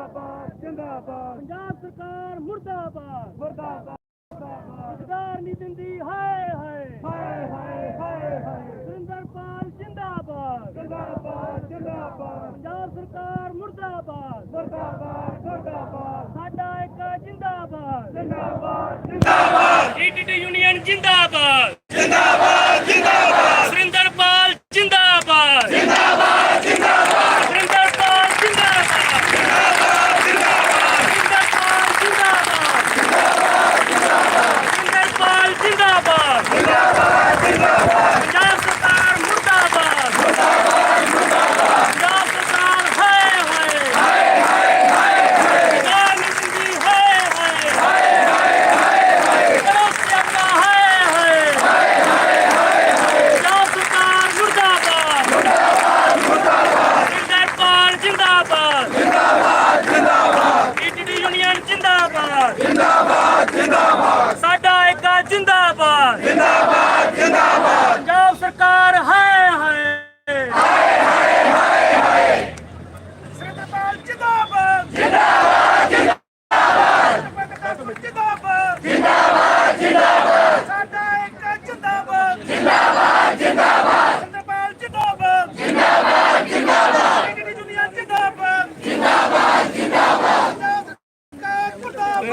जिंदाबाद जिंदाबाद पंजाब सरकार मुर्दाबाद मुर्दाबाद रोजगार नहीं दिंदी हाय हाय हाय हाय हाय हाय सुरिंदरपाल जिंदाबाद जिंदाबाद जिंदाबाद पंजाब सरकार मुर्दाबाद मुर्दाबाद मुर्दाबाद साडा एक जिंदाबाद जिंदाबाद जिंदाबाद टीटीडी यूनियन जिंदाबाद जिंदाबाद जिंदाबाद सुरिंदरपाल जिंदाबाद जिंदाबाद जिंदाबाद सुरिंदरपाल जिंदाबाद जिंदाबाद सुरिंदरपाल जिंदाबाद जिंदाबाद जिंदाबाद पंजाब सरकार मुर्दाबाद पंजाब सरकार हाय हाय रोजगार नहीं दिंदी हाय हाय करो सियापा हाय हाय पंजाब सरकार मुर्दाबाद सुरिंदरपाल जिंदाबाद टीटीडी यूनियन जिंदाबाद साडा एक जिंदाबाद पंजाब सरकार हाय हाय सुरिंदरपाल जिंदाबाद जिंदाबाद साडा एक जिंदाबाद सुरिंदरपाल जिंदाबाद टीटीडी यूनियन जिंदाबाद पंजाब सरकार मुर्दाबाद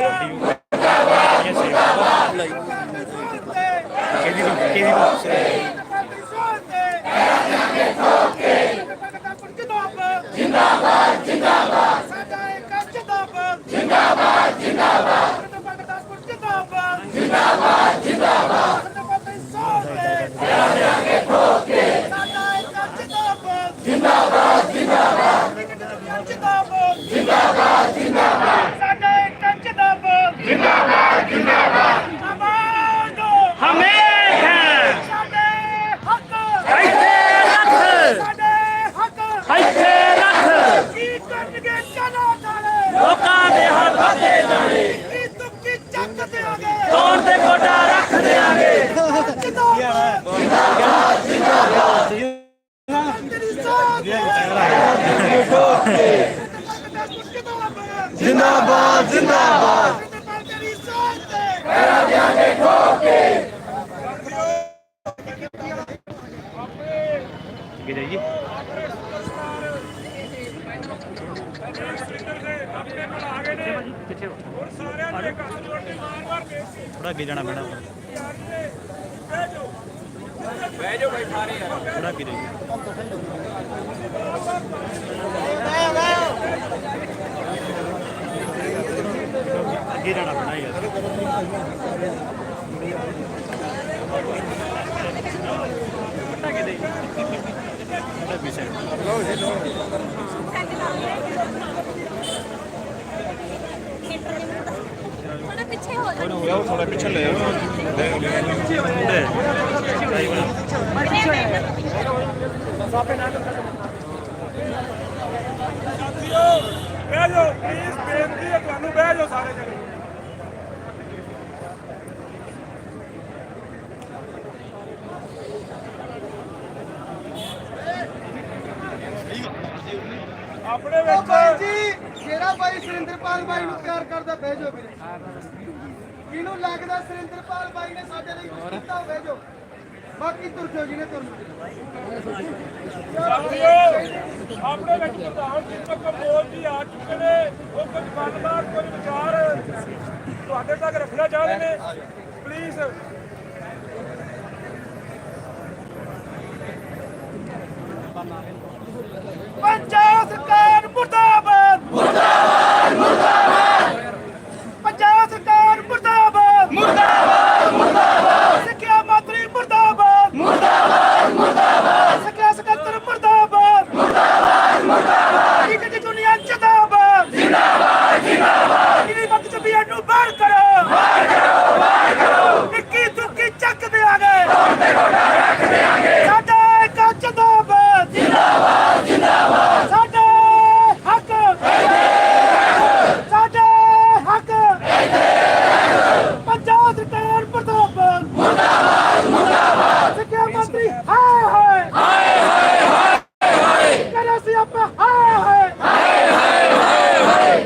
जिंदाबाद जिंदाबाद थोड़ा अगे जाना पैना थोड़ा अगे जाइए अगे जाना पैना यार थोड़ा अगे जाइए थोड़ा पीछे थोड़ा पीछे हो जाओ जाओ थोड़ा पीछे ले बह जाओ प्लीज बेनती है ਤੁਹਾਨੂੰ ਬਹਿ ਜਾਓ ਸਾਰੇ ਜਣੇ ਆਪਣੇ ਵਿੱਚ ਜੀ ਜਿਹੜਾ ਬਾਈ ਸੁਰਿੰਦਰਪਾਲ ਬਾਈ ਨੂੰ ਪਿਆਰ ਕਰਦਾ ਬਹਿ ਜਾਓ ਵੀਰੇ ਕਿਹਨੂੰ ਲੱਗਦਾ ਸੁਰਿੰਦਰਪਾਲ ਬਾਈ ਨੇ ਸਾਡੇ ਲਈ ਕੁਝ ਕੀਤਾ ਬਹਿ ਜਾਓ ਬਾਕੀ ਤੁਰ ਜਾਓ ਜਿਹਨੇ ਤੁਰਨਾ ਸਾਥੀਓ ਆਪਣੇ ਵਿੱਚ ਪ੍ਰਧਾਨ ਦੀਪਕ ਕੰਬੋਜ ਜੀ ਆ ਚੁੱਕੇ ਨੇ ਉਹ ਕੁਝ ਗੱਲਬਾਤ ਕੁਝ ਵਿਚਾਰ ਤੁਹਾਡੇ ਤੱਕ ਰੱਖਣਾ ਚਾਹੁੰਦੇ ਨੇ ਪਲੀਜ਼ पंजाब सरकार मुर्दाबाद मुर्दाबाद मुर्दाबाद पंजाब सरकार मुर्दाबाद मुर्दाबाद मुर्दाबाद सिक्ख्या मंत्री मुर्दाबाद मुर्दाबाद मुर्दाबाद सिक्ख्या सकत्तर मुर्दाबाद मुर्दाबाद मुर्दाबाद टीटीडी यूनियन जिंदाबाद जिंदाबाद जिंदाबाद इन्हीं वक्त बीएड ਨੂੰ ਬਾਹਰ ਕਰੋ ਇੱਕੀ ਦੁੱਕੀ ਚੱਕ ਦੇਾਂਗੇ ਸਾਡਾ ਇੱਕ ਜਿੰਦਾਬਾਦ ਜਿੰਦਾਬਾਦ ਜਿੰਦਾਬਾਦ ਸਾਡੇ ਹੱਕ ਸਾਡੇ ਹੱਕ ਪੰਜਾਬ ਸਰਕਾਰ ਮੁਰਦਾਬਾਦ ਮੁਰਦਾਬਾਦ ਮੁਰਦਾਬਾਦ ਸਿੱਖਿਆ ਮੰਤਰੀ ਹਾਏ ਹਾਏ ਹਾਏ ਹਾਏ ਹਾਏ ਕਰੇ ਸੀ ਆਪਾਂ ਹਾਏ ਹਾਏ ਹਾਏ ਹਾਏ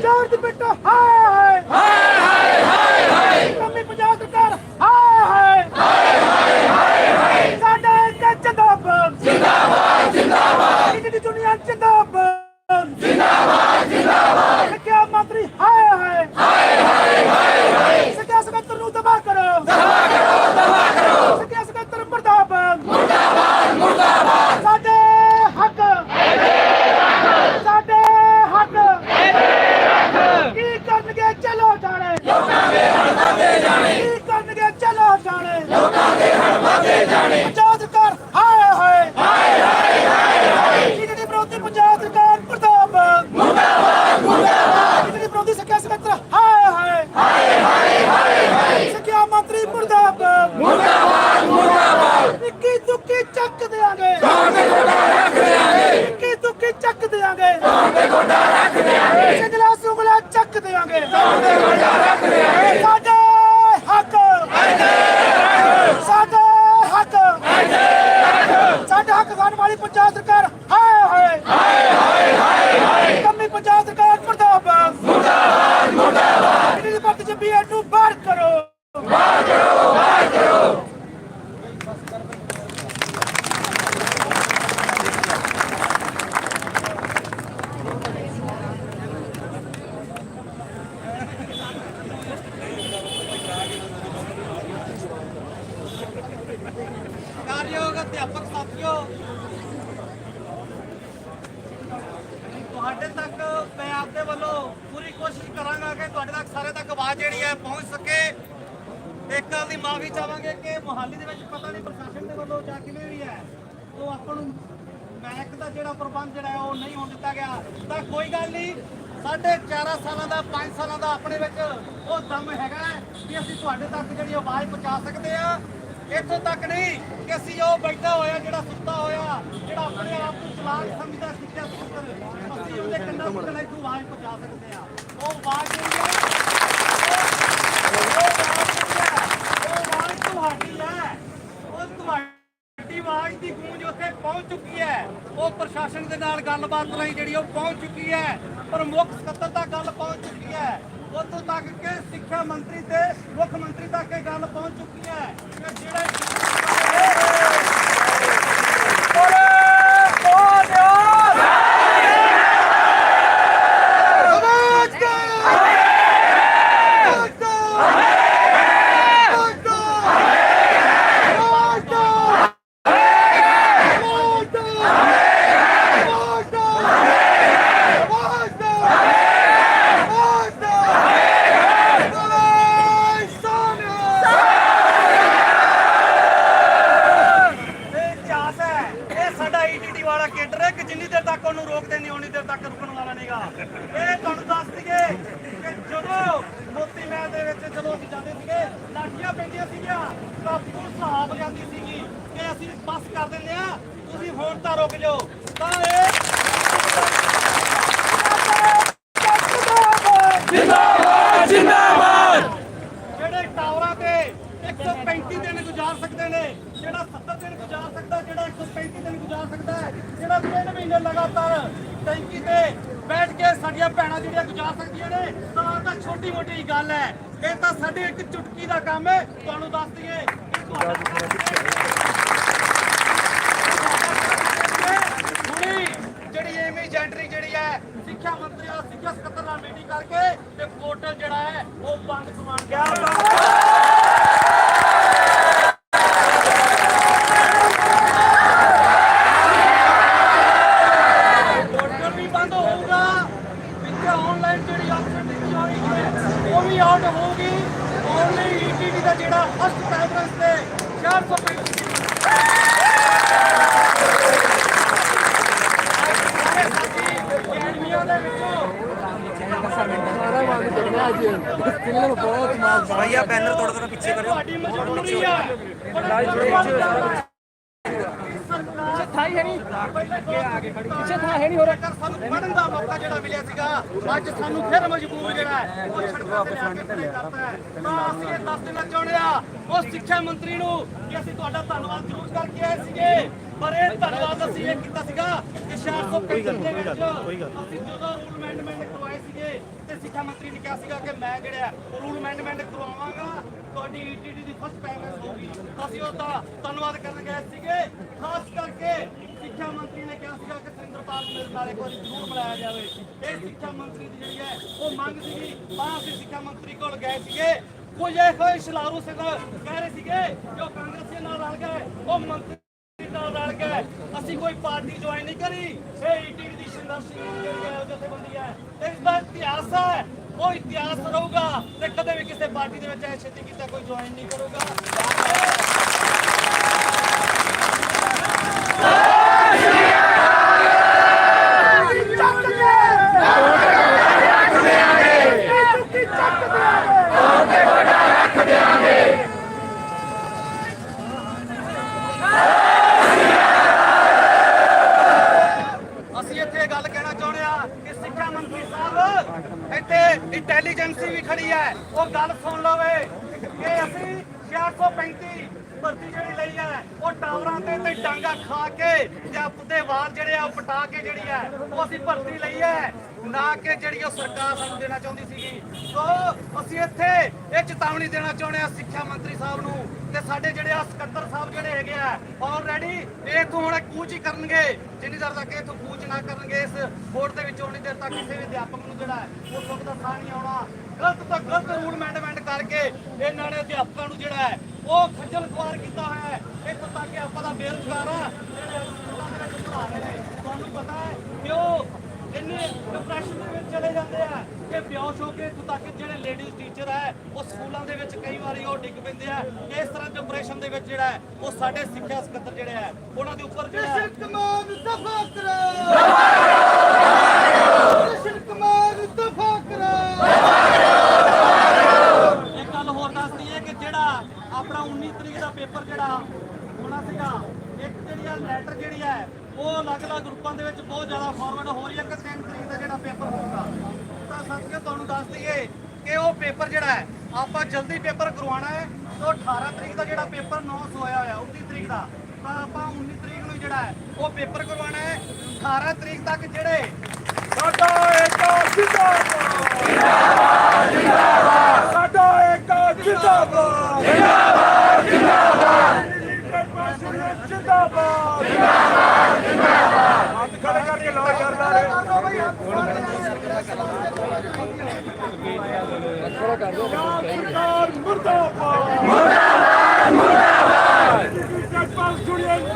ਚੱਕ ਦੇਾਂਗੇ ਕੀ ਤੁਕੀ ਚੱਕ ਦੇਾਂਗੇ ਸਿੰਗਲਾ ਸੁੰਗਲਾ ਚੱਕ ਦੇਾਂਗੇ ਸਾਡੇ ਹੱਕ ਸਾਡੇ ਹੱਕ ਸਾਡਾ ਹੱਕ ਖਾਣ ਵਾਲੀ ਪੰਜਾਬ ਸਰਕਾਰ ਹਾਏ ਹਾਏ ਕੰਮੀ ਪੰਜਾਬ ਸਰਕਾਰ ਮੁਰਦਾਬਾਦ ਮੁਰਦਾਬਾਦ ਇਹਦੀ ਭਰਤੀ ਚ ਬੀਐਡ ਨੂੰ ਬਾਹਰ ਕਰੋ ਕਾਰਯੋਗ ਅਧਿਆਪਕ ਸਾਥੀਓ, ਤੁਹਾਡੇ ਤੱਕ ਮੈਂ ਆਪਦੇ ਵੱਲੋਂ ਪੂਰੀ ਕੋਸ਼ਿਸ਼ ਕਰਾਂਗਾ ਕਿ ਤੁਹਾਡੇ ਤੱਕ ਸਾਰੇ ਤੱਕ ਆਵਾਜ਼ ਜਿਹੜੀ ਹੈ ਪਹੁੰਚ ਸਕੇ। ਇੱਕ ਗੱਲ ਦੀ ਮਾਫੀ ਚਾਹਾਂਗੇ ਕਿ ਮੁਹਾਲੀ ਦੇ ਵਿੱਚ ਪਤਾ ਨਹੀਂ ਪ੍ਰਸ਼ਾਸਨ ਦੇ ਵੱਲੋਂ ਜਾਂ ਕਿਵੇਂ ਵੀ ਹੈ, ਉਹ ਆਪਾਂ ਨੂੰ ਮੈਕ ਦਾ ਜਿਹੜਾ ਪ੍ਰਬੰਧ ਜਿਹੜਾ ਹੈ ਉਹ ਨਹੀਂ ਹੋਣ ਦਿੱਤਾ ਗਿਆ। ਤਾਂ ਕੋਈ ਗੱਲ ਨਹੀਂ, 4.5 ਸਾਲਾਂ ਦਾ 5 ਸਾਲਾਂ ਦਾ ਆਪਣੇ ਵਿੱਚ ਉਹ ਦਮ ਹੈਗਾ ਕਿ ਅਸੀਂ ਤੁਹਾਡੇ ਤੱਕ ਜਿਹੜੀ ਆਵਾਜ਼ ਪਹੁੰਚਾ ਸਕਦੇ ਆ। ਇੱਥੋਂ ਤੱਕ ਨਹੀਂ ਕਿ ਅਸੀਂ ਉਹ ਬੈਠਾ ਹੋਇਆ ਜਿਹੜਾ ਸੁੱਤਾ ਹੋਇਆ, ਜਿਹੜਾ ਆਪਣੇ ਆਪ ਨੂੰ ਚਲਾਕ ਸਮਝਦਾ ਸਿੱਖਿਆ ਪੁੱਤਰ, ਅਸੀਂ ਉਹਦੇ ਕੰਨਾਂ ਤੋਂ ਆਵਾਜ਼ ਪਹੁੰਚਾ ਸਕਦੇ ਆ। ਉਹ ਆਵਾਜ਼ ਜਿਹੜੀ ਆਵਾਜ਼ ਤੁਹਾਡੀ ਹੈ, ਉਹ ਤੁਹਾਡੀ ਆਵਾਜ਼ ਦੀ ਗੂੰਜ ਉੱਥੇ ਪਹੁੰਚ ਚੁੱਕੀ ਹੈ। ਉਹ ਪ੍ਰਸ਼ਾਸਨ ਦੇ ਨਾਲ ਗੱਲਬਾਤ ਰਹੀ ਜਿਹੜੀ ਉਹ ਪਹੁੰਚ ਚੁੱਕੀ ਹੈ, ਪ੍ਰਮੁੱਖ ਸਕੱਤਰ ਤੱਕ ਗੱਲ ਪਹੁੰਚ ਚੁੱਕੀ ਹੈ, ਉੱਥੋਂ ਤੱਕ ਕਿ ਸਿੱਖਿਆ ਮੰਤਰੀ ਤੇ ਮੁੱਖ ਮੰਤਰੀ ਤੱਕ ਇਹ ਗੱਲ ਪਹੁੰਚ ਚੁੱਕੀ ਹੈ ਕਿ ਜਿਹੜਾ ਜਿੰਨੀ ਦੇਰ ਤੱਕ ਉਹਨੂੰ ਰੋਕਦੇ ਨਹੀਂ ਉਨੀ ਦੇਰ ਤੱਕ ਰੁਕਣ ਵਾਲਾ ਨਹੀਂਗਾ। ਇਹ ਤੁਹਾਨੂੰ ਦੱਸ ਦਈਏ ਕਿ ਜਦੋਂ ਮੋਤੀ ਮਹਿਲ ਦੇ ਵਿੱਚ ਜਦੋਂ ਅਸੀਂ ਜਾਂਦੇ ਸੀਗੇ, ਲਾਠੀਆਂ ਪੈਂਦੀਆਂ ਸੀਗੀਆਂ, ਤਾਂ ਪੁਲਿਸ ਆਪ ਜਾਂਦੀ ਸੀਗੀ ਕਿ ਅਸੀਂ ਬੱਸ ਕਰ ਦਿੰਦੇ ਆ, ਤੁਸੀਂ ਹੁਣ ਤਾਂ ਰੁਕ ਜਾਓ। ਤਾਂ ਇਹ ਜਿੰਦਾਬਾਦ ਜਿੰਦਾਬਾਦ ਜਿਹੜੇ ਟਾਵਰਾਂ ਤੇ 135 ਦਿਨ ਗੁਜ਼ਾਰ ਸਕਦੇ ਨੇ, ਜਿਹੜਾ 70 ਦਿਨ ਗੁਜ਼ਾਰ ਸਕਦਾ, ਜਿਹੜਾ 135 ਦਿਨ ਗੁਜ਼ਾਰ ਸਕਦਾ ਹੈ, ਜਿਹੜਾ 3 ਮਹੀਨੇ ਲਗਾਤਾਰ ਟੈਂਕੀ ਤੇ ਬੈਠ ਕੇ ਸਾਡੀਆਂ ਭੈਣਾਂ ਜਿਹੜੀਆਂ ਗੁਜ਼ਾਰ ਸਕਦੀਆਂ ਨੇ, ਤਾਂ ਛੋਟੀ ਮੋਟੀ ਗੱਲ ਹੈ। ਇਹ ਤਾਂ ਸਾਡੀ ਇੱਕ ਚੁਟਕੀ ਦਾ ਕੰਮ ਹੈ। ਤੁਹਾਨੂੰ ਦੱਸ ਦਈਏ ਕਿ ਹੁਣੀ ਜਿਹੜੀ ਐਮੀ ਜੈਂਟਰੀ ਜਿਹੜੀ ਹੈ ਸਿੱਖਿਆ ਮੰਤਰੀ ਔਰ ਸਿੱਖਿਆ ਸਕੱਤਰ ਨਾਲ ਮੀਟਿੰਗ ਕਰਕੇ ਤੇ ਪੋਰਟਲ ਜਿਹੜਾ ਹੈ ਉਹ ਬੰਦ ਕਰਵਾਉਣ ਗਿਆ। ਆਊਟ ਹੋਊਗੀ ਓਨਲੀ ਈਟੀਟੀ ਦਾ ਜਿਹੜਾ ਫਸਟ ਪ੍ਰੈਫਰੈਂਸ ਤੇ 435 ਅਕੈਡਮੀਆਂ ਦੇ ਵਿੱਚੋਂ भैया बैनर तोड़ कर पीछे करो। ਤੁਹਾਡੀ ਮਜਬੂਰੀ ਆ ਥਾਈ ਹੈ ਨਹੀਂ ਪਿੱਛੇ ਥਾਂ ਹੈ ਨਹੀਂ ਹੋ ਰਿਹਾ। ਸਾਨੂੰ ਪੜਨ ਦਾ ਮੌਕਾ ਜਿਹੜਾ ਮਿਲਿਆ ਸੀਗਾ, ਅੱਜ ਸਾਨੂੰ ਫਿਰ ਮਜਬੂਰ ਜਿਹੜਾ ਹੈ ਉਹ ਸੜਕਾਂ ਤੇ ਲਿਆ ਕੇ ਖੜੇ ਕਰਤਾ ਹੈ। ਤਾਂ ਅਸੀਂ ਇਹ ਦੱਸ ਦੇਣਾ ਚਾਹੁੰਦੇ ਆ ਉਸ ਸਿੱਖਿਆ ਮੰਤਰੀ ਨੂੰ ਕਿ ਅਸੀਂ ਤੁਹਾਡਾ ਧੰਨਵਾਦ ਜ਼ਰੂਰ ਕਰਕੇ ਆਏ ਸੀਗੇ, ਪਰ ਇਹ ਧੰਨਵਾਦ ਅਸੀਂ ਇਹ ਕੀਤਾ ਸੀਗਾ ਕਿ 435 ਦੇ ਵਿੱਚ ਅਸੀਂ ਜਦੋਂ ਰੂਲ ਅਮੈਂਡਮੈਂਟ ਕਰਵਾਏ ਸੀਗੇ ਤੇ ਸਿੱਖਿਆ ਮੰਤਰੀ ਨੇ ਕਿਹਾ ਸੀਗਾ ਕਿ ਮੈਂ ਜਿਹੜਾ ਰੂਲ ਅਮੈਂਡਮੈਂਟ ਕਰਵਾਵਾਂਗਾ, ਤੁਹਾਡੀ ਈਟੀਟੀ ਦੀ ਫਸਟ ਪ੍ਰੈਫਰੈਂਸ ਹੋਊਗੀ। ਅਸੀਂ ਉਹਦਾ ਧੰਨਵਾਦ ਕਰਨ ਗਏ ਸੀਗੇ। ਖਾਸ ਕਰਕੇ ਸਿੱਖਿਆ ਮੰਤਰੀ ਨੇ ਕਿਹਾ ਸੀਗਾ ਕਿ ਸੁਰਿੰਦਰਪਾਲ ਮੇਰੇ ਨਾਲ ਇੱਕ ਵਾਰੀ ਜ਼ਰੂਰ ਬੁਲਾਇਆ ਜਾਵੇ। ਇਹ ਸਿੱਖਿਆ ਮੰਤਰੀ ਦੀ ਜਿਹੜੀ ਹੈ ਉਹ ਮੰਗ ਸੀਗੀ। ਤਾਂ ਅਸੀਂ ਸਿੱਖਿਆ ਮੰਤਰੀ ਕੋਲ ਗਏ ਸੀਗੇ। ਕੁਝ ਇਹੋ ਸ਼ਲਾਰੂ ਸਿੰਘ ਕਹਿ ਰਹੇ ਸੀਗੇ ਜੋ ਕਾਂਗਰਸੀਆਂ ਨਾਲ ਰਲ ਗਏ, ਉਹ ਮੰਤਰੀ ਨਾਲ ਰਲ ਗਏ, ਅਸੀਂ ਕੋਈ ਪਾਰਟੀ ਜੁਆਇਨ ਨਹੀਂ ਕਰੀ। ਇਹ ਈਟੀਟੀ ਦੀ ਸੰਘਰਸ਼ ਜਿਹੜੀ ਹੈ ਉਹ ਜਥੇਬੰਦੀ ਹੈ, ਇਸ ਦਾ ਇਤਿਹਾਸ ਹੈ, ਉਹ ਇਤਿਹਾਸ ਰਹੂਗਾ ਤੇ ਕਦੇ ਵੀ ਕਿਸੇ ਪਾਰਟੀ ਦੇ ਵਿੱਚ ਐ ਛੇਤੀ ਕੀਤਾ ਕੋਈ ਜੁਆਇਨ ਨਹੀਂ ਕਰੂਗਾ। Hey! ਹੈ ਉਹ ਗੱਲ ਸੁਣ ਲਵੇ ਕਿ ਅਸੀਂ 435 ਭਰਤੀ ਜਿਹੜੀ ਲਈ ਹੈ ਉਹ ਟਾਵਰਾਂ ਤੇ ਡਾਂਗਾ ਖਾ ਕੇ ਤੇ ਆਪਦੇ ਵਾਰ ਜਿਹੜੇ ਆ ਪਟਾ ਕੇ ਜਿਹੜੀ ਹੈ ਉਹ ਅਸੀਂ ਭਰਤੀ ਲਈ ਹੈ, ਨਾ ਕਿ ਜਿਹੜੀ ਉਹ ਸਰਕਾਰ ਸਾਨੂੰ ਦੇਣਾ ਚਾਹੁੰਦੀ ਸੀਗੀ। ਸੋ ਅਸੀਂ ਇੱਥੇ ਇਹ ਚੇਤਾਵਨੀ ਦੇਣਾ ਚਾਹੁੰਦੇ ਆ ਸਿੱਖਿਆ ਮੰਤਰੀ ਸਾਹਿਬ ਨੂੰ ਤੇ ਸਾਡੇ ਜਿਹੜੇ ਆ ਸਕੱਤਰ ਸਾਹਿਬ ਜਿਹੜੇ ਹੈਗੇ ਆ ਆਲਰੇਡੀ ਇਹ ਤੋਂ ਹੁਣ ਕੂਚ ਹੀ ਕਰਨਗੇ, ਜਿੰਨੀ ਦੇਰ ਤੱਕ ਇਥੋਂ ਕੂਚ ਨਾ ਕਰਨਗੇ ਇਸ ਬੋਰਡ ਦੇ ਵਿੱਚ ਉਨੀ ਦੇਰ ਤੱਕ ਕਿਸੇ ਵੀ ਅਧਿਆਪਕ ਨੂੰ ਜਿਹੜਾ ਹੈ ਉਹ ਸੁੱਖ ਦਾ ਸਾਹ ਨਹੀਂ ਆਉਣਾ। ਗਲਤ ਤੋਂ ਗਲਤ ਰੂਲ ਅਮੈਂਡਮੈਂਟ ਕਰਕੇ ਇਹਨਾਂ ਨੇ ਅਧਿਆਪਕਾਂ ਨੂੰ ਜਿਹੜਾ ਹੈ ਉਹ ਖੱਜਲ ਖੁਆਰ ਕੀਤਾ ਹੋਇਆ ਹੈ। ਇੱਥੋਂ ਤੱਕ ਕਿ ਆਪਾਂ ਦਾ ਬੇਰੁਜ਼ਗਾਰ ਆ ਜਿਹੜੇ ਸਕੂਲਾਂ ਦੇ ਵਿੱਚ ਪੜ੍ਹਾ ਰਹੇ ਨੇ, ਤੁਹਾਨੂੰ ਪਤਾ ਹੈ ਕਿ ਉਹ ਇੰਨੇ ਡਿਪਰੈਸ਼ਨ ਦੇ ਵਿੱਚ ਚਲੇ ਜਾਂਦੇ ਆ ਕਿ ਬੇਹੋਸ਼ ਹੋ ਕੇ ਇੱਥੋਂ ਤੱਕ ਜਿਹੜੇ ਲੇਡੀਜ਼ ਟੀਚਰ ਹੈ ਉਹ ਸਕੂਲਾਂ ਦੇ ਵਿੱਚ ਕਈ ਵਾਰੀ ਉਹ ਡਿੱਗ ਪੈਂਦੇ ਆ। ਇਸ ਤਰ੍ਹਾਂ ਡਿਪਰੈਸ਼ਨ ਦੇ ਵਿੱਚ ਜਿਹੜਾ ਹੈ ਉਹ ਸਾਡੇ ਸਿੱਖਿਆ ਸਕੱਤਰ ਜਿਹੜੇ ਹੈ ਉਹਨਾਂ ਦੇ ਉੱਪਰ ਜਿਹੜਾ ਹੈ ਕਮਾਨ ਦਫਾ ਕਰੋ, ਕਮਾਨ ਦਫਾ ਕਰੋ। ਇੱਕ ਗੱਲ ਹੋਰ ਦੱਸਦੀ ਹੈ ਕਿ ਜਿਹੜਾ ਆਪਣਾ 19 ਤਰੀਕ ਦਾ ਪੇਪਰ ਜਿਹੜਾ ਹੋਣਾ ਸੀਗਾ, ਇੱਕ ਜਿਹੜੀ ਆ ਲੈਟਰ ਜਿਹੜੀ ਹੈ ਉਹ ਅਲੱਗ-ਅਲੱਗ ਗਰੁੱਪਾਂ ਦੇ ਵਿੱਚ ਬਹੁਤ ਜ਼ਿਆਦਾ ਫਾਰਵਰਡ ਹੋ ਰਹੀ ਹੈ ਕਿ 3 ਤਰੀਕ ਦਾ ਜਿਹੜਾ ਪੇਪਰ ਹੋਊਗਾ। ਤਾਂ ਸਾਥੀਓ ਤੁਹਾਨੂੰ ਦੱਸ ਦਈਏ ਕਿ ਉਹ ਪੇਪਰ ਜਿਹੜਾ ਹੈ ਆਪਾਂ ਜਲਦੀ ਪੇਪਰ ਕਰਵਾਉਣਾ ਹੈ। ਤੋਂ 18 ਤਰੀਕ ਦਾ ਜਿਹੜਾ ਪੇਪਰ 9 ਹੋਇਆ ਹੋਇਆ 19 ਤਰੀਕ ਦਾ, ਤਾਂ ਆਪਾਂ 19 ਤਰੀਕ ਨੂੰ ਜਿਹੜਾ ਹੈ ਉਹ ਪੇਪਰ ਕਰਵਾਉਣਾ ਹੈ। 18 ਤਰੀਕ ਤੱਕ ਜਿਹੜੇ ਸਾਡਾ ਏਕਾ ਜਿੰਦਾਬਾਦ ਜਿੰਦਾਬਾਦ ਜਿੰਦਾਬਾਦ, ਸਾਡਾ ਏਕਾ ਜਿੰਦਾਬਾਦ ਜਿੰਦਾਬਾਦ ਜਿੰਦਾਬਾਦ, ਜਿੰਦਾਬਾਦ ਜਿੰਦਾਬਾਦ ਜਿੰਦਾਬਾਦ। ਹੱਥ ਖੜੇ ਕਰਕੇ ਲਾ ਕਰਨਾ ਹੈ। ਸਰਕਾਰ ਮੁਰਦਾਬਾਦ ਮੁਰਦਾਬਾਦ ਮੁਰਦਾਬਾਦ, ਜਿੰਦਾਬਾਦ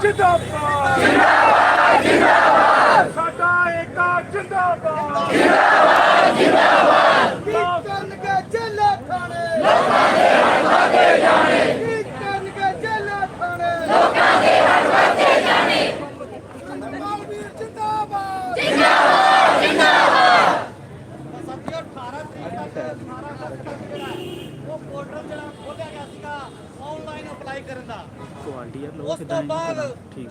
ਜਿੰਦਾਬਾਦ ਜਿੰਦਾਬਾਦ, ਸਾਡਾ ਏਕਾ ਜਿੰਦਾਬਾਦ ਜਿੰਦਾਬਾਦ ਜਿੰਦਾਬਾਦ। ਕੀ ਕਰਨਗੇ ਜੇਲ੍ਹਾਂ ਖਾਣੇ ਲੋਕਾਂ ਦੇ ਹੱਥਾਂ ਜਾਣੇ, ਕੀ ਕਰਨਗੇ ਜੇਲ੍ਹਾਂ ਖਾਣੇ ਲੋਕਾਂ ਦੇ ਹੱਥਾਂ ਜਾਣੇ। ਮਾਲਵੀਰ ਜਿੰਦਾਬਾਦ ਜਿੰਦਾਬਾਦ ਜਿੰਦਾਬਾਦ। ਸਾਥੀਓ 18 ਤਰੀਕ ਤੱਕ 18 ਅਗਸਤ ਤੱਕ ਜਿਹੜਾ ਉਹ ਪੋਰਟਲ ਜਿਹੜਾ ਖੋਲ੍ਹਿਆ ਗਿਆ ਸੀਗਾ ਆਨਲਾਈਨ ਅਪਲਾਈ ਕਰਨ ਦਾ। ਕੁਆਲਿਟੀ ਯਾਰ ਉਸ ਤੋਂ ਬਾਅਦ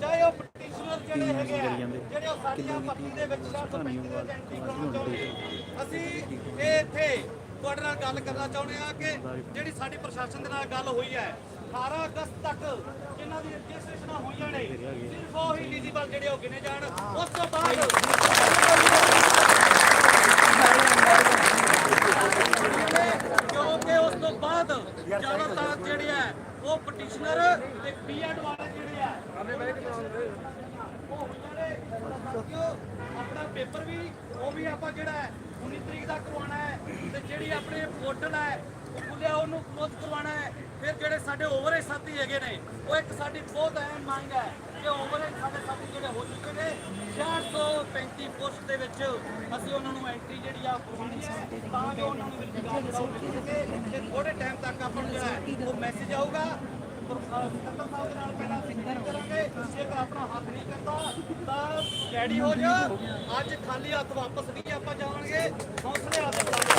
ਚਾਹੇ ਉਹ ਪਟੀਸ਼ਨਰ ਜਿਹੜੇ ਹੈਗੇ ਆ ਜਿਹੜੇ ਉਹ ਸਾਡੀਆਂ ਭਰਤੀ ਦੇ ਵਿੱਚ ਐਂਟਰੀ ਕਰਾਉਣਾ ਚਾਹੁੰਦੇ, ਅਸੀਂ ਇਹ ਇੱਥੇ ਤੁਹਾਡੇ ਨਾਲ ਗੱਲ ਕਰਨਾ ਚਾਹੁੰਦੇ ਆ ਕਿ ਜਿਹੜੀ ਸਾਡੀ ਪ੍ਰਸ਼ਾਸਨ ਦੇ ਨਾਲ ਗੱਲ ਹੋਈ ਹੈ 18 ਅਗਸਤ ਤੱਕ ਜਿਨ੍ਹਾਂ ਦੀ ਰਜਿਸਟ੍ਰੇਸ਼ਨਾਂ ਹੋਈਆਂ ਨੇ ਸਿਰਫ ਉਹ ਹੀ ਐਲੀਜੀਬਲ ਜਿਹੜੇ ਉਹ ਗਿਣੇ ਜਾਣ। ਉਸ ਤੋਂ ਬਾਅਦ ਕਿਉਂਕਿ ਉਸ ਤੋਂ ਬਾਅਦ ਜ਼ਿਆਦਾਤਰ ਜਿਹੜੇ ਹੈ ਉਹ ਪਟੀਸ਼ਨਰ ਤੇ ਬੀਐਡ ਵਾਲੇ ਜਿਹੜੇ ਆ ਉਹ ਹੋਈਆਂ ਨੇ। ਕਿਉਂ ਆਪਣਾ ਪੇਪਰ ਵੀ ਉਹ ਵੀ ਆਪਾਂ ਜਿਹੜਾ ਹੈ 19 ਤਰੀਕ ਦਾ ਕਰਵਾਉਣਾ ਹੈ ਤੇ ਜਿਹੜੀ ਆਪਣੇ ਪੋਰਟਲ ਹੈ ਉਹ ਖੁੱਲਿਆ ਉਹਨੂੰ ਕਲੋਜ਼ ਕਰਵਾਉਣਾ ਹੈ। ਫਿਰ ਜਿਹੜੇ ਸਾਡੇ ਓਵਰਏਜ ਸਾਥੀ ਹੈਗੇ ਨੇ ਉਹ ਇੱਕ ਸਾਡੀ ਬਹੁਤ ਅਹਿਮ ਮੰਗ ਹੈ ਕਿ ਓਵਰਏਜ ਸਾਡੇ ਸਾਥੀ ਜਿਹੜੇ ਹੋ ਚੁੱਕੇ ਨੇ 435 ਪੋਸਟ ਦੇ ਵਿੱਚ ਅਸੀਂ ਉਹਨਾਂ ਨੂੰ ਐਂਟਰੀ ਜਿਹੜੀ ਆ ਕਰਵਾਉਣੀ ਹੈ ਤਾਂ ਜੋ ਉਹਨਾਂ ਨੂੰ ਰੁਜ਼ਗਾਰ ਜਿਹੜਾ ਉਹ ਮਿਲ ਸਕੇ ਤੇ ਥੋੜੇ ਟਾਈਮ ਤੱਕ ਆਪਾਂ ਨੂੰ ਜਿਹੜਾ ਹੈ ਉਹ ਮੈਸੇਜ ਆਊਗਾ। ਸਕੱਤਰ ਸਾਹਿਬ ਦੇ ਨਾਲ ਪਹਿਲਾਂ ਅਸੀਂ ਗੱਲ ਕਰਾਂਗੇ, ਜੇਕਰ ਆਪਣਾ ਹੱਥ ਨਹੀਂ ਕਰਦਾ ਤਾਂ ਰੈਡੀ ਹੋ ਜਾ। ਅੱਜ ਖਾਲੀ ਹੱਥ ਵਾਪਸ ਨਹੀਂ ਆਪਾਂ ਜਾਵਾਂਗੇ, ਹੌਸਲੇ ਹੱਥ ਬਣਾਵਾਂਗੇ।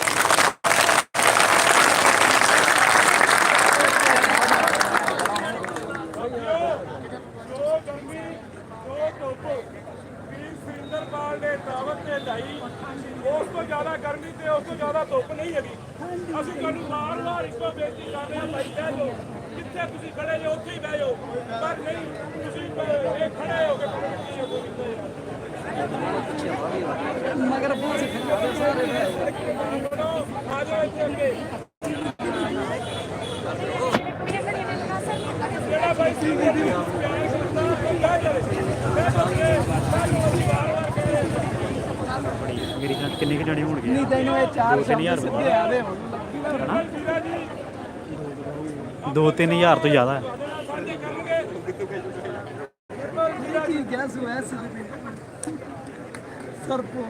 ਜੋ ਗਰਮੀ ਜੋ ਧੁੱਪ ਵੀਰ ਸੁਰਿੰਦਰਪਾਲ ਨੇ ਦਾਵਤ ਤੇ ਲਾਈ, ਉਸ ਤੋਂ ਜ਼ਿਆਦਾ ਗਰਮੀ ਤੇ ਉਸ ਤੋਂ ਜ਼ਿਆਦਾ ਧੁੱਪ ਨਹੀਂ ਹੈਗੀ। ਅਸੀਂ ਤੁਹਾਨੂੰ ਵਾਰ-ਵਾਰ ਇੱਕੋ ਬੇਨਤੀ ਕਰ ਰਹੇ ਹਾਂ, ਭਾਈ ਬਹਿ ਜਾਓ, ਜਿੱਥੇ ਤੁਸੀਂ ਖੜੇ ਜੋ ਉੱਥੇ ਹੀ ਬਹਿ ਜਾਓ, ਪਰ ਨਹੀਂ ਤੁਸੀਂ ਇਹ ਖੜੇ ਹੋ ਕੇ ਮਗਰ ਬਹੁਤ ਆ ਜਾਓ ਇੱਥੇ ਅੱਗੇ। ਜਿਹੜਾ ਭਾਈ ਸੀ ਪਿਆਰ ਕਰਦਾ ਉਹ ਬਹਿ ਜਾਵੇ, ਬਹਿ ਜਾਓਗੇ ਸਾਨੂੰ ਅਸੀਂ ਵਾਰ-ਵਾਰ ਕਹੇ ਮੇਰੀ ਗੱਲ ਕਿੰਨੇ ਕੁ ਜਾਣੇ ਹੋਣਗੇ? ਨਹੀਂ ਤੈਨੂੰ ਇਹ 4 2-3000 ਸਿੱਧੇ ਆਦੇ ਹੁਣ 2-3000 ਤੋਂ ਜ਼ਿਆਦਾ ਹੈ। ਸਾਂਝੇ ਕਰਨਗੇ। ਕੀ ਗੈਸ ਹੋਇਆ ਸੀ ਸਰਪੋ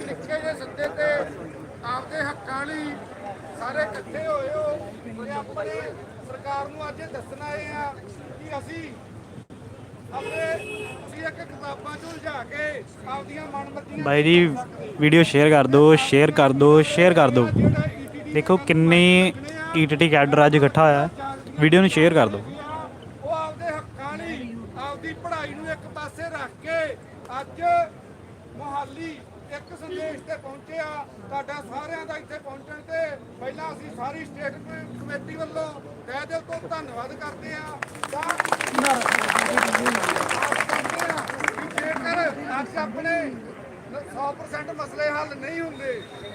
ਨਿੱਕੇ ਜਿਹੇ ਸੱਦੇ ਤੇ ਆਪਦੇ ਹੱਕਾਂ ਲਈ ਸਾਰੇ ਇਕੱਠੇ ਹੋਏ ਹੋ ਤੇ ਆਪਣੇ ਸਰਕਾਰ ਨੂੰ ਅੱਜ ਇਹ ਦੱਸਣ ਆਏ ਆ ਕਿ ਅਸੀਂ ਇੱਕ ਕਿਤਾਬਾਂ ਚੋਂ ਲਿਜਾ ਕੇ ਆਪਦੀਆਂ ਮਨਮਰਜ਼ੀਆਂ ਬਾਈ ਜੀ ਵੀਡੀਓ ਸ਼ੇਅਰ ਕਰ ਦਿਓ, ਸ਼ੇਅਰ ਕਰ ਦਿਓ, ਸ਼ੇਅਰ ਕਰ ਦਿਓ। ਦੇਖੋ ਕਿੰਨੇ ਈਟੀਟੀ ਕੈਡਰ ਅੱਜ ਇਕੱਠਾ ਹੋਇਆ, ਵੀਡੀਓ ਨੂੰ ਸ਼ੇਅਰ ਕਰ ਦਿਓ। ਉਹ ਆਪਦੇ ਇੱਕ ਸੰਦੇਸ਼ ਤੇ ਪਹੁੰਚੇ ਆ। ਤੁਹਾਡਾ ਸਾਰਿਆਂ ਦਾ ਇੱਥੇ ਪਹੁੰਚਣ ਤੇ ਪਹਿਲਾਂ ਅਸੀਂ ਸਾਰੀ ਸਟੇਟ ਕਮੇਟੀ ਵੱਲੋਂ ਤਹਿ ਦਿਲ ਤੋਂ ਧੰਨਵਾਦ ਕਰਦੇ ਆ। ਜੇਕਰ ਅੱਜ ਆਪਣੇ 100% ਮਸਲੇ ਹੱਲ ਨਹੀਂ ਹੁੰਦੇ,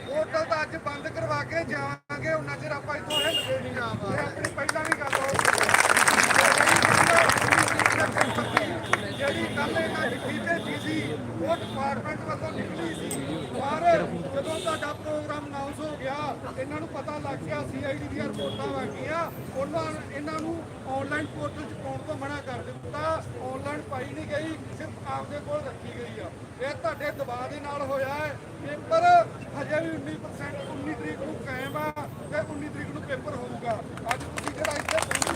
ਪੋਰਟਲ ਤਾਂ ਅੱਜ ਬੰਦ ਕਰਵਾ ਕੇ ਜਾਵਾਂਗੇ, ਉਹਨਾਂ ਚਿਰ ਆਪਾਂ ਇੱਥੋਂ ਹਿੱਲਦੇ ਨਹੀਂ ਆਵਾਂਗੇ। ਆਪਣੀ ਪਹਿਲਾਂ ਵੀ ਗੱਲ ਹੋ ਜਿਹੜੀ ਕੱਲ ਇਹਨਾਂ ਚਿੱਠੀ ਭੇਜੀ ਸੀ ਉਹ ਡਿਪਾਰਟਮੈਂਟ ਵੱਲੋਂ ਨਿਕਲੀ ਸੀ, ਪਰ ਜਦੋਂ ਤੁਹਾਡਾ ਪ੍ਰੋਗਰਾਮ ਅਨਾਉਂਸ ਹੋ ਗਿਆ ਇਹਨਾਂ ਨੂੰ ਪਤਾ ਲੱਗ ਗਿਆ CID ਦੀਆਂ ਰਿਪੋਰਟਾਂ ਆ ਗਈਆਂ, ਇਹਨਾਂ ਨੂੰ ਆਨਲਾਈਨ ਪੋਰਟਲ 'ਚ ਪਾਉਣ ਤੋਂ ਮਨਾ ਕਰ ਦਿੱਤਾ। ਆਨਲਾਈਨ ਪਾਈ ਨਹੀਂ ਗਈ, ਸਿਰਫ ਆਪਦੇ ਕੋਲ ਰੱਖੀ ਗਈ ਆ। ਇਹ ਤੁਹਾਡੇ ਦਬਾਅ ਦੇ ਨਾਲ ਹੋਇਆ ਹੈ। ਪੇਪਰ ਹਜੇ ਵੀ 19 ਤਰੀਕ ਨੂੰ ਕਾਇਮ ਆ ਤੇ 19 ਤਰੀਕ ਨੂੰ ਪੇਪਰ ਹੋਊਗਾ। ਅੱਜ ਤੁਸੀਂ ਜਿਹੜਾ ਇੱਥੇ ਪਹੁੰਚੇ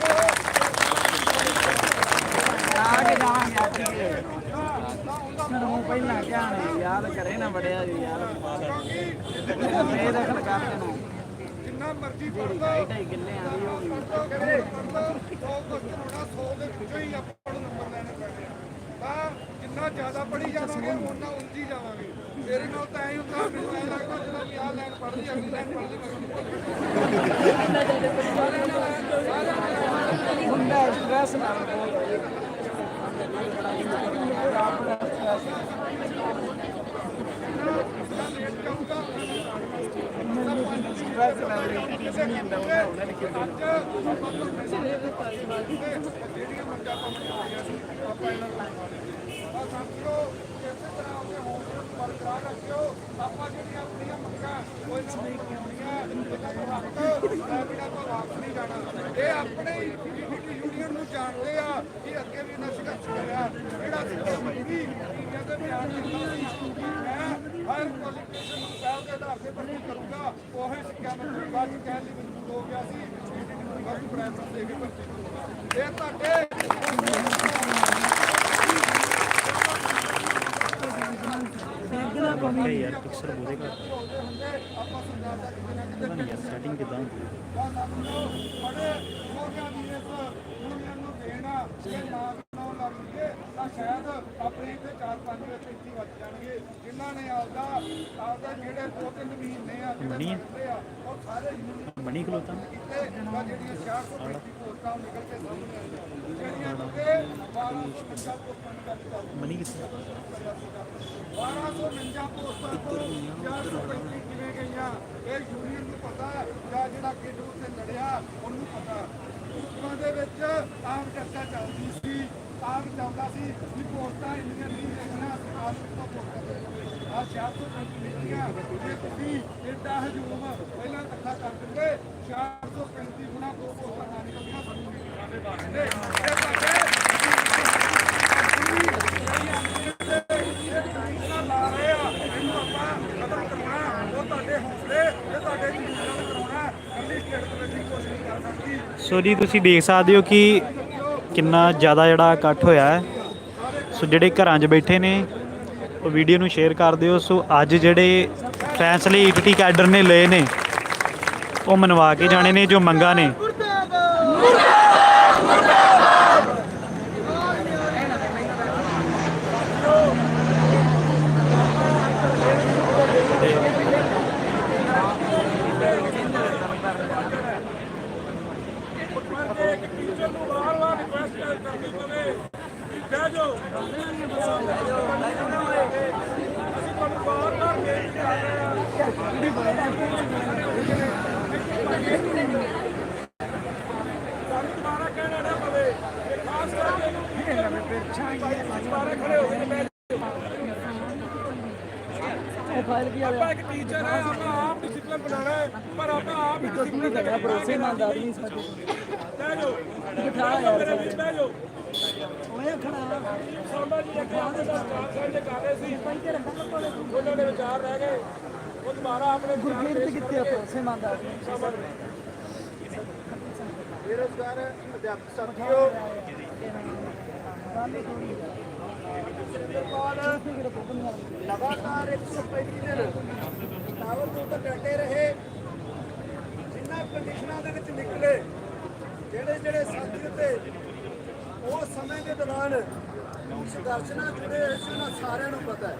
ਹੋ ਪਹਿਲਾਂ ਕਿਹਾ ਨਹੀਂ ਯਾਦ ਕਰੇ ਨਾ ਬੜਿਆ ਜੀ ਯਾਰ ਬੇਦਖਲ ਕਰ ਦੇਣਾ ਜਿੰਨਾ ਮਰਜ਼ੀ ਪੜ੍ਹ ਲਓ 2.5 ਕਿੱਲੇ ਆ ਰਹੀ ਹੋਗੀ 100 ਕੁਐਸਚਨ ਹੋਣਾ, 100 ਦੇ ਵਿੱਚੋਂ ਹੀ ਆਪਾਂ ਨੂੰ ਨੰਬਰ ਲੈਣੇ ਪੈਣੇ ਆ। ਤਾਂ ਜਿੰਨਾ ਜ਼ਿਆਦਾ ਪੜ੍ਹੀ ਜਾਵਾਂਗੇ ਉਹਨਾਂ ਉਲਝੀ ਜਾਵਾਂਗੇ। ਮੇਰੇ ਨਾਲ ਤਾਂ ਐਂ ਹੁੰਦਾ, ਮੈਨੂੰ ਐਂ ਲੱਗਦਾ ਜਦੋਂ ਵੀ ਆਹ ਲਾਈਨ ਪੜ੍ਹ ਲਈ ਅਗਲੀ ਲਾਈਨ ਪੜ੍ਹ ਲਈ ਹੁੰਦਾ ਸਟ੍ਰੈਸ ਨਾ ਬਰਕਰਾਰ ਰੱਖਿਓ। ਆਪਾਂ ਜਿਹੜੀਆਂ ਆਪਣੀਆਂ ਮੰਗਾਂ ਉਹ ਇਹਨਾਂ ਨੂੰ ਬਣਾਉਣੀਆਂ, ਇਹਨਾਂ ਨੂੰ ਹੱਕ ਬਿਨਾਂ ਤੋਂ ਵਾਪਸ ਨਹੀਂ ਜਾਣਾ। ਇਹ ਆਪਣੇ ਯੂਨੀਅਨ ਨੂੰ ਜਾਣਦੇ ਆ ਕਿ ਅੱਗੇ ਵੀ ਇਹਨਾਂ ਸੰਘਰਸ਼ ਕਰਿਆ। ਜਿਹੜਾ ਸਿੱਖਿਆ ਮੰਗੀ ਇਹਨਾਂ ਦੇ ਬਿਆਨ ਦਿੱਤਾ ਸੀ ਕਿ ਮੈਂ ਹਰ ਕੁਆਲੀਫਿਕੇਸ਼ਨ ਨੂੰ ਪਹਿਲ ਦੇ ਆਧਾਰ ਤੇ ਭਰਤੀ ਕਰੂੰਗਾ, ਉਹ ਹੀ ਸਿੱਖਿਆ ਮੰਤਰੀ ਬਾਅਦ ਚ ਕਹਿਣ ਲਈ ਮਜਬੂਰ ਹੋ ਗਿਆ ਸੀ ਬਸ ਪ੍ਰਾਇਮਰੀ ਦੇ ਕੇ ਭਰਤੀ ਕਰੂੰਗਾ। ਇਹ ਤੁਹਾਡੇ ਯਾਰ ਪਿਕਸਲ ਬੋਲੇ ਕਰ ਪਤਾ ਨਹੀਂ ਯਾਰ ਸੈਟਿੰਗ ਕਿਦਾਂ ਹੁੰਦੀ ਬੜੇ ਮੋਰਿਆਂ ਦੀ ਇਸ ਯੂਨੀਅਨ ਨੂੰ ਦੇਣਾ ਜੇ ਨਾ ਬਣਾਉਣ ਲੱਗ ਜੀਏ ਤਾਂ ਸ਼ਾਇਦ ਆਪਣੇ ਇੱਥੇ 4-5 ਵਿੱਚ ਇੱਥੇ ਵੱਜ ਜਾਣਗੇ। ਜਿਨ੍ਹਾਂ ਨੇ ਆਪਦਾ ਜਿਹੜੇ 2-3 ਮਹੀਨੇ ਆ ਬਣੀ ਜਿਹੜੇ ਆ ਉਹ ਸਾਰੇ ਯੂਨੀਅਨ ਬਣੀ ਖਲੋਤਾ ਕੀਤੇ ਤਾਂ ਜਿਹੜੀਆਂ 435 ਪੋਸਟਾਂ ਨਿਕਲ ਕੇ ਸਾਹਮਣੇ ਆਈਆਂ, ਜਿਹੜੀਆਂ ਕਿ 1250 ਪੋਸਟਾਂ ਨਿਕਲ ਕੇ ਬਣੀ ਕਿੱਥੇ 1249 ਪੋਸਟਾਂ ਤੋਂ 435 ਕਿਵੇਂ ਗਈਆਂ ਇਹ ਯੂਨੀਅਨ ਨੂੰ ਪਤਾ ਜਾਂ ਜਿਹੜਾ ਕਿਡੂ ਤੇ ਲੜਿਆ ਉਹਨੂੰ ਪਤਾ। ਸੂਤਰਾਂ ਦੇ ਵਿੱਚ ਆਮ ਚਰਚਾ ਚੱਲਦੀ ਸੀ, ਆਮ ਚੱਲਦਾ ਸੀ ਕਿ ਪੋਸਟਾਂ ਇੰਨੀਆਂ ਨਹੀਂ ਦੇਣਾ, ਆਮ ਕਿਤੋਂ ਪੋਸਟਾਂ ਦੇ ਆ 435 ਨਿਕਲੀਆਂ। ਜੇ ਤੁਸੀਂ ਏਡਾ ਹਜੂਮ ਪਹਿਲਾਂ ਇਕੱਠਾ ਕਰ ਦਿੰਦੇ 435 ਗੁਣਾ 2 ਪੋਸਟਾਂ ਨਾ ਨਿਕਲਦੀਆਂ ਸਾਨੂੰ ਨਿਕਲਣ ਦੇ ਬਾਰੇ ਲਾ ਰਹੇ ਆ। ਇਹਨੂੰ ਆਪਾਂ ਖਤਮ ਕਰਨਾ, ਉਹ ਤੁਹਾਡੇ ਹੌਸਲੇ ਤੇ ਤੁਹਾਡੇ ਜੀਵਨ ਨੂੰ ਕਰਾਉਣਾ। ਕੱਲੀ ਸਟੇਟ ਕਮੇਟੀ ਕੋਸ਼ਿਸ਼ ਨਹੀਂ ਕਰ ਸਕਦੀ। ਸੋ ਜੀ ਤੁਸੀਂ ਦੇਖ ਸਕਦੇ ਹੋ ਕਿ ਕਿੰਨਾ ਜ਼ਿਆਦਾ ਜਿਹੜਾ ਇਕੱਠ ਹੋਇਆ ਹੈ। ਸੋ ਜਿਹੜੇ ਘਰਾਂ 'ਚ ਬੈਠੇ ਨੇ ਉਹ ਵੀਡੀਓ ਨੂੰ ਸ਼ੇਅਰ ਕਰ ਦਿਓ। ਸੋ ਅੱਜ ਜਿਹੜੇ ਫੈਸਲੇ ਈਟੀਟੀ ਕੈਡਰ ਨੇ ਲਏ ਨੇ ਉਹ ਮਨਵਾ ਕੇ ਜਾਣੇ ਨੇ ਜੋ ਮੰਗਾਂ ਨੇ। ਆਪਾਂ ਇੱਕ ਟੀਚਰ ਹੈ, ਆਪਾਂ ਆਪ ਡਿਸਪਲਿਨ ਬਣਾਉਣਾ ਹੈ, ਪਰ ਆਪਾਂ ਆਪ ਹੀ ਡਿਸਪਲਿਨ ਕਰਨਾ। ਭਰੋਸੇਮੰਦ ਆਦਮੀ ਸਾਡੇ ਬਹਿ ਜਾਓ, ਬਿਠਾ ਯਾਰ ਮੇਰੇ ਵੀਰ, ਬਹਿ ਜਾਓ। ਸਾਂਬਾ ਜੀ ਅੱਗੇ ਆਪਣੇ ਦਾ ਸਟਾਫ ਸਾਈਡ ਤੇ ਕਰ ਰਹੇ ਸੀ, ਉਹਨਾਂ ਦੇ ਵਿਚਾਰ ਰਹਿ ਗਏ, ਉਹ ਦੁਬਾਰਾ ਆਪਣੇ ਵਿਚਾਰ ਪੇਸ਼ ਕਿੱਥੇ ਆ ਭਰੋਸੇਮੰਦ ਆਦਮੀ ਬੇਰੁਜ਼ਗਾਰ ਅਧਿਆਪਕ ਸਾਥੀਓ, ਲਗਾਤਾਰ 135 ਦਿਨ ਟਾਵਰ ਤੋਂ ਤਾਂ ਡਟੇ ਰਹੇ। ਜਿਨ੍ਹਾਂ ਕੰਡੀਸ਼ਨਾਂ ਦੇ ਵਿੱਚ ਨਿਕਲੇ, ਜਿਹੜੇ ਸਾਥੀ ਉੱਤੇ ਉਸ ਸਮੇਂ ਦੇ ਦੌਰਾਨ ਸੰਘਰਸ਼ ਨਾਲ ਜੁੜੇ ਹੋਏ ਸੀ, ਉਹਨਾਂ ਸਾਰਿਆਂ ਨੂੰ ਪਤਾ ਹੈ।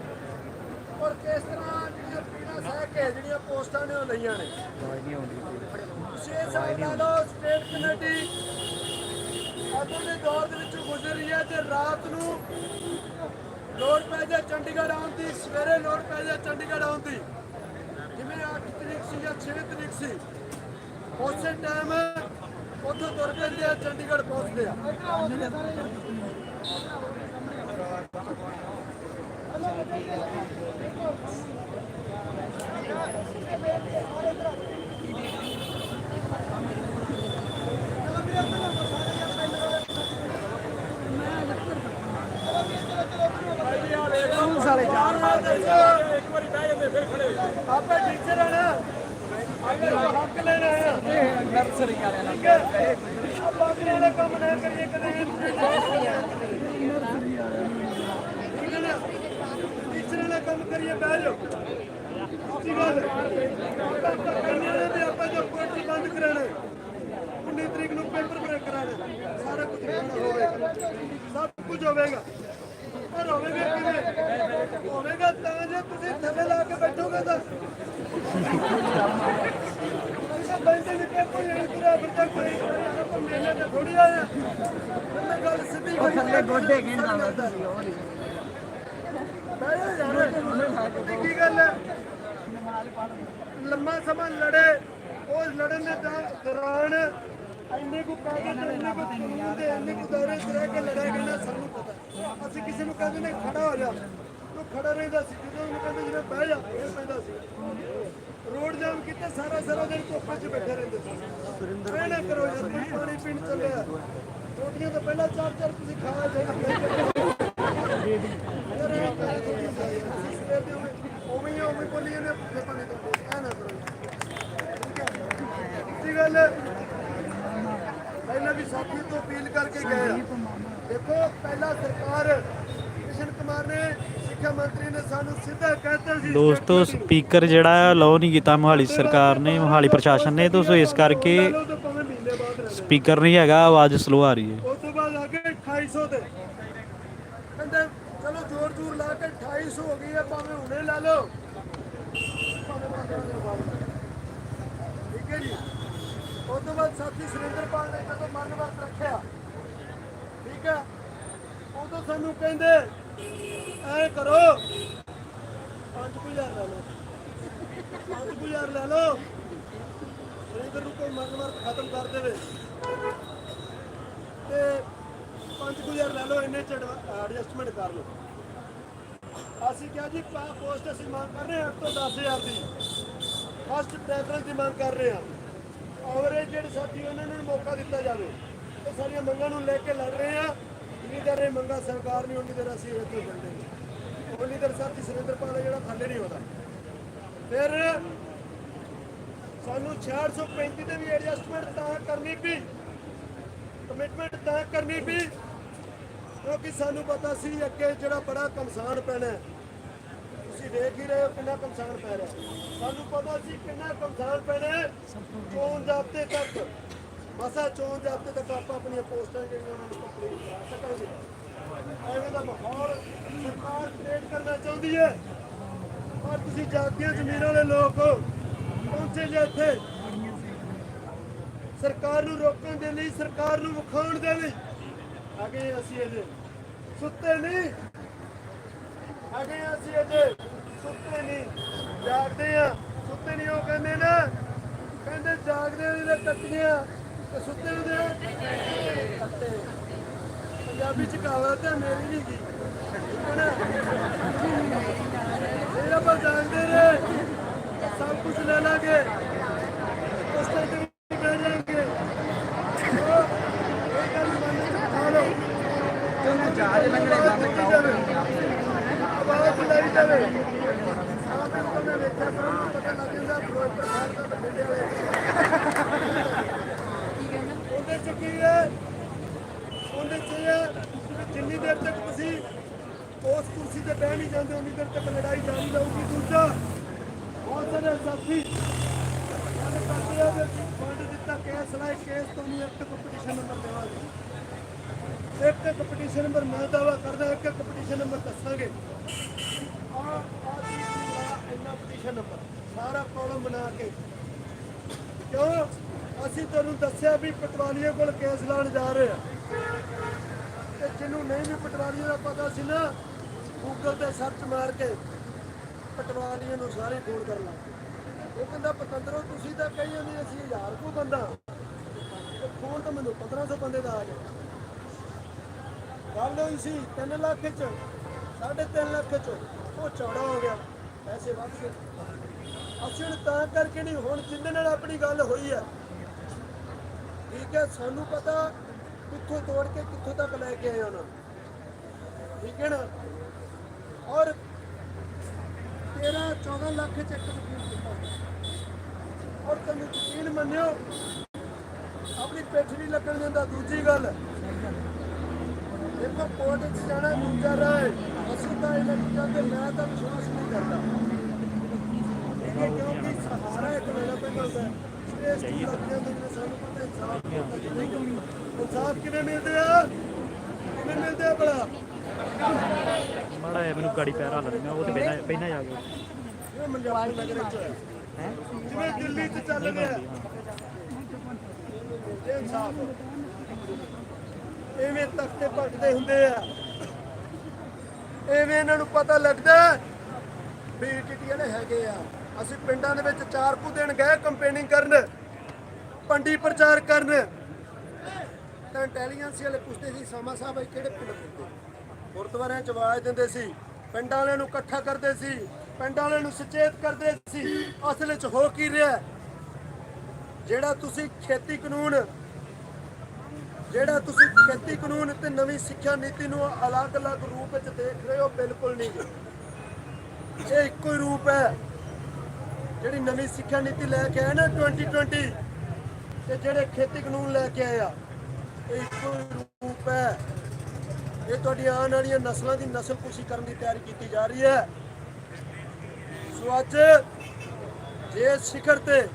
ਔਰ ਕਿਸ ਤਰ੍ਹਾਂ ਜਿਹੜੀਆਂ ਪੀੜਾਂ ਸਹਿ ਕੇ ਜਿਹੜੀਆਂ ਪੋਸਟਾਂ ਨੇ ਉਹ ਲਈਆਂ ਨੇ। ਤੁਸੀਂ ਇਹ ਸਮਝ ਲਾ ਲਓ ਸਟੇਟ ਕਮੇਟੀ ਅੱਜ ਦੇ ਦੌਰ ਦੇ ਵਿੱਚੋਂ ਗੁਜ਼ਰ ਰਹੀ ਹੈ ਤੇ ਰਾਤ ਨੂੰ ਲੋੜ ਪੈ ਜਾਏ ਚੰਡੀਗੜ੍ਹ ਆਉਣ ਦੀ, ਸਵੇਰੇ ਲੋੜ ਪੈ ਜਾਏ ਚੰਡੀਗੜ੍ਹ ਆਉਣ ਦੀ, ਜਿਵੇਂ 8 ਤਰੀਕ ਸੀ ਜਾਂ 6 ਤਰੀਕ ਸੀ ਉਸੇ ਟਾਈਮ ਉੱਥੋਂ ਤੁਰ ਪੈਂਦੇ ਆ ਚੰਡੀਗੜ੍ਹ ਪਹੁੰਚਦੇ ਆ। ਇੱਕ ਵਾਰੀ ਬਹਿ ਜਾਂਦੇ ਫਿਰ ਖੜੇ ਹੋ ਜਾਂਦੇ। ਆਪੇ ਟੀਚਰ ਆ ਨਾ ਹੱਕ ਲੈਣਾ ਹੈ ਨਰਸਰੀ ਵਾਲਿਆਂ ਨਾਲ ਆਪਾਂ ਆਪਣੇ ਵਾਲੇ ਕੰਮ ਨਾ ਕਰੀਏ ਕਦੇ ਟੀਚਰ ਵਾਲਾ ਕੰਮ ਕਰੀਏ ਬਹਿ ਜਾਓ। ਸੱਚੀ ਗੱਲ ਆਪਾਂ ਜੋ ਕੋਟੀ ਬੰਦ ਕਰਾਣਾ 19 ਤਰੀਕ ਨੂੰ ਪੇਪਰ ਬ੍ਰੇਕ ਕਰਾਣਾ ਸਾਰਾ ਕੁਝ ਹੋਵੇਗਾ, ਸਭ ਕੁਝ ਹੋਵੇਗਾ। ਪਰ ਹੋਵੇਗਾ ਕਿਵੇਂ ਹੋਵੇਗਾ ਤਾਂ ਜੇ ਤੁਸੀਂ ਥੱਲੇ ਲਾ ਕੇ ਬੈਠੋਗੇ ਤਾਂ ਬੰਦੇ ਨੇ ਕੋਈ ਨਹੀਂ ਤੁਰਿਆ ਫਿਰਦਾ ਕੋਈ ਆਪਾਂ ਮੇਲੇ ਤੇ ਥੋੜੀ ਆਇਆ ਮੈਂ ਗੱਲ ਸਿੱਧੀ ਉਹ ਥੱਲੇ ਗੋਡੇ ਗਿੰਦਾ ਹੁੰਦਾ ਸੀ ਉਹ ਨਹੀਂ ਕੀ ਗੱਲ ਹੈ। ਲੰਮਾ ਸਮਾਂ ਲੜੇ ਉਸ ਲੜਨ ਦੇ ਦੌਰਾਨ ਇੰਨੇ ਕੋ ਕਾਗਜ਼ ਇੰਨੇ ਕੋ ਕਾਨੂੰਨ ਦੇ ਇੰਨੇ ਕੋ ਦੌਰੇ ਰਹਿ ਕੇ ਲੜਾਈ ਕਰਨਾ ਸਾਨੂੰ ਪਤਾ। ਅਸੀਂ ਕਿਸੇ ਨੂੰ ਕਹਿੰਦੇ ਨੇ ਖੜਾ ਹੋ ਜਾ ਤੂੰ ਖੜਾ ਰਹਿੰਦਾ ਸੀ, ਜਦੋਂ ਉਹਨੂੰ ਕਹਿੰਦੇ ਜਿਵੇਂ ਬਹਿ ਜਾ ਇਹ ਪੈਂਦਾ ਸੀ। ਰੋਡ ਜਾਮ ਕੀਤੇ ਸਾਰਾ ਦਿਨ ਧੁੱਪ 'ਚ ਬੈਠੇ ਰਹਿੰਦੇ ਸੀ। ਇਹ ਨਾ ਕਰੋ ਯਾਰ ਤੁਸੀਂ ਪਾਣੀ ਪੀਣ ਚੱਲਿਆ ਰੋਟੀਆਂ ਤਾਂ ਪਹਿਲਾਂ ਚਾਰ ਤੁਸੀਂ ਖਾ ਉਵੇਂ ਬੋਲੀ ਜਾਂਦੇ ਭੁੱਖੇ ਪਾਣੀ ਤੋਂ ਇਹ ਨਾ ਕਰੋ। ਠੀਕ ਗੱਲ ਪਹਿਲਾਂ ਵੀ ਸਾਥੀ ਤੋਂ ਅਪੀਲ ਕਰਕੇ ਗਏ ਆ। ਦੇਖੋ ਪਹਿਲਾਂ ਸਰਕਾਰ ਕ੍ਰਿਸ਼ਨ ਕੁਮਾਰ ਨੇ ਸਿੱਖਿਆ ਮੰਤਰੀ ਨੇ ਸਾਨੂੰ ਸਿੱਧਾ ਕਹਿਤਾ ਸੀ ਦੋਸਤੋ ਸਪੀਕਰ ਜਿਹੜਾ ਅਲਾਉ ਨਹੀਂ ਕੀਤਾ ਮੋਹਾਲੀ ਸਰਕਾਰ ਨੇ, ਮੋਹਾਲੀ ਪ੍ਰਸ਼ਾਸਨ ਨੇ, ਤਾਂ ਇਸ ਕਰਕੇ ਸਪੀਕਰ ਨਹੀਂ ਹੈਗਾ, ਆਵਾਜ਼ ਸਲੋ ਆ ਰਹੀ ਹੈ। ਉਸ ਤੋਂ ਬਾਅਦ ਆ ਗਏ 2800 ਤੇ ਕਹਿੰਦੇ ਚਲੋ ਜ਼ੋਰ ਲਾ ਕੇ 2800 ਹੋ ਗਈ ਹੈ ਭਾਵੇਂ ਹੁਣੇ ਲਾ ਲਓ। ਠੀਕ ਹੈ ਜੀ। ਉਸ ਤੋਂ ਬਾਅਦ ਸਾਥੀ ਸੁਰਿੰਦਰਪਾਲ ਨੇ ਜਦੋਂ ਮਨ ਵਰਤ ਰੱਖਿਆ ਠੀਕ ਹੈ ਉਦੋਂ ਸਾਨੂੰ ਕਹਿੰਦੇ ਐ ਕਰੋ 5000 ਲੈ ਲਓ 5000 ਲੈ ਲਓ ਸੁਰਿੰਦਰ ਨੂੰ ਕੋਈ ਮਨ ਵਰਤ ਖਤਮ ਕਰ ਦੇਵੇ ਤੇ 5000 ਲੈ ਲਓ ਇੰਨੇ ਚ ਐਡਜਸਟਮੈਂਟ ਕਰ ਲਓ। ਅਸੀਂ ਕਿਹਾ ਜੀ ਪੋਸਟ ਅਸੀਂ ਮੰਗ ਕਰ ਰਹੇ ਹਾਂ 8 ਤੋਂ 10000 ਦੀ ਫਸਟ ਪ੍ਰੈਫਰੈਂਸ ਦੀ ਮੰਗ ਕਰ ਰਹੇ ਹਾਂ। ਔਰ ਜਿਹੜੇ ਸਾਥੀ ਉਹਨਾਂ ਨੂੰ ਮੌਕਾ ਦਿੱਤਾ ਜਾਵੇ। ਇਹ ਸਾਰੀਆਂ ਮੰਗਾਂ ਨੂੰ ਲੈ ਕੇ ਲੜ ਰਹੇ ਆ। ਜਿੰਨੀ ਦੇਰ ਇਹ ਮੰਗਾਂ ਸਰਕਾਰ ਨਹੀਂ ਉਨੀ ਦੇਰ ਅਸੀਂ ਇੱਥੇ ਚੱਲਦੇ ਉਨੀ ਦੇਰ ਸਾਥੀ ਸੁਰਿੰਦਰਪਾਲ ਜਿਹੜਾ ਥੱਲੇ ਨਹੀਂ ਆਉਂਦਾ। ਫਿਰ ਸਾਨੂੰ 635 ਤੇ ਵੀ ਐਡਜਸਟਮੈਂਟ ਤਾਂ ਕਰਨੀ ਪਈ, ਕਮਿਟਮੈਂਟ ਤਾਂ ਕਰਨੀ ਪਈ ਕਿਉਂਕਿ ਸਾਨੂੰ ਪਤਾ ਸੀ ਅੱਗੇ ਜਿਹੜਾ ਬੜਾ ਕਮਸਾਨ ਪੈਣਾ। ਤੁਸੀਂ ਦੇਖ ਹੀ ਰਹੇ ਹੋ ਕਿੰਨਾ ਕਮਸਾਨ ਪੈ ਰਿਹਾ। ਸਾਨੂੰ ਪਤਾ ਸੀ ਕਿੰਨਾ ਕਮਸਾਨ ਪੈਣਾ। ਚੋਣ ਜ਼ਾਬਤੇ ਤੱਕ ਮਸਾ ਚੋਣ ਜ਼ਾਬਤੇ ਤੱਕ ਆਪਾਂ ਆਪਣੀਆਂ ਪੋਸਟਾਂ ਜਿਹੜੀਆਂ ਉਹਨਾਂ ਨੂੰ ਕੰਪਲੀਟ ਕਰਾ ਸਕਾਂਗੇ। ਐਵੇਂ ਦਾ ਮਾਹੌਲ ਸਰਕਾਰ ਕ੍ਰੀਏਟ ਕਰਨਾ ਚਾਹੁੰਦੀ ਹੈ ਪਰ ਤੁਸੀਂ ਜਾਗਦੀਆਂ ਜ਼ਮੀਨਾਂ ਵਾਲੇ ਲੋਕ ਪਹੁੰਚੇ ਜੇ ਇੱਥੇ ਸਰਕਾਰ ਨੂੰ ਰੋਕਣ ਦੇ ਲਈ, ਸਰਕਾਰ ਨੂੰ ਵਿਖਾਉਣ ਦੇ ਲਈ ਆ ਗਏ ਅਸੀਂ। ਅਜੇ ਸੁੱਤੇ ਨਹੀਂ ਅਸੀਂ ਅਜੇ ਸੁੱਤੇ ਨਹੀਂ, ਜਾਗਦੇ ਆ। ਸੁੱਤੇ ਨਹੀਂ ਉਹ ਕਹਿੰਦੇ ਨਾ, ਕਹਿੰਦੇ ਜਾਗਦੇ ਨੇ ਕੱਟੀਆਂ ਤੇ ਸੁੱਤੇ ਦੇ ਕੱਟੇ। ਪੰਜਾਬੀ ਚ ਕਹਾਵਤ ਹੈ ਮੇਰੀ ਨਹੀਂ ਗੀ ਇਹ ਆਪਾਂ ਜਾਗਦੇ ਰਹੇ ਸਭ ਕੁਝ ਲੈ ਲਾਂਗੇ ਉਸ ਤੇ ਵੀ ਬਹਿ ਜਾਣਗੇ। ਇਹ ਗੱਲ ਮੰਨ ਕੇ ਖਾ ਲਓ ਜਦੋਂ ਜਹਾਜ਼ ਲੰਘਣੇ ਜਾਵੇ ਆਵਾਜ਼ ਬੁਲਾਈ ਜਾਵੇ ਆਪ ਨੂੰ ਮੈਂ ਵੇਖਿਆ ਸਾਨੂੰ ਪਤਾ ਲੱਗ ਜਾਂਦਾ ਫਿਰੋਜ਼ਪੁਰ ਸਾਹਿਬ ਦਾ ਬਠਿੰਡੇ ਵਾਲੇ ਉਹਦੇ ਚ ਕੀ ਹੈ। ਉਹਦੇ ਚ ਜਿੰਨੀ ਦੇਰ ਤੱਕ ਤੁਸੀਂ ਉਸ ਕੁਰਸੀ ਤੇ ਬਹਿ ਨਹੀਂ ਜਾਂਦੇ ਉਨੀ ਦੇਰ ਤੱਕ ਲੜਾਈ ਜਾਰੀ ਰਹੂਗੀ। ਦੂਜਾ ਬਹੁਤ ਸਾਰੇ ਸਾਥੀ ਗੱਲ ਕਰਦੇ ਆ ਵੀ ਫੰਡ ਦਿੱਤਾ ਕੇਸ ਲਾਏ, ਕੇਸ ਤੋਂ ਨਹੀਂ ਇੱਕ ਕੰਪੀਟੀਸ਼ਨ ਨੰਬਰ ਦੇਵਾਂਗੇ। ਇੱਕ ਕੰਪੀਟੀਸ਼ਨ ਨੰਬਰ ਮੈਂ ਦਾਵਾ ਕਰਦਾ, ਇੱਕ ਕੰਪੀਟੀਸ਼ਨ ਨੰਬਰ ਦੱਸਾਂਗੇ। ਇੰਨਾ ਪਟੀਸ਼ਨ ਨੰਬਰ ਸਾਰਾ ਕਾਲਮ ਬਣਾ ਕੇ ਕਿਉਂ ਅਸੀਂ ਤੁਹਾਨੂੰ ਦੱਸਿਆ ਵੀ ਪਟਵਾਰੀਆਂ ਕੋਲ ਕੇਸ ਲਾਉਣ ਜਾ ਰਹੇ ਆ ਤੇ ਜਿਹਨੂੰ ਨਹੀਂ ਵੀ ਪਟਵਾਰੀਆਂ ਦਾ ਪਤਾ ਸੀ ਨਾ ਗੂਗਲ ਤੇ ਸਰਚ ਮਾਰ ਕੇ ਪਟਵਾਰੀਆਂ ਨੂੰ ਸਾਰੇ ਫੋਨ ਕਰ ਲਾ ਉਹ ਕਹਿੰਦਾ ਪਤੰਦਰੋ ਤੁਸੀਂ ਤਾਂ ਕਹੀ ਜਾਂਦੇ ਅਸੀਂ 1000 ਕੋ ਬੰਦਾ ਫੋਨ ਤਾਂ ਮੈਨੂੰ 1500 ਬੰਦੇ ਦਾ ਆ ਗਿਆ ਗੱਲ ਹੋਈ ਸੀ 3 ਲੱਖ ਚ 3.5 ਲੱਖ ਚ ਉਹ ਚੌੜਾ ਹੋ ਗਿਆ ਪੈਸੇ ਵੱਧ ਗਏ ਅਸੀਂ ਹੁਣ ਤਾਂ ਕਰਕੇ ਨਹੀਂ ਹੁਣ ਜਿੰਦੇ ਨਾਲ ਆਪਣੀ ਗੱਲ ਹੋਈ ਹੈ ਠੀਕ ਹੈ ਸਾਨੂੰ ਪਤਾ ਕਿੱਥੋਂ ਤੋੜ ਕੇ ਕਿੱਥੋਂ ਤੱਕ ਲੈ ਕੇ ਆਏ ਉਹਨਾਂ ਠੀਕ ਹੈ ਨਾ ਔਰ 13-14 ਲੱਖ ਚ ਇੱਕ ਵਕੀਲ ਕੀਤਾ ਔਰ ਤੁਹਾਨੂੰ ਯਕੀਨ ਮੰਨਿਓ ਆਪਣੀ ਪਿੱਠ ਨਹੀਂ ਲੱਗਣ ਦਿੰਦਾ ਦੂਜੀ ਗੱਲ ਦੇਖੋ ਕੋਰਟ ਵਿੱਚ ਜਾਣਾ ਦੂਜਾ ਰਾਹ ਅਸੀਂ ਤਾਂ ਇਹਨਾਂ ਚੀਜ਼ਾਂ ਤੇ ਮੈਂ ਤਾਂ ਵਿਸ਼ਵਾਸ ਨਹੀਂ ਕਰਦਾ ਠੀਕ ਹੈ ਕਿਉਂਕਿ ਸਹਾਰਾ ਇੱਕ ਲੈਣਾ ਪੈਂਦਾ ਹੁੰਦਾ ਹੈ ਇਸ ਤੋਂ ਲੱਗਿਆ ਮੈਨੂੰ ਸਾਨੂੰ ਪਤਾ ਇਨਸਾਫ ਕਿਵੇਂ ਮਿਲਦੇ ਆ ਕਿਵੇਂ ਮਿਲਦੇ ਆ ਬੜਾ ਮਾੜਾ ਜਿਹਾ ਮੈਨੂੰ ਗਾੜੀ ਪੈਰ ਹੱਲ ਦੇਣਾ ਉਹ ਤੇ ਪਹਿਲਾਂ ਜਾ ਕੇ ਇਹ ਮੰਗਲ ਨਗਰ ਵਿੱਚ ਹੈ ਜਿਵੇਂ ਦਿੱਲੀ 'ਚ ਚੱਲ ਰਿਹਾ ਇਹ ਇਨਸਾਫ ਐਵੇਂ ਤਖਤੇ ਭੱਜਦੇ ਹੁੰਦੇ ਆ ਐਵੇਂ ਇਹਨਾਂ ਨੂੰ ਪਤਾ ਲੱਗਦਾ ਵੀ ਟੀਟੀ ਵਾਲੇ ਹੈਗੇ ਆ ਅਸੀਂ ਪਿੰਡਾਂ ਦੇ ਵਿੱਚ 4 ਕੁ ਦਿਨ ਗਏ ਕੰਪੇਨਿੰਗ ਕਰਨ ਪੰਡੀ ਪ੍ਰਚਾਰ ਕਰਨ ਤਾਂ ਇੰਟੈਲੀਜੈਂਸ ਵਾਲੇ ਪੁੱਛਦੇ ਸੀ ਸਾਮਾ ਸਾਹਿਬ ਇਹ ਕਿਹੜੇ ਪਿੰਡ ਦੇ ਗੁਰਦੁਆਰਿਆਂ 'ਚ ਆਵਾਜ਼ ਦਿੰਦੇ ਸੀ ਪਿੰਡਾਂ ਵਾਲਿਆਂ ਨੂੰ ਇਕੱਠਾ ਕਰਦੇ ਸੀ ਪਿੰਡਾਂ ਵਾਲਿਆਂ ਨੂੰ ਸੁਚੇਤ ਕਰਦੇ ਸੀ ਅਸਲ 'ਚ ਹੋ ਕੀ ਰਿਹਾ ਜਿਹੜਾ ਤੁਸੀਂ ਖੇਤੀ ਕਾਨੂੰਨ ਤੇ ਨਵੀਂ ਸਿੱਖਿਆ ਨੀਤੀ ਨੂੰ ਅਲੱਗ-ਅਲੱਗ ਰੂਪ ਵਿੱਚ ਦੇਖ ਰਹੇ ਹੋ ਬਿਲਕੁਲ ਨਹੀਂ ਇਹ ਇੱਕੋ ਹੀ ਰੂਪ ਹੈ ਜਿਹੜੀ ਨਵੀਂ ਸਿੱਖਿਆ ਨੀਤੀ ਲੈ ਕੇ ਆਏ ਨਾ 2020 ਤੇ ਜਿਹੜੇ ਖੇਤੀ ਕਾਨੂੰਨ ਲੈ ਕੇ ਆਏ ਆ ਇਹ ਇੱਕੋ ਹੀ ਰੂਪ ਹੈ ਇਹ ਤੁਹਾਡੀਆਂ ਆਉਣ ਵਾਲੀਆਂ ਨਸਲਾਂ ਦੀ ਨਸਲਕੁਸ਼ੀ ਕਰਨ ਦੀ ਤਿਆਰੀ ਕੀਤੀ ਜਾ ਰਹੀ ਹੈ ਸੋ ਅੱਜ ਜੇ ਸਿਖਰ ਤੇ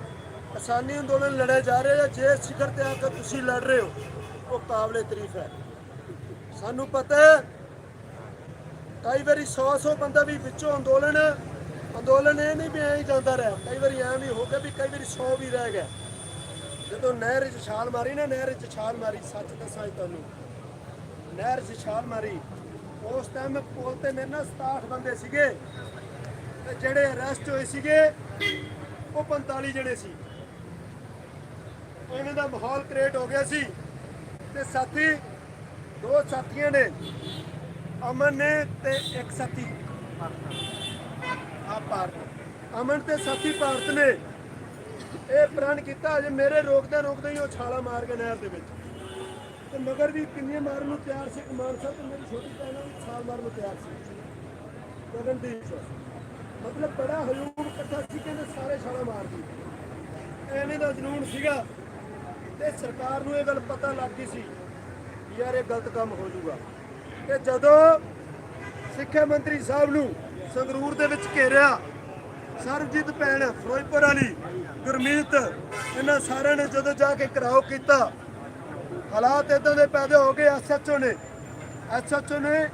ਕਿਸਾਨੀ ਅੰਦੋਲਨ ਲੜੇ ਜਾ ਰਹੇ ਆ ਜੇ ਸਿਖਰ ਤੇ ਆ ਕੇ ਤੁਸੀਂ ਲੜ ਰਹੇ ਹੋ ਉਹ ਕਾਬਲੇ ਤਾਰੀਫ ਹੈ ਸਾਨੂੰ ਪਤਾ ਹੈ ਕਈ ਵਾਰੀ 100 ਬੰਦਾ ਵੀ ਵਿੱਚੋਂ ਅੰਦੋਲਨ ਇਹ ਨਹੀਂ ਵੀ ਐਂ ਹੀ ਜਾਂਦਾ ਰਿਹਾ ਕਈ ਵਾਰੀ ਐਂ ਵੀ ਹੋ ਗਿਆ ਵੀ ਕਈ ਵਾਰੀ 100 ਵੀ ਰਹਿ ਗਿਆ ਜਦੋਂ ਨਹਿਰ 'ਚ ਛਾਲ ਮਾਰੀ ਨਾ ਸੱਚ ਦੱਸਾਂ ਤੁਹਾਨੂੰ ਨਹਿਰ 'ਚ ਛਾਲ ਮਾਰੀ ਉਸ ਟਾਈਮ ਪੁਲ ਤੇ ਮੇਰੇ ਨਾਲ 67 ਬੰਦੇ ਸੀਗੇ ਤੇ ਜਿਹੜੇ ਅਰੈਸਟ ਹੋਏ ਸੀਗੇ ਉਹ 45 ਜਣੇ ਸੀ ਇਹਨਾਂ ਦਾ ਮਾਹੌਲ ਕ੍ਰੀਏਟ ਹੋ ਗਿਆ ਸੀ ਤੇ ਸਾਥੀ 2 ਸਾਥੀਆਂ ਨੇ ਅਮਨ ਨੇ ਤੇ ਇੱਕ ਸਾਥੀ ਭਾਰਤ ਅਮਨ ਤੇ ਸਾਥੀ ਭਾਰਤ ਨੇ ਇਹ ਪ੍ਰਣ ਕੀਤਾ ਜੇ ਮੇਰੇ ਰੋਕਦਾ ਹੀ ਉਹ ਛਾਲਾ ਮਾਰ ਕੇ ਨਹਿਰ ਦੇ ਵਿੱਚ ਤੇ ਮਗਰ ਵੀ ਕਿੰਨੇ ਮਾਰਨ ਨੂੰ ਤਿਆਰ ਸੀ ਕੁਮਾਰ ਸਾਹਿਬ ਤੇ ਮੇਰੀ ਛੋਟੀ ਭੈਣ ਨੂੰ ਛਾਲ ਮਾਰਨ ਨੂੰ ਤਿਆਰ ਸੀ ਗਗਨਦੀਪ ਮਤਲਬ ਬੜਾ ਹਯੂਮ ਇਕੱਠਾ ਸੀ ਕਹਿੰਦੇ ਸਾਰੇ ਛਾਲਾ ਮਾਰਦੀ ਐਵੇਂ ਦਾ ਜਨੂਨ ਸੀਗਾ ਤੇ ਸਰਕਾਰ ਨੂੰ ਇਹ ਗੱਲ ਪਤਾ ਲੱਗ ਗਈ ਸੀ ਯਾਰ ਇਹ ਗਲਤ ਕੰਮ ਹੋ ਜਾਊਗਾ ਤੇ ਜਦੋਂ ਸਿੱਖਿਆ ਮੰਤਰੀ ਸਾਹਿਬ ਨੂੰ ਸੰਗਰੂਰ ਦੇ ਵਿੱਚ ਘੇਰਿਆ ਸਰਬਜੀਤ ਭੈਣ ਫਿਰੋਜ਼ਪੁਰ ਵਾਲੀ ਗੁਰਮੀਤ ਇਹਨਾਂ ਸਾਰਿਆਂ ਨੇ ਜਦੋਂ ਜਾ ਕੇ ਘਿਰਾਓ ਕੀਤਾ ਹਾਲਾਤ ਇਦਾਂ ਦੇ ਪੈਦਾ ਹੋ ਗਏ ਐਸਐਚਓ ਨੇ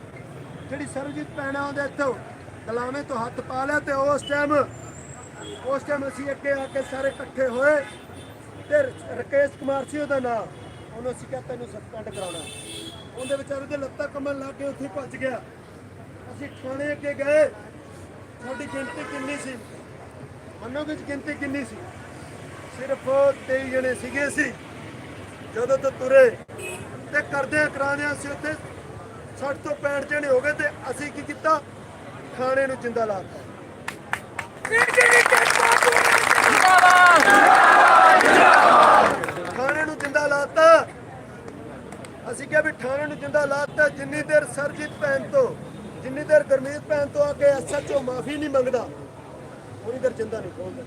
ਜਿਹੜੀ ਸਰਬਜੀਤ ਭੈਣ ਆ ਉਹਦੇ ਇੱਥੋਂ ਗੁਲਾਮੇ ਤੋਂ ਹੱਥ ਪਾ ਲਿਆ ਤੇ ਉਸ ਟਾਈਮ ਅਸੀਂ ਅੱਗੇ ਆ ਕੇ ਸਾਰੇ ਇਕੱਠੇ ਹੋਏ ਤੇ ਰਕੇਸ਼ ਕੁਮਾਰ ਸੀ ਉਹਦਾ ਨਾਮ ਉਹਨੂੰ ਅਸੀਂ ਕਿਹਾ ਤੈਨੂੰ ਸਸਪੈਂਡ ਕਰਾਉਣਾ ਉਹਦੇ ਵਿਚਾਰੇ ਦੇ ਲੱਤਾਂ ਕੰਬਣ ਲੱਗ ਗਏ ਉੱਥੇ ਭੱਜ ਗਿਆ ਅਸੀਂ ਥਾਣੇ ਅੱਗੇ ਗਏ ਸਾਡੀ ਗਿਣਤੀ ਕਿੰਨੀ ਸੀ ਮੰਨੋਗੇ ਗਿਣਤੀ ਕਿੰਨੀ ਸੀ ਸਿਰਫ 23 ਜਣੇ ਸੀਗੇ ਅਸੀਂ ਜਦੋਂ ਤੋਂ ਤੁਰੇ ਤੇ ਕਰਾਉਂਦਿਆਂ ਅਸੀਂ ਉੱਥੇ 60 ਤੋਂ 65 ਜਣੇ ਹੋ ਗਏ ਤੇ ਅਸੀਂ ਕੀ ਕੀਤਾ ਥਾਣੇ ਨੂੰ ਜਿੰਦਾ ਲਾਤਾ ਥਾਣੇ ਨੂੰ ਜਿੰਦਾ ਲਾਤਾ ਅਸੀਂ ਕਿਹਾ ਵੀ ਥਾਣੇ ਨੂੰ ਜਿੰਦਾ ਲਾਤਾ ਜਿੰਨੀ ਦੇਰ ਸਰਜੀਤ ਭੈਣ ਤੋਂ ਜਿੰਨੀ ਦੇਰ ਗੁਰਮੀਤ ਭੈਣ ਤੋਂ ਆ ਕੇ ਐਸਐਚਓ ਮਾਫੀ ਨਹੀਂ ਮੰਗਦਾ ਉਨੀ ਦੇਰ ਜਿੰਦਾ ਨਹੀਂ ਖੋਲਦਾ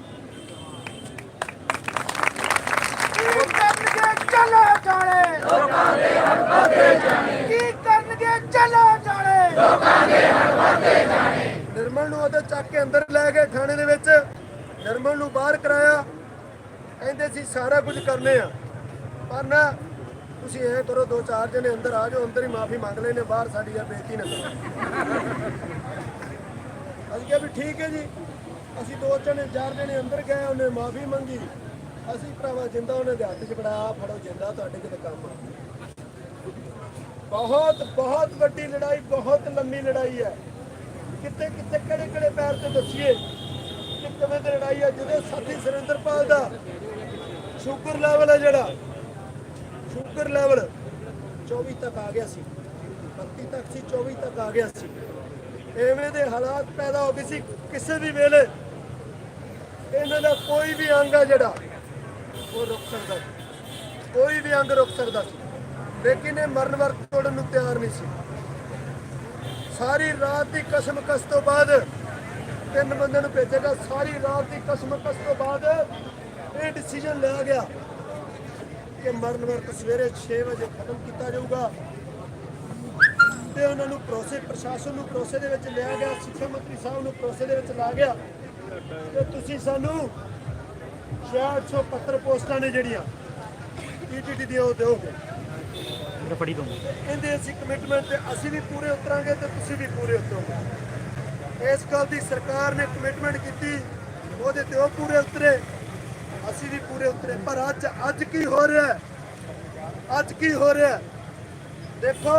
ਚਲੋ ਜਾਣੇ ਲੋਕਾਂ ਦੇ ਹੱਕ ਵਧੇ ਜਾਣੇ ਕੀ ਕਰਨਗੇ ਚਲੋ ਜਾਣੇ ਲੋਕਾਂ ਦੇ ਹੱਕ ਵਧੇ ਜਾਣੇ ਨਿਰਮਲ ਨੂੰ ਉਹਦੇ ਚੱਕ ਕੇ ਅੰਦਰ ਲੈ ਗਏ ਥਾਣੇ ਦੇ ਵਿੱਚ ਨਿਰਮਲ ਨੂੰ ਬਾਹਰ ਕਰਾਇਆ ਕਹਿੰਦੇ ਸੀ ਸਾਰਾ ਕੁਝ ਕਰਨੇ ਆ ਪਰ ਨਾ ਤੁਸੀਂ ਇਹ ਕਰੋ 2-4 ਜਣੇ ਅੰਦਰ ਆ ਜਾਓ ਅੰਦਰ ਹੀ ਮਾਫੀ ਮੰਗ ਲੈਣੇ ਬਾਹਰ ਸਾਡੀ ਯਾਰ ਬੇਇੱਜ਼ਤੀ ਨਾ ਕਰੋ ਅਸੀਂ ਕਿਹਾ ਵੀ ਠੀਕ ਹੈ ਜੀ। ਅਸੀਂ 2 4 ਜਣੇ ਅੰਦਰ ਗਏ, ਉਹਨੇ ਮਾਫੀ ਮੰਗੀ। ਅਸੀਂ ਭਰਾਵਾ ਜਿੰਦਾ ਉਹਨੇ ਦੇ ਹੱਥ 'ਚ ਫੜਾਇਆ, ਫੜੋ ਜਿੰਦਾ ਤੁਹਾਡੇ ਕਿਤੇ ਕੰਮ ਆ। ਬਹੁਤ ਵੱਡੀ ਲੜਾਈ, ਬਹੁਤ ਲੰਮੀ ਲੜਾਈ ਹੈ। ਕਿੱਥੇ ਕਿੱਥੇ ਕਿਹੜੇ ਕਿਹੜੇ ਪੈਰ ਤੇ ਦੱਸੀਏ ਕਿ ਕਿਵੇਂ ਦੀ ਲੜਾਈ ਹੈ। ਜਿਹਦੇ ਸਾਥੀ ਸੁਰਿੰਦਰਪਾਲ ਦਾ ਸ਼ੂਗਰ ਲੈਵਲ ਹੈ, ਜਿਹੜਾ ਸ਼ੂਗਰ ਲੈਵਲ 24 ਤੱਕ ਆ ਗਿਆ ਸੀ, 32 ਤੱਕ ਸੀ, 24 ਤੱਕ ਆ ਗਿਆ ਸੀ। ਐਵੇਂ ਦੇ ਹਾਲਾਤ ਪੈਦਾ ਹੋ ਗਏ ਸੀ। ਕਿਸੇ ਵੀ ਵੇਲੇ ਇਹਨਾਂ ਦਾ ਕੋਈ ਵੀ ਅੰਗ ਹੈ ਜਿਹੜਾ ਉਹ ਰੁਕ ਸਕਦਾ ਸੀ, ਕੋਈ ਵੀ ਅੰਗ ਰੁਕ ਸਕਦਾ ਸੀ, ਲੇਕਿਨ ਇਹ ਮਰਨ ਵਰਤ ਤੋੜਨ ਨੂੰ ਤਿਆਰ ਨਹੀਂ ਸੀ। ਸਾਰੀ ਰਾਤ ਦੀ ਕਸਮਕਸ ਤੋਂ ਬਾਅਦ 3 ਬੰਦਿਆਂ ਨੂੰ ਭੇਜੇਗਾ। ਸਾਰੀ ਰਾਤ ਦੀ ਕਸਮਕਸ ਤੋਂ ਬਾਅਦ ਇਹ ਡਿਸੀਜਨ ਲਿਆ ਗਿਆ ਕਿ ਮਰਨ ਵਰਤ ਸਵੇਰੇ 6 ਵਜੇ ਖਤਮ ਕੀਤਾ ਜਾਊਗਾ ਤੇ ਉਹਨਾਂ ਨੂੰ ਪ੍ਰਸ਼ਾਸਨ ਨੂੰ ਭਰੋਸੇ ਦੇ ਵਿੱਚ ਲਿਆ ਗਿਆ। ਸਿੱਖਿਆ ਮੰਤਰੀ ਸਾਹਿਬ ਨੂੰ ਭਰੋਸੇ ਦੇ ਵਿੱਚ ਲਾ ਗਿਆ ਤੇ ਤੁਸੀਂ ਸਾਨੂੰ 675 ਪੋਸਟਾਂ ਨੇ ਜਿਹੜੀਆਂ ਟੀਟੀਟੀ ਦੀਆਂ ਉਹ ਦਿਓਗੇ। ਫੜੀ ਦੂੰਗਾ ਇਹਦੇ ਅਸੀਂ ਕਮਿਟਮੈਂਟ ਤੇ ਅਸੀਂ ਵੀ ਪੂਰੇ ਉਤਰਾਂਗੇ ਤੇ ਤੁਸੀਂ ਵੀ ਪੂਰੇ ਉਤਰੋਗੇ। ਇਸ ਗੱਲ ਦੀ ਸਰਕਾਰ ਨੇ ਕਮਿਟਮੈਂਟ ਕੀਤੀ, ਉਹਦੇ ਤੇ ਉਹ ਪੂਰੇ ਉਤਰੇ, ਅਸੀਂ ਵੀ ਪੂਰੇ ਉਤਰੇ। ਪਰ ਅੱਜ ਕੀ ਹੋ ਰਿਹਾ ਹੈ? ਅੱਜ ਕੀ ਹੋ ਰਿਹਾ? ਦੇਖੋ,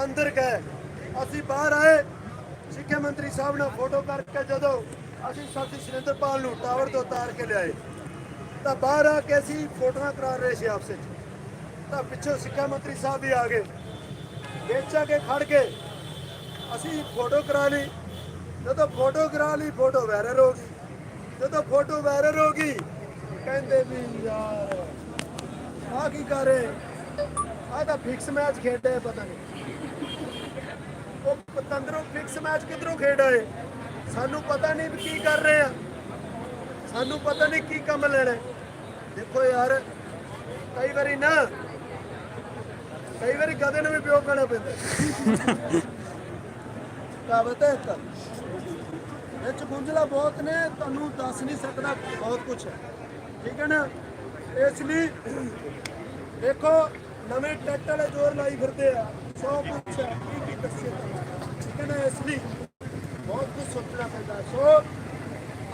ਅੰਦਰ ਗਏ, ਅਸੀਂ ਬਾਹਰ ਆਏ, ਸਿੱਖਿਆ ਮੰਤਰੀ ਸਾਹਿਬ ਨਾਲ ਫੋਟੋ ਕਰਕੇ ਜਦੋਂ ਅਸੀਂ ਸਾਥੀ ਸੁਰਿੰਦਰਪਾਲ ਨੂੰ ਟਾਵਰ ਤੋਂ ਉਤਾਰ ਕੇ ਲਿਆਏ ਤਾਂ ਬਾਹਰ ਆ ਕੇ ਅਸੀਂ ਫੋਟੋਆਂ ਕਰਾ ਰਹੇ ਸੀ ਆਪਸ ਵਿੱਚ। ਤਾਂ ਪਿੱਛੋਂ ਸਿੱਖਿਆ ਮੰਤਰੀ ਸਾਹਿਬ ਵੀ ਆ ਗਏ, ਵਿੱਚ ਆ ਕੇ ਖੜ ਗਏ, ਅਸੀਂ ਫੋਟੋ ਕਰਾ ਲਈ। ਜਦੋਂ ਫੋਟੋ ਕਰਾ ਲਈ, ਫੋਟੋ ਵਾਇਰਲ ਹੋ ਗਈ। ਜਦੋਂ ਫੋਟੋ ਵਾਇਰਲ ਹੋ ਗਈ, ਕਹਿੰਦੇ ਵੀ ਯਾਰ ਆਹ ਕੀ ਕਰ ਰਹੇ, ਆਹ ਤਾਂ ਫਿਕਸ ਮੈਚ ਖੇਡੇ, ਪਤਾ ਨਹੀਂ ਉਹ ਪਤੰਦਰੋਂ ਫਿਕਸ ਮੈਚ ਕਿੱਧਰੋਂ ਖੇਡ ਆਏ। ਸਾਨੂੰ ਪਤਾ ਨਹੀਂ ਵੀ ਕੀ ਕਰ ਰਹੇ ਆ, ਸਾਨੂੰ ਪਤਾ ਨਹੀਂ ਕੀ ਕੰਮ ਲੈਣਾ। ਦੇਖੋ ਯਾਰ, ਕਈ ਵਾਰੀ ਗਧੇ ਨੂੰ ਵੀ ਪਿਓ ਕਹਿਣਾ ਪੈਂਦਾ। ਕਹਾਵਤ ਹੈ ਇੱਕ, ਇਹ 'ਚ ਗੁੰਝਲਾ ਬਹੁਤ ਨੇ, ਤੁਹਾਨੂੰ ਦੱਸ ਨਹੀਂ ਸਕਦਾ, ਬਹੁਤ ਕੁਛ ਹੈ, ਠੀਕ ਹੈ ਨਾ। ਇਸ ਲਈ ਦੇਖੋ, ਨਵੇਂ ਟਰੈਕਟਰ ਵਾਲੇ ਜ਼ੋਰ ਲਾਈ ਫਿਰਦੇ ਆ, 100 ਕੁਛ ਹੈ, ਕੀ ਦੱਸੇ, ਠੀਕ ਹੈ ਨਾ। ਇਸ ਲਈ ਬਹੁਤ ਕੁਝ ਸੋਚਣਾ ਪੈਂਦਾ। ਸੋ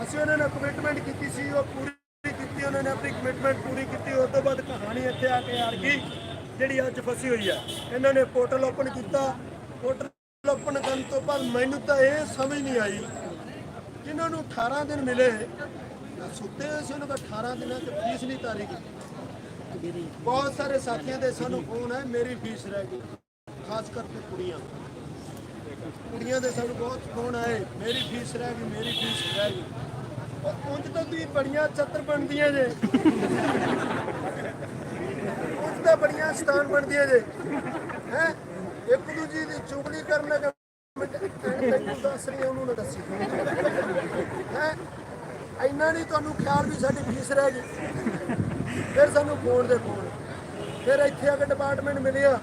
ਅਸੀਂ ਉਹਨਾਂ ਨੇ ਕਮਿਟਮੈਂਟ ਕੀਤੀ ਸੀ, ਉਹ ਪੂਰੀ ਕੀਤੀ, ਉਹਨਾਂ ਨੇ ਆਪਣੀ ਕਮਿਟਮੈਂਟ ਪੂਰੀ ਕੀਤੀ। ਉਸ ਤੋਂ ਬਾਅਦ ਕਹਾਣੀ ਇੱਥੇ ਆ ਕੇ ਅੜ ਗਈ ਜਿਹੜੀ ਅੱਜ ਫਸੀ ਹੋਈ ਹੈ। ਇਹਨਾਂ ਨੇ ਪੋਰਟਲ ਓਪਨ ਕੀਤਾ, ਪੋਰਟਲ ਓਪਨ ਕਰਨ ਤੋਂ ਬਾਅਦ ਮੈਨੂੰ ਤਾਂ ਇਹ ਸਮਝ ਨਹੀਂ ਆਈ, ਜਿਨ੍ਹਾਂ ਨੂੰ 18 ਦਿਨ ਮਿਲੇ ਸੁੱਤੇ ਹੋਏ ਸੀ, ਉਹਨਾਂ ਦਾ 18 ਦਿਨਾਂ 'ਚ ਫੀਸ ਨਹੀਂ ਤਾਰੀ ਗਈ। ਬਹੁਤ ਸਾਰੇ ਸਾਥੀਆਂ ਦੇ ਸਾਨੂੰ ਫੋਨ ਹੈ, ਮੇਰੀ ਫੀਸ ਰਹਿ ਗਈ, ਖਾਸ ਕਰਕੇ ਕੁੜੀਆਂ ਦੇ ਸਾਨੂੰ ਬਹੁਤ ਫੋਨ ਆਏ, ਮੇਰੀ ਫੀਸ ਰਹਿ ਗਈ, ਮੇਰੀ ਫੀਸ ਰਹਿ ਗਈ। ਉਹ ਉਂਝ ਤਾਂ ਤੁਸੀਂ ਬੜੀਆਂ ਚੱਤਰ ਬਣਦੀਆਂ ਜੇ, ਉਂਝ ਤਾਂ ਬੜੀਆਂ ਸਤਾਨ ਬਣਦੀਆਂ ਜੇ, ਹੈ ਇੱਕ ਦੂਜੀ ਦੀ ਚੁਗਲੀ ਕਰਨ ਲੱਗਾ, ਤੈਨੂੰ ਦੱਸ ਰਹੀ ਉਹਨੂੰ ਨਾ ਦੱਸੀ, ਹੈ ਇੰਨਾ ਨਹੀਂ ਤੁਹਾਨੂੰ ਖਿਆਲ ਵੀ ਸਾਡੀ ਫੀਸ ਰਹਿ ਗਈ। ਫਿਰ ਸਾਨੂੰ ਫੋਨ ਦੇ ਫੋਨ, ਫਿਰ ਇੱਥੇ ਆ ਕੇ ਡਿਪਾਰਟਮੈਂਟ ਮਿਲਿਆ,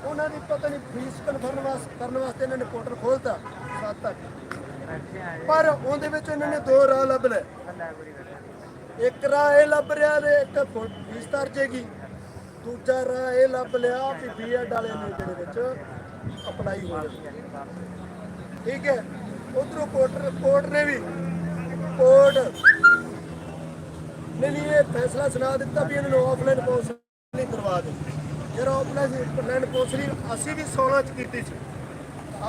ਉਹਨਾਂ ਦੀ ਪਤਾ ਨਹੀਂ ਫੀਸ ਕਨਫਰਮ ਕਰਨ ਵਾਸਤੇ ਇਹਨਾਂ ਨੇ ਪੋਰਟਲ ਖੋਲ੍ਹਤਾ 7 ਤੱਕ, ਪਰ ਉਹਦੇ ਵਿੱਚ ਇਹਨਾਂ ਨੇ 2 ਰਾਹ ਲੱਭ ਲਏ। ਇੱਕ ਰਾਹ ਇਹ ਲੱਭ ਰਿਹਾ ਤੇ ਇੱਕ ਫੀਸ ਤਰ ਜੇਗੀ, ਦੂਜਾ ਰਾਹ ਇਹ ਲੱਭ ਲਿਆ ਕਿ ਬੀਐਡ ਵਾਲੇ ਨੇ ਜਿਹੜੇ ਵਿੱਚ ਅਪਲਾਈ ਹੋ ਜਾਵੇ, ਠੀਕ ਹੈ। ਉਧਰੋਂ ਕੋਰਟ ਨੇ ਵੀ ਨਹੀਂ ਇਹ ਫੈਸਲਾ ਸੁਣਾ ਦਿੱਤਾ ਵੀ ਇਹਨਾਂ ਨੂੰ ਆਫਲਾਈਨ ਕਾਉਂਸਲਿੰਗ ਕਰਵਾ ਦੇ। ਜਿਹੜਾ ਆਫਲਾਈਨ ਕਾਉਂਸਲਿੰਗ ਅਸੀਂ ਵੀ 16 ਚ ਕੀਤੀ ਸੀ,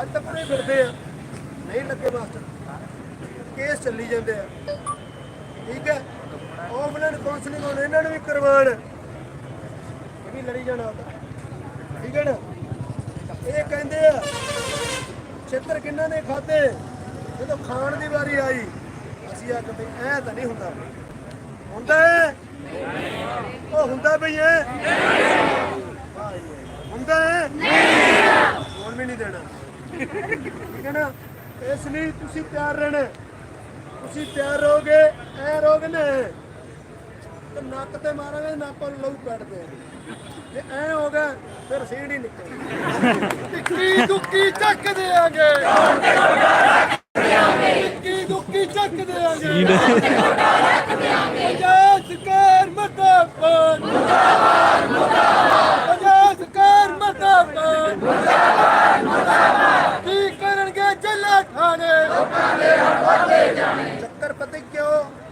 ਅੱਜ ਤੱਕ ਨਹੀਂ ਫਿਰਦੇ ਆ, ਨਹੀਂ ਲੱਗੇ ਮਾਸਟਰ, ਕੇਸ ਚੱਲੀ ਜਾਂਦੇ ਆ, ਠੀਕ ਹੈ। ਆਫਲਾਈਨ ਕਾਉਂਸਲਿੰਗ ਹੁਣ ਇਹਨਾਂ ਨੂੰ ਵੀ ਕਰਵਾਉਣ, ਇਹ ਵੀ ਲੜੀ ਜਾਣਾ, ਠੀਕ ਹੈ ਨਾ। ਇਹ ਕਹਿੰਦੇ ਆ ਛਿੱਤਰ ਕਿੰਨਾਂ ਨੇ ਖਾਧੇ, ਜਦੋਂ ਖਾਣ ਦੀ ਵਾਰੀ ਆਈ ਅਸੀਂ ਆ ਕੇ ਐ ਤਾਂ ਨਹੀਂ ਹੁੰਦਾ, ਹੁੰਦਾ ਉਹ ਹੁੰਦਾ ਬਈ ਐ ਹੁੰਦਾ ਹੈ, ਹੁਣ ਵੀ ਨਹੀਂ ਦੇਣਾ, ਠੀਕ ਹੈ ਨਾ। ਇਸ ਲਈ ਤੁਸੀਂ ਤਿਆਰ ਰਹਿਣਾ, ਤੁਸੀਂ ਤਿਆਰ ਰਹੋਗੇ, ਐ ਰਹੋਗੇ ਨਾ ਤੇ ਨੱਕ ਤੇ ਮਾਰਾਂਗੇ, ਨੱਕ ਲਹੂ ਕੱਢਦੇ, ਜੇ ਐ ਹੋ ਗਿਆ ਫਿਰ ਸੀੜ ਹੀ ਨਿਕਲੇਗੀ। ਟਿੱਕੀ ਦੁੱਕੀ ਚੱਕ ਦੇਾਂਗੇ, ਟਿੱਕੀ ਦੁੱਕੀ ਚੱਕ ਦੇਾਂਗੇ, ਪੰਜਾਬ ਸਰਕਾਰ ਮੁਰਦਾਬਾਦ, ਪੰਜਾਬ ਸਰਕਾਰ ਮੁਰਦਾਬਾਦ, ਕੀ ਕਰਨਗੇ ਜੱਲਾ ਖਾਣੇ,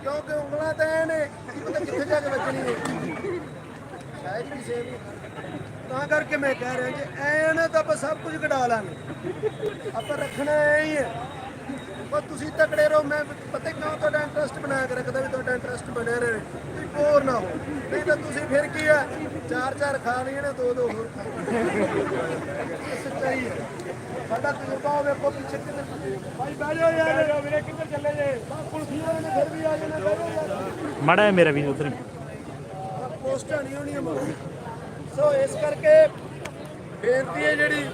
ਕਿਉਂਕਿ ਉਂਗਲਾਂ ਤਾਂ ਐ ਨੇ ਕੀ ਪਤਾ ਕਿੱਥੇ ਜਾ ਕੇ ਵੱਜਣੀ ਹੈ, ਸ਼ਾਇਦ ਵੀ ਸੇਮ ਹੀ। ਤਾਂ ਕਰਕੇ ਮੈਂ ਕਹਿ ਰਿਹਾ ਜੇ ਐ ਨਾ ਤਾਂ ਆਪਾਂ ਸਭ ਕੁਝ ਕਢਾ ਲਾਂਗੇ, ਆਪਾਂ ਰੱਖਣਾ ਐ ਹੀ ਹੈ। ਪਰ ਤੁਸੀਂ ਤਕੜੇ ਰਹੋ। ਮੈਂ ਪਤਾ ਕਿਉਂ ਤੁਹਾਡਾ ਇੰਟਰਸਟ ਬਣਾ ਕੇ ਰੱਖਦਾ ਵੀ ਤੁਹਾਡਾ ਇੰਟਰਸਟ ਬਣਿਆ ਰਹੇ, ਤੁਸੀਂ ਬੋਰ ਨਾ ਹੋ। ਨਹੀਂ ਤਾਂ ਤੁਸੀਂ ਫਿਰ ਕੀ ਹੈ, ਚਾਰ ਚਾਰ ਖਾ ਲਈਏ ਨਾ, ਦੋ ਦੋ ਹੋਰ ਖਾ ਲਈਏ। ਸੱਚਾਈ ਹੈ। ਸਾਡਾ ਤਜਰਬਾ ਹੋਵੇ ਕੋ ਪਿੱਛੇ ਕਿਤੇ ਭਾਈ ਬਹਿ ਜਾਓ ਯਾਰ, ਵੀਰੇ ਕਿੱਧਰ ਚੱਲੇ ਜੇ? ਪੁਲਸੀਆਂ ਨੇ ਫਿਰ ਵੀ ਆ ਜਾਣਾ, ਬਹਿ ਜਾਓ ਯਾਰ। ਮਾੜਾ ਮੇਰਾ ਵੀ ਉਧਰ ਪੋਸਟਾਂ ਨਹੀਂ ਹੋਣੀਆਂ ਮਗਰ। ਸੋ ਇਸ ਕਰਕੇ ਬੇਨਤੀ ਹੈ ਜਿਹੜੀ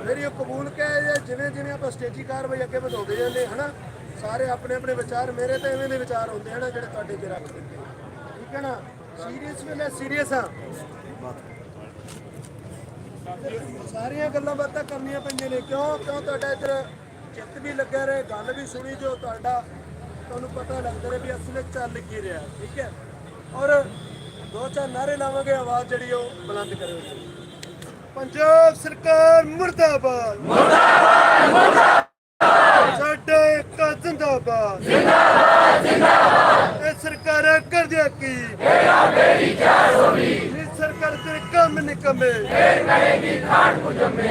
ਮੇਰੀ ਉਹ ਕਬੂਲ ਕੇ ਜਿਵੇਂ ਜਿਵੇਂ ਆਪਾਂ ਸਟੇਜੀ ਕਾਰਵਾਈ ਅੱਗੇ ਵਧਾਉਂਦੇ ਜਾਂਦੇ ਹਨਾ, ਸਾਰੇ ਆਪਣੇ ਆਪਣੇ ਵਿਚਾਰ, ਮੇਰੇ ਤਾਂ ਐਵੇਂ ਦੇ ਵਿਚਾਰ ਹੁੰਦੇ ਹਨ ਜਿਹੜੇ ਤੁਹਾਡੇ ਅੱਗੇ ਰੱਖ ਦਿੰਦੇ, ਠੀਕ ਹੈ ਨਾ। ਸੀਰੀਅਸ ਵੀ ਮੈਂ ਸੀਰੀਅਸ ਹਾਂ, ਸਾਰੀਆਂ ਗੱਲਾਂ ਬਾਤਾਂ ਕਰਨੀਆਂ ਪੈਂਦੀਆਂ ਨੇ। ਕਿਉਂ ਤੁਹਾਡਾ ਇੱਧਰ ਚਿੱਤ ਵੀ ਲੱਗਿਆ ਰਹੇ, ਗੱਲ ਵੀ ਸੁਣੀ ਜੋ ਤੁਹਾਨੂੰ ਪਤਾ ਲੱਗਦਾ ਰਹੇ ਵੀ ਅਸਲ ਵਿੱਚ ਚੱਲ ਕੀ ਰਿਹਾ, ਠੀਕ ਹੈ। ਔਰ ਦੋ ਚਾਰ ਨਾਰੇ ਲਾਵਾਂਗੇ, ਆਵਾਜ਼ ਜਿਹੜੀ ਉਹ ਬੁਲੰਦ ਕਰਿਓ। ਪੰਜਾਬ ਸਰਕਾਰ ਮੁਰਦਾਬਾਦ, ਮੁਰਦਾਬਾਦ, ਮੁਰਦਾਬਾਦ। ਸਾਡਾ ਇੱਕ ਜ਼ਿੰਦਾਬਾਦ, ਜ਼ਿੰਦਾਬਾਦ, ਜ਼ਿੰਦਾਬਾਦ। ਇਹ ਸਰਕਾਰਾਂ ਕਰਦਿਆ ਕੀ ਮੇਰੀ ਚਾਰ ਹੋਣੀ, ਇਹ ਸਰਕਾਰ ਤੇਰੇ ਕੰਮ ਨਿਕਮੇ ਫੇਰ ਕਰੇਗੀ ਖਾਣ ਕੋ ਜੰਮੇ।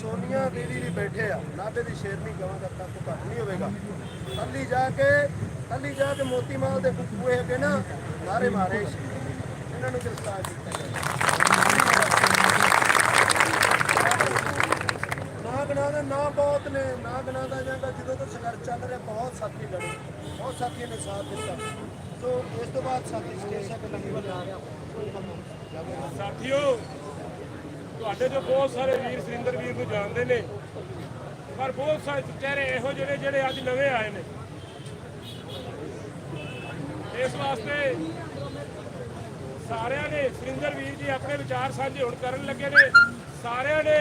ਸੋਨੀਆ ਦੇਵੀ ਵੀ ਬੈਠੇ ਆ, ਨਾਭੇ ਦੀ ਸ਼ੇਰਨੀ ਗਾਵਾਂ ਦਾ ਤੱਕ ਘੱਟ ਨਹੀਂ ਹੋਵੇਗਾ। ਕੱਲੀ ਜਾ ਕੇ ਮੋਤੀ ਮਾਲ ਦੇ ਬੂਹੇ ਅੱਗੇ ਨਾ ਨਾਰੇ ਮਾਰੇ, ਇਹਨਾਂ ਨੂੰ ਗ੍ਰਿਫਤਾਰ ਕੀਤਾ ਨਾ ਗਨਾ ਦੇ ਨਾ ਬਹੁਤ ਨੇ, ਨਾ ਗਨਾ ਦਾ ਜਾਂਦਾ। ਜਦੋਂ ਤੋਂ ਸੰਘਰਸ਼ ਚੱਲ ਰਿਹਾ ਬਹੁਤ ਸਾਥੀ ਲੜੇ, ਬਹੁਤ ਸਾਥੀਆਂ ਨੇ ਸਾਥ ਦਿੱਤਾ। ਸੋ ਇਸ ਤੋਂ ਬਾਅਦ ਸਾਥੀ ਸਟੇਸ਼ਨ ਤੇ ਲੰਗਰ ਲਾ ਰਿਹਾ। ਸਾਥੀਓ, ਤੁਹਾਡੇ ਜੋ ਬਹੁਤ ਸਾਰੇ ਵੀਰ ਸੁਰਿੰਦਰ ਵੀਰ ਨੂੰ ਜਾਣਦੇ ਨੇ, ਪਰ ਬਹੁਤ ਸਾਰੇ ਚਿਹਰੇ ਇਹੋ ਜਿਹੇ ਜਿਹੜੇ ਅੱਜ ਨਵੇਂ ਆਏ ਨੇ। ਇਸ ਵਾਸਤੇ ਸਾਰਿਆਂ ਨੇ, ਸੁਰਿੰਦਰ ਵੀਰ ਜੀ ਆਪਣੇ ਵਿਚਾਰ ਸਾਂਝੇ ਹੁਣ ਕਰਨ ਲੱਗੇ ਨੇ, ਸਾਰਿਆਂ ਨੇ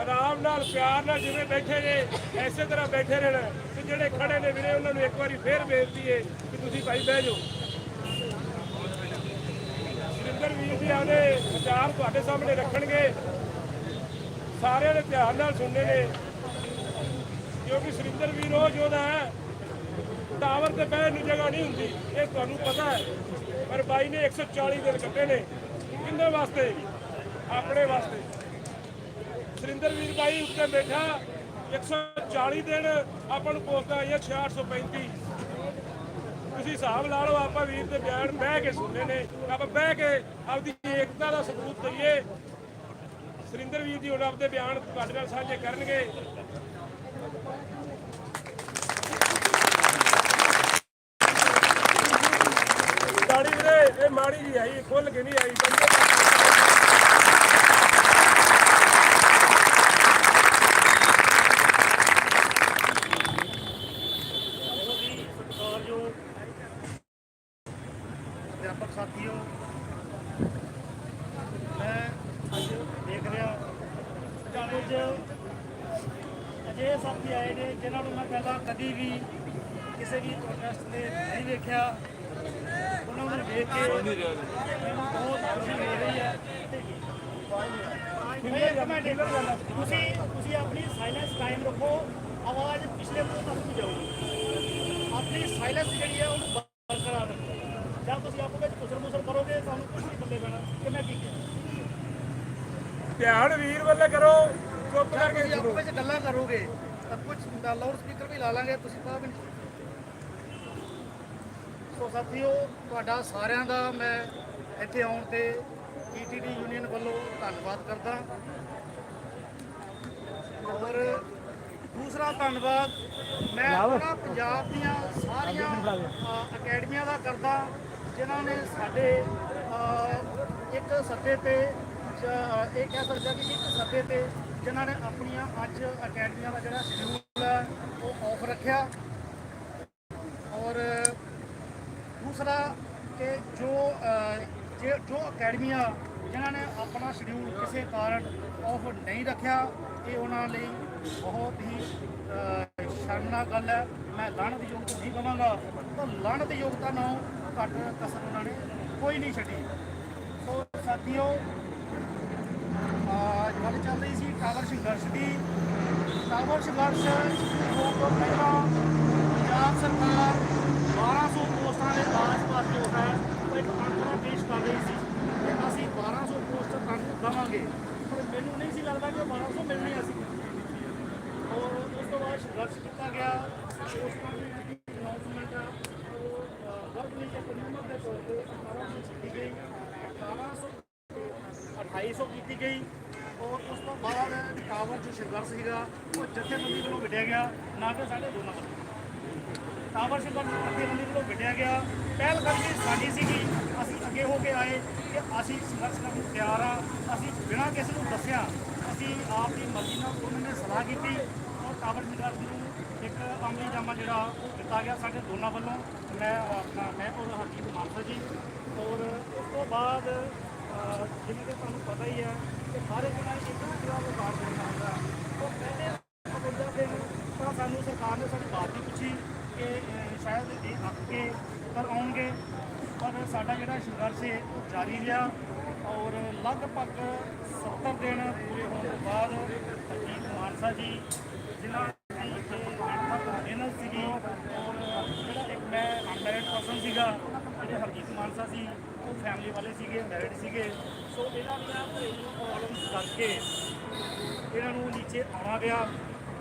ਆਰਾਮ ਨਾਲ ਪਿਆਰ ਨਾਲ ਜਿਵੇਂ ਬੈਠੇ ਨੇ ਐਸੇ ਤਰ੍ਹਾਂ ਬੈਠੇ ਰਹਿਣਾ। ਤੇ ਜਿਹੜੇ ਖੜੇ ਨੇ ਵੀਰੇ ਉਹਨਾਂ ਨੂੰ ਇੱਕ ਵਾਰੀ ਫੇਰ ਬੇਨਤੀ ਹੈ ਕਿ ਤੁਸੀਂ ਭਾਈ ਬਹਿ ਜਾਓ। ਸੁਰਿੰਦਰ ਵੀਰ ਜੀ ਆਦੇ ਵਿਚਾਰ ਤੁਹਾਡੇ ਸਾਹਮਣੇ ਰੱਖਣਗੇ, ਸਾਰਿਆਂ ਨੇ ਧਿਆਨ ਨਾਲ ਸੁਣਨੇ ਨੇ, ਕਿਉਂਕਿ ਸੁਰਿੰਦਰ ਵੀਰ ਉਹ ਯੋਧਾ ਹੈ, ਟਾਵਰ ਤੇ ਬਹਿਣ ਨੂੰ ਜਗ੍ਹਾ ਨਹੀਂ ਹੁੰਦੀ, ਇਹ ਤੁਹਾਨੂੰ ਪਤਾ ਹੈ। ਪਰ ਬਾਈ ਨੇ 140 ਦਿਨ ਕੱਢੇ ਨੇ, ਕਿੰਨੇ ਵਾਸਤੇ? ਆਪਣੇ ਵਾਸਤੇ। ਸੁਰਿੰਦਰ ਵੀਰ ਬਾਈ ਉੱਤੇ ਬੈਠਾ 140 ਦਿਨ ਆਪਾਂ ਨੂੰ ਪੋਸਟਾਂ ਆਈਆਂ 6835। ਤੁਸੀਂ ਹਿਸਾਬ ਲਾ ਲਓ, ਆਪਾਂ ਵੀਰ ਦੇ ਬਿਆਨ ਬਹਿ ਕੇ ਸੁਣਨੇ ਨੇ, ਆਪਾਂ ਬਹਿ ਕੇ ਆਪਦੀ ਏਕਤਾ ਦਾ ਸਬੂਤ ਦਈਏ। ਸੁਰਿੰਦਰ ਵੀਰ ਜੀ ਹੁਣ ਆਪਦੇ ਬਿਆਨ ਤੁਹਾਡੇ ਨਾਲ ਸਾਂਝੇ ਕਰਨਗੇ। ਗਾੜੀ ਵੀਰੇ ਇਹ ਮਾੜੀ ਜੀ ਆਈ, ਖੁੱਲ ਕੇ ਨਹੀਂ ਆਈ। ਅਧਿਆਪਕ ਸਾਥੀਓ, ਮੈਂ ਅੱਜ ਦੇਖ ਰਿਹਾ ਪੰਜਾਬ 'ਚ ਅਜਿਹੇ ਸਾਥੀ ਆਏ ਨੇ ਜਿਨ੍ਹਾਂ ਨੂੰ ਮੈਂ ਪਹਿਲਾਂ ਕਦੀ ਵੀ ਕਿਸੇ ਵੀ ਪ੍ਰੋਟੈਸਟ ਤੇ ਨਹੀਂ ਵੇਖਿਆ। ਉਹਨਾਂ ਨੂੰ ਵੇਖ ਕੇ ਮੈਨੂੰ ਬਹੁਤ ਖੁਸ਼ੀ ਹੋ ਰਹੀ ਹੈ। ਤੁਸੀਂ ਆਪਣੀ ਸਾਇਲੈਂਸ ਕਾਇਮ ਰੱਖੋ, ਆਵਾਜ਼ ਪਿਛਲੇ ਤੋਂ ਤੱਕ ਨਹੀਂ ਜਾਊਗੀ। ਆਪਣੀ ਸਾਇਲੈਂਸ ਜਿਹੜੀ ਹੈ ਉਹਨੂੰ ਬਰਕਰਾਰ ਰੱਖੋ। ਜਦ ਤੁਸੀਂ ਆਪੋ ਵਿੱਚ ਕੁਸਰ-ਮੁਸਰ ਕਰੋਗੇ ਤੁਹਾਨੂੰ ਕੁਝ ਨਹੀਂ ਬੱਲੇ ਪੈਣਾ ਕਿ ਮੈਂ ਕੀ ਕਿਹਾ। ਧਿਆਨ ਵੀਰ ਵੱਲੇ ਕਰੋ, ਚੁੱਪ ਕਰਕੇ ਤੁਸੀਂ ਆਪੋ ਵਿੱਚ ਗੱਲਾਂ ਕਰੋਗੇ ਤਾਂ ਕੁਝ ਲਾਊਡ ਸਪੀਕਰ ਵੀ ਲਾ ਲਾਂਗੇ, ਤੁਸੀਂ ਪਤਾ ਵੀ ਨਹੀਂ। ਸੋ ਸਾਥੀਓ, ਤੁਹਾਡਾ ਸਾਰਿਆਂ ਦਾ ਮੈਂ ਇੱਥੇ ਆਉਣ ਤੇ ਈਟੀਟੀ ਯੂਨੀਅਨ ਵੱਲੋਂ ਧੰਨਵਾਦ ਕਰਦਾ। ਔਰ ਦੂਸਰਾ ਧੰਨਵਾਦ ਮੈਂ ਪੂਰਾ ਪੰਜਾਬ ਦੀਆਂ ਸਾਰੀਆਂ ਅਕੈਡਮੀਆਂ ਦਾ ਕਰਦਾ ਜਿਨ੍ਹਾਂ ਨੇ ਸਾਡੇ ਇੱਕ ਸੱਦੇ ਤੇ, ਇਹ ਕਹਿ ਸਕਦਾ ਕਿ ਇੱਕ ਸੱਦੇ ਤੇ ਜਿਨ੍ਹਾਂ ਨੇ ਆਪਣੀਆਂ ਅੱਜ ਅਕੈਡਮੀਆਂ ਦਾ ਜਿਹੜਾ ਸ਼ਡਿਊਲ ਹੈ ਉਹ ਆਫ ਰੱਖਿਆ। ਔਰ ਦੂਸਰਾ ਕਿ ਜੋ ਅਕੈਡਮੀਆਂ ਜਿਨ੍ਹਾਂ ਨੇ ਆਪਣਾ ਸ਼ਡਿਊਲ ਕਿਸੇ ਕਾਰਨ ਆਫ ਨਹੀਂ ਰੱਖਿਆ, ਇਹ ਉਹਨਾਂ ਲਈ ਬਹੁਤ ਹੀ ਸ਼ਰਮਨਾਕ ਗੱਲ ਹੈ। ਮੈਂ ਲਾਹਨਤਯੋਗ ਨਹੀਂ ਕਹਾਂਗਾ, ਤਾਂ ਲਾਹਨਤਯੋਗਤਾ ਨਾਲੋਂ ਘੱਟ ਕਸਰ ਉਹਨਾਂ ਨੇ ਕੋਈ ਨਹੀਂ ਛੱਡੀ। ਸੋ ਸਾਥੀਓ, ਗੱਲ ਚੱਲ ਰਹੀ ਸੀ ਟਾਵਰ ਸੰਘਰਸ਼ ਦੀ। ਟਾਵਰ ਸੰਘਰਸ਼ ਤੋਂ ਪਹਿਲਾਂ ਪੰਜਾਬ ਸਰਕਾਰ 12 ਪੋਸਟਾਂ ਦੀ ਅਨਾਉਂਸਮੈਂਟ ਆ ਉਹ ਵਰਕ ਲਈ ਇੱਕ ਨਿਯਮਤ ਦੇ ਤੌਰ ਤੇ 1800 ਕੀਤੀ ਗਈ 2800 ਕੀਤੀ ਗਈ ਔਰ ਉਸ ਤੋਂ ਬਾਅਦ ਟਾਵਰ ਜੋ ਸੰਘਰਸ਼ ਸੀਗਾ ਉਹ ਜਥੇਬੰਦੀ ਵੱਲੋਂ ਵਿੱਢਿਆ ਗਿਆ ਨਾ ਕਿ ਸਾਡੇ ਦੋਨਾਂ ਵੱਲੋਂ ਟਾਵਰ ਸੰਘਰਸ਼ ਜਥੇਬੰਦੀ ਵੱਲੋਂ ਵਿੱਢਿਆ ਗਿਆ ਪਹਿਲ ਕਦਮੀ ਸਾਡੀ ਸੀਗੀ ਅਸੀਂ ਅੱਗੇ ਹੋ ਕੇ ਆਏ ਕਿ ਅਸੀਂ ਸੰਘਰਸ਼ ਕਰਨ ਨੂੰ ਤਿਆਰ ਆ ਅਸੀਂ ਬਿਨਾਂ ਕਿਸੇ ਨੂੰ ਦੱਸਿਆ ਅਸੀਂ ਆਪ ਦੀ ਮਰਜ਼ੀ ਨਾਲ ਉਹਨਾਂ ਨੇ ਸਲਾਹ ਕੀਤੀ ਔਰ ਟਾਵਰ ਸੰਘਰਸ਼ ਨੂੰ ਇੱਕ ਅਮਲੀ ਜਾਮਾ ਜਿਹੜਾ ਉਹ ਦਿੱਤਾ ਗਿਆ ਸਾਡੇ ਦੋਨਾਂ ਵੱਲੋਂ ਮੈਂ ਔਰ ਹਰਜੀਤ ਮਾਨਸਾ ਜੀ ਔਰ ਉਸ ਤੋਂ ਬਾਅਦ ਜਿਵੇਂ ਕਿ ਤੁਹਾਨੂੰ ਪਤਾ ਹੀ ਹੈ ਕਿ ਸਾਰੇ ਦਿਨਾਂ ਇੱਕ ਜਿਹੜਾ ਉਹ ਕਾਰਜ ਕਰਨਾ ਹੁੰਦਾ ਉਹ ਪਹਿਲੇ 52 ਦਿਨ ਤਾਂ ਸਾਨੂੰ ਸਰਕਾਰ ਨੇ ਸਾਡੀ ਬਾਤ ਨਹੀਂ ਪੁੱਛੀ ਕਿ ਸ਼ਾਇਦ ਇਹ ਅੱਕ ਕੇ ਕਰ ਆਉਣਗੇ ਪਰ ਸਾਡਾ ਜਿਹੜਾ ਸੰਘਰਸ਼ ਹੈ ਉਹ ਜਾਰੀ ਰਿਹਾ ਔਰ ਲਗਭਗ 70 ਦਿਨ ਪੂਰੇ ਹੋਣ ਤੋਂ ਬਾਅਦ ਹਰਜੀਤ ਮਾਨਸਾ ਜੀ ਜਿਨ੍ਹਾਂ ਦੀ ਮਿਹਨਤ ਸੀਗੀ ਔਰ ਜਿਹੜਾ ਇੱਕ ਮੈਂ ਅਨਮੈਰਿਡ ਪਰਸਨ ਸੀਗਾ ਜਿਹੜੇ ਹਰਜੀਤ ਮਾਨਸਾ ਸੀ ਉਹ ਫੈਮਿਲੀ ਵਾਲੇ ਸੀਗੇ ਮੈਰਿਡ ਸੀਗੇ ਸੋ ਇਹਨਾਂ ਦੀਆਂ ਘਰੇਲੂ ਪ੍ਰੋਬਲਮਸ ਕਰਕੇ ਇਹਨਾਂ ਨੂੰ ਨੀਚੇ ਆਉਣਾ ਪਿਆ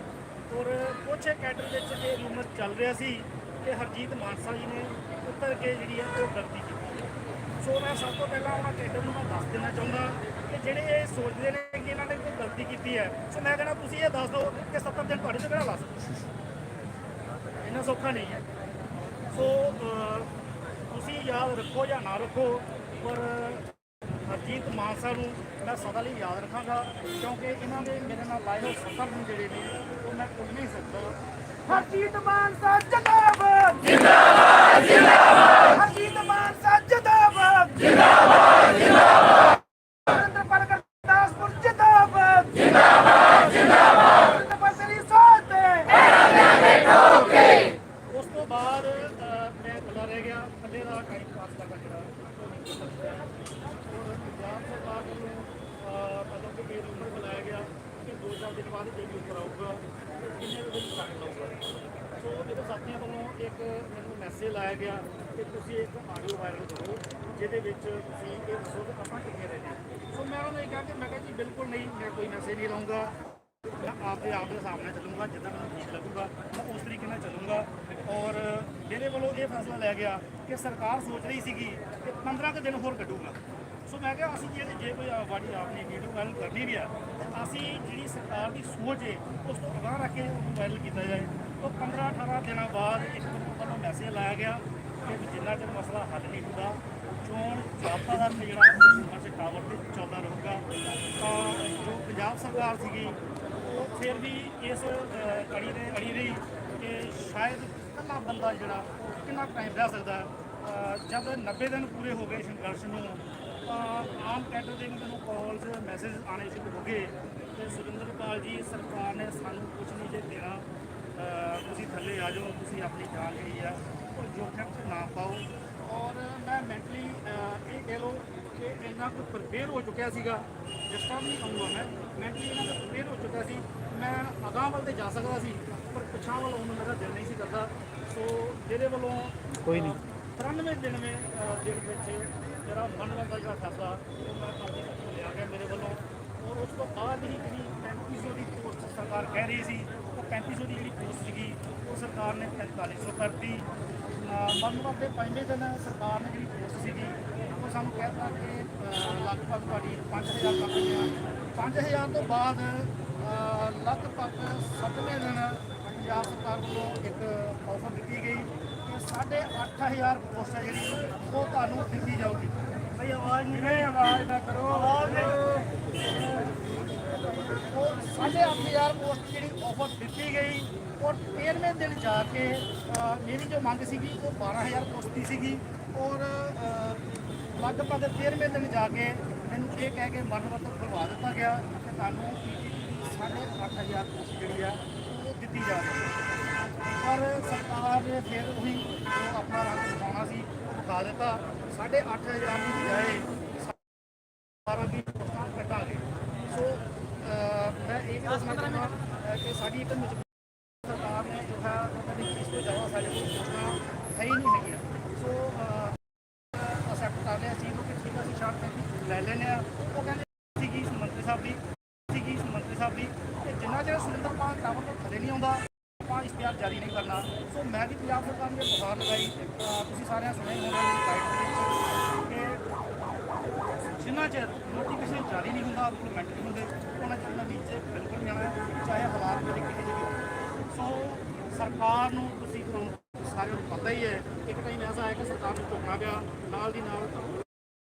ਔਰ ਕੁਝ ਕੈਡਰ ਵਿੱਚ ਇਹ ਰਿਊਮਰ ਚੱਲ ਰਿਹਾ ਸੀ ਕਿ ਹਰਜੀਤ ਮਾਨਸਾ ਜੀ ਨੇ ਉੱਤਰ ਕੇ ਜਿਹੜੀ ਹੈ ਉਹ ਗਲਤੀ ਕੀਤੀ ਸੋ ਮੈਂ ਸਭ ਤੋਂ ਪਹਿਲਾਂ ਉਹਨਾਂ ਕੈਡਰ ਨੂੰ ਮੈਂ ਦੱਸ ਦੇਣਾ ਚਾਹੁੰਦਾ ਕਿ ਜਿਹੜੇ ਇਹ ਸੋਚਦੇ ਨੇ ਕਿ ਇਹਨਾਂ ਨੇ ਕੋਈ ਗਲਤੀ ਕੀਤੀ ਹੈ ਸੋ ਮੈਂ ਕਹਿੰਦਾ ਤੁਸੀਂ ਇਹ ਦੱਸ ਦਿਓ ਕਿ 70 ਦਿਨ ਤੁਹਾਡੇ ਤੇ ਕਿਹੜਾ ਲਾ ਸਕਦੇ ਇੰਨਾ ਸੌਖਾ ਨਹੀਂ ਹੈ ਸੋ ਤੁਸੀਂ ਯਾਦ ਰੱਖੋ ਜਾਂ ਨਾ ਰੱਖੋ ਪਰ ਹਰਜੀਤ ਮਾਨਸਾ ਨੂੰ ਮੈਂ ਸਦਾ ਲਈ ਯਾਦ ਰੱਖਾਂਗਾ ਕਿਉਂਕਿ ਇਹਨਾਂ ਦੇ ਮੇਰੇ ਨਾਲ ਲਾਏ ਹੋਏ 70 ਦਿਨ ਜਿਹੜੇ ਨੇ ਉਹ ਮੈਂ ਭੁੱਲ ਨਹੀਂ ਸਕਦਾ ਹਰਜੀਤ ਮਾਨਸਾ ਜਿੰਦਾਬਾਦ ਜਿੰਦਾਬਾਦ ਜਿੰਦਾਬਾਦ ਹਰਜੀਤ ਮਾਨਸਾ ਜਿੰਦਾਬਾਦ ਜਿੰਦਾਬਾਦ ਜਿੰਦਾਬਾਦ ਨਰਿੰਦਰਪਾਲ ਗੁਰਦਾਸਪੁਰ ਜਿੰਦਾਬਾਦ ਜਿੰਦਾਬਾਦ ਜਿੰਦਾਬਾਦ ਨਰਿੰਦਰਪਾਲ ਤੇਰੀ ਸੋਚ ਤੇ ਉਸ ਤੋਂ ਬਾਅਦ ਮੈਂ ਇਕੱਲਾ ਰਹਿ ਗਿਆ ਇਕੱਲੇ ਦਾ ਟਾਈਮ ਪਾਸ ਕਰਨਾ ਜਿਹੜਾ ਔਰ ਪੰਜਾਬ ਸਰਕਾਰ ਵੱਲੋਂ ਮਤਲਬ ਕਿ ਇਹ ਰੂਮਰ ਬੁਲਾਇਆ ਗਿਆ ਕਿ 2-4 ਦਿਨ ਬਾਅਦ ਜੇ ਵੀ ਉੱਪਰ ਆਊਗਾ ਕਿੰਨੇ ਦਿਨ ਤੱਕ ਲਾਊਗਾ ਸੋ ਮੇਰੇ ਸਾਥੀਆਂ ਵੱਲੋਂ ਇੱਕ ਮੈਨੂੰ ਮੈਸੇਜ ਲਾਇਆ ਗਿਆ ਕਿ ਤੁਸੀਂ ਇੱਕ ਆਡੀਓ ਵਾਇਰਲ ਕਰੋ ਜਿਹਦੇ ਵਿੱਚ ਤੁਸੀਂ ਇਹ ਦੱਸੋ ਕਿ ਆਪਾਂ ਕਿੱਥੇ ਰਹਿੰਦੇ ਸੋ ਮੈਂ ਉਹਨਾਂ ਨੂੰ ਇਹ ਕਿਹਾ ਕਿ ਮੈਂ ਕਿਹਾ ਜੀ ਬਿਲਕੁਲ ਨਹੀਂ ਮੈਂ ਕੋਈ ਮੈਸੇਜ ਨਹੀਂ ਲਾਉਂਗਾ ਮੈਂ ਆਪ ਦੇ ਸਾਹਮਣੇ ਚੱਲੂੰਗਾ ਜਿੱਦਾਂ ਮੈਨੂੰ ਠੀਕ ਲੱਗੂਗਾ ਮੈਂ ਉਸ ਤਰੀਕੇ ਨਾਲ ਚੱਲੂੰਗਾ ਔਰ ਮੇਰੇ ਵੱਲੋਂ ਇਹ ਫੈਸਲਾ ਲਿਆ ਗਿਆ ਕਿ ਸਰਕਾਰ ਸੋਚ ਰਹੀ ਸੀਗੀ ਕਿ 15 ਕੁ ਦਿਨ ਹੋਰ ਕੱਢੂਗਾ ਸੋ ਮੈਂ ਕਿਹਾ ਅਸੀਂ ਜੇ ਕੋਈ ਵਾਡੀ ਆਪਣੀ ਵੀਡੀਓ ਵਾਇਰਲ ਕਰਨੀ ਵੀ ਆ ਅਸੀਂ ਜਿਹੜੀ ਸਰਕਾਰ ਦੀ ਸੋਚ ਹੈ ਉਸ ਤੋਂ ਅਗਾਂਹ ਰੱਖ ਕੇ ਉਹਨੂੰ ਵਾਇਰਲ ਕੀਤਾ ਜਾਏ ਤਾਂ 15-18 ਦਿਨਾਂ ਬਾਅਦ ਇੱਕ ਵੱਲੋਂ ਮੈਸੇਜ ਲਾਇਆ ਗਿਆ ਕਿ ਜਿੰਨਾ ਚਿਰ ਮਸਲਾ ਹੱਲ ਨਹੀਂ ਹੁੰਦਾ ਚੋਣ ਜਾਬਤਾ ਦਾ ਜਿਹੜਾ ਅਸੀਂ ਟਾਵਰ ਤੇ ਚੱਲਦਾ ਰਹੂਗਾ ਤਾਂ ਜੋ ਪੰਜਾਬ ਸਰਕਾਰ ਸੀਗੀ ਉਹ ਫਿਰ ਵੀ ਇਸ ਅੜੀ ਦੇ ਅੜੀ ਰਹੀ ਕਿ ਸ਼ਾਇਦ ਇਕੱਲਾ ਬੰਦਾ ਜਿਹੜਾ ਉਹ ਕਿੰਨਾ ਟਾਈਮ ਰਹਿ ਸਕਦਾ ਜਦ 90 ਦਿਨ ਪੂਰੇ ਹੋ ਗਏ ਸੰਘਰਸ਼ ਨੂੰ ਆਮ ਕੈਡਰ ਦੇ ਮੈਨੂੰ ਕਾਲਸ ਮੈਸੇਜ ਆਉਣੇ ਸ਼ੁਰੂ ਹੋ ਗਏ ਤੇ ਸੁਰਿੰਦਰਪਾਲ ਜੀ ਸਰਕਾਰ ਨੇ ਸਾਨੂੰ ਕੁਝ ਨਹੀਂ ਜੇ ਦੇਣਾ ਤੁਸੀਂ ਥੱਲੇ ਆ ਜਾਓ ਤੁਸੀਂ ਆਪਣੀ ਜਾਨ ਜਿਹੜੀ ਆ ਉਹ ਜੋਖਮ 'ਚ ਨਾ ਪਾਓ ਔਰ ਮੈਂ ਮੈਂਟਲੀ ਇਹ ਕਹਿ ਲਓ ਕਿ ਇੰਨਾ ਕੁ ਪ੍ਰਪੇਅਰ ਹੋ ਚੁੱਕਿਆ ਸੀਗਾ ਜਿਸ ਤਰ੍ਹਾਂ ਵੀ ਕਹੂੰਗਾ ਮੈਂ ਮੈਂਟਲੀ ਇਹਨਾਂ ਦਾ ਪ੍ਰਪੇਅਰ ਹੋ ਚੁੱਕਿਆ ਸੀ ਮੈਂ ਅਗਾਂਹ ਵੱਲ ਤੇ ਜਾ ਸਕਦਾ ਸੀ ਪਰ ਪਿਛਾਂ ਵੱਲ ਆਉਣ ਨੂੰ ਮੇਰਾ ਦਿਲ ਨਹੀਂ ਸੀ ਕਰਦਾ ਸੋ ਜਿਹਦੇ ਵੱਲੋਂ ਕੋਈ ਨਹੀਂ 93 ਦਿਨ ਵਿੱਚ ਜਿਹੜਾ ਮੰਨਣ ਦਾ ਜਿਹੜਾ ਫੈਸਲਾ ਉਹ ਮੈਂ ਆਪਣੇ ਹੱਥੋਂ ਲਿਆ ਗਿਆ ਮੇਰੇ ਵੱਲੋਂ ਔਰ ਉਸ ਤੋਂ ਬਾਅਦ ਹੀ ਜਿਹੜੀ 3500 ਦੀ ਪੋਸਟ ਸਰਕਾਰ ਕਹਿ ਰਹੀ ਸੀ ਉਹ 3500 ਦੀ ਜਿਹੜੀ ਪੋਸਟ ਸੀਗੀ ਉਹ ਸਰਕਾਰ ਨੇ 4500 ਕਰਤੀ ਮੰਨਣ ਦੇ ਪੰਜਵੇਂ ਦਿਨ ਸਰਕਾਰ ਨੇ ਜਿਹੜੀ ਪੋਸਟ ਸੀਗੀ ਉਹ ਸਾਨੂੰ ਕਹਿਤਾ ਕਿ ਲਗਭਗ ਤੁਹਾਡੀ 5000 ਕਰ ਦਿੰਦੇ ਆ 5000 ਤੋਂ ਬਾਅਦ ਲਗਭਗ 7ਵੇਂ ਦਿਨ ਪੰਜਾਬ ਸਰਕਾਰ ਵੱਲੋਂ ਇੱਕ ਆਫਰ ਦਿੱਤੀ ਗਈ ਕਿ 8500 ਪੋਸਟ ਹੈ ਜਿਹੜੀ ਉਹ ਤੁਹਾਨੂੰ ਦਿੱਤੀ ਜਾਊਗੀ ਭਈ ਆਵਾਜ਼ ਨਹੀਂ ਆਵਾਜ਼ ਨਾ ਕਰੋ ਆਵਾਜ਼ ਉਹ 8500 ਪੋਸਟ ਜਿਹੜੀ ਆਫਰ ਦਿੱਤੀ ਗਈ ਔਰ 13ਵੇਂ ਦਿਨ ਜਾ ਕੇ ਮੇਰੀ ਜੋ ਮੰਗ ਸੀਗੀ ਉਹ 12000 ਪੋਸਟ ਦੀ ਸੀਗੀ ਔਰ ਲਗਭਗ 13ਵੇਂ ਦਿਨ ਜਾ ਕੇ ਮੈਨੂੰ ਇਹ ਕਹਿ ਕੇ ਮਰਨ ਵਰਤ ਕਰਵਾ ਦਿੱਤਾ ਗਿਆ ਕਿ ਤੁਹਾਨੂੰ 8500 ਪੋਸਟ ਜਿਹੜੀ ਆ ਉਹ ਦਿੱਤੀ ਜਾ ਰਹੀ ਹੈ ਪਰ ਸਰਕਾਰ ਨੇ ਫਿਰ ਉਹੀ ਜੋ ਆਪਣਾ ਰੰਗ ਦਿਖਾਉਣਾ ਸੀ ਉਹ ਦਿਖਾ ਦਿੱਤਾ 8500 ਦੀ ਬਜਾਏ 12 ਦੀ ਪੋਸਟਾਂ ਕੱਟਾਂਗੇ ਸੋ ਮੈਂ ਇਹ ਦੱਸਣਾ ਚਾਹੁੰਦਾ ਕਿ ਸਾਡੀ ਇੱਕ ਸਰਕਾਰ ਨੇ ਜੋ ਹੈ ਉਹਨਾਂ ਦੀ ਫੀਸ ਤੋਂ ਜ਼ਿਆਦਾ ਸਾਡੇ ਕੋਲ ਪੋਸਟਾਂ ਹੈ ਹੀ ਨਹੀਂ ਹੈਗੀਆਂ ਸੋ ਅਸੈਪਟ ਕਰ ਲਿਆ ਚੀਜ਼ ਨੂੰ ਕਿ ਠੀਕ ਆ ਅਸੀਂ ਸ਼ਾਰਟ ਲੈ ਲੈਂਦੇ ਆ ਉਹ ਕਹਿੰਦੇ ਸੀਗੀ ਮੰਤਰੀ ਸਾਹਿਬ ਦੀ ਕਿ ਜਿੰਨਾ ਚਿਰ ਸੁਰਿੰਦਰਪਾਲ ਟਾਵਰ ਤੋਂ ਥੱਲੇ ਨਹੀਂ ਆਉਂਦਾ ਆਪਾਂ ਇਸ਼ਤਿਹਾਰ ਜਾਰੀ ਨਹੀਂ ਕਰਨਾ ਤੁਸੀਂ ਸਾਰਿਆਂ ਸੁਣਿਆ ਹੀ ਹੋਣਾ ਕਿ ਬਾਈਟ ਦੇ ਵਿੱਚ ਕਿ ਜਿੰਨਾ ਚਿਰ ਨੋਟੀਫਿਕੇਸ਼ਨ ਜਾਰੀ ਨਹੀਂ ਹੁੰਦਾ, ਇੰਪਲੀਮੈਂਟ ਨਹੀਂ ਹੁੰਦੇ, ਉਹਨਾਂ ਚਿਰ ਉਹਨਾਂ ਵਿੱਚ ਬਿਲਕੁਲ ਨਹੀਂ ਜਾਣਾ, ਚਾਹੇ ਹਾਲਾਤ ਜਿਹੜੇ ਕਿਹੋ ਜਿਹੇ ਵੀ ਹੋਣ। ਸੋ ਸਰਕਾਰ ਨੂੰ ਤੁਸੀਂ ਸਾਰਿਆਂ ਨੂੰ ਪਤਾ ਹੀ ਹੈ, ਇੱਕ ਟਾਈਮ ਐਸਾ ਹੈ ਕਿ ਸਰਕਾਰ ਨੂੰ ਝੁਕਣਾ ਪਿਆ, ਨਾਲ ਦੀ ਨਾਲ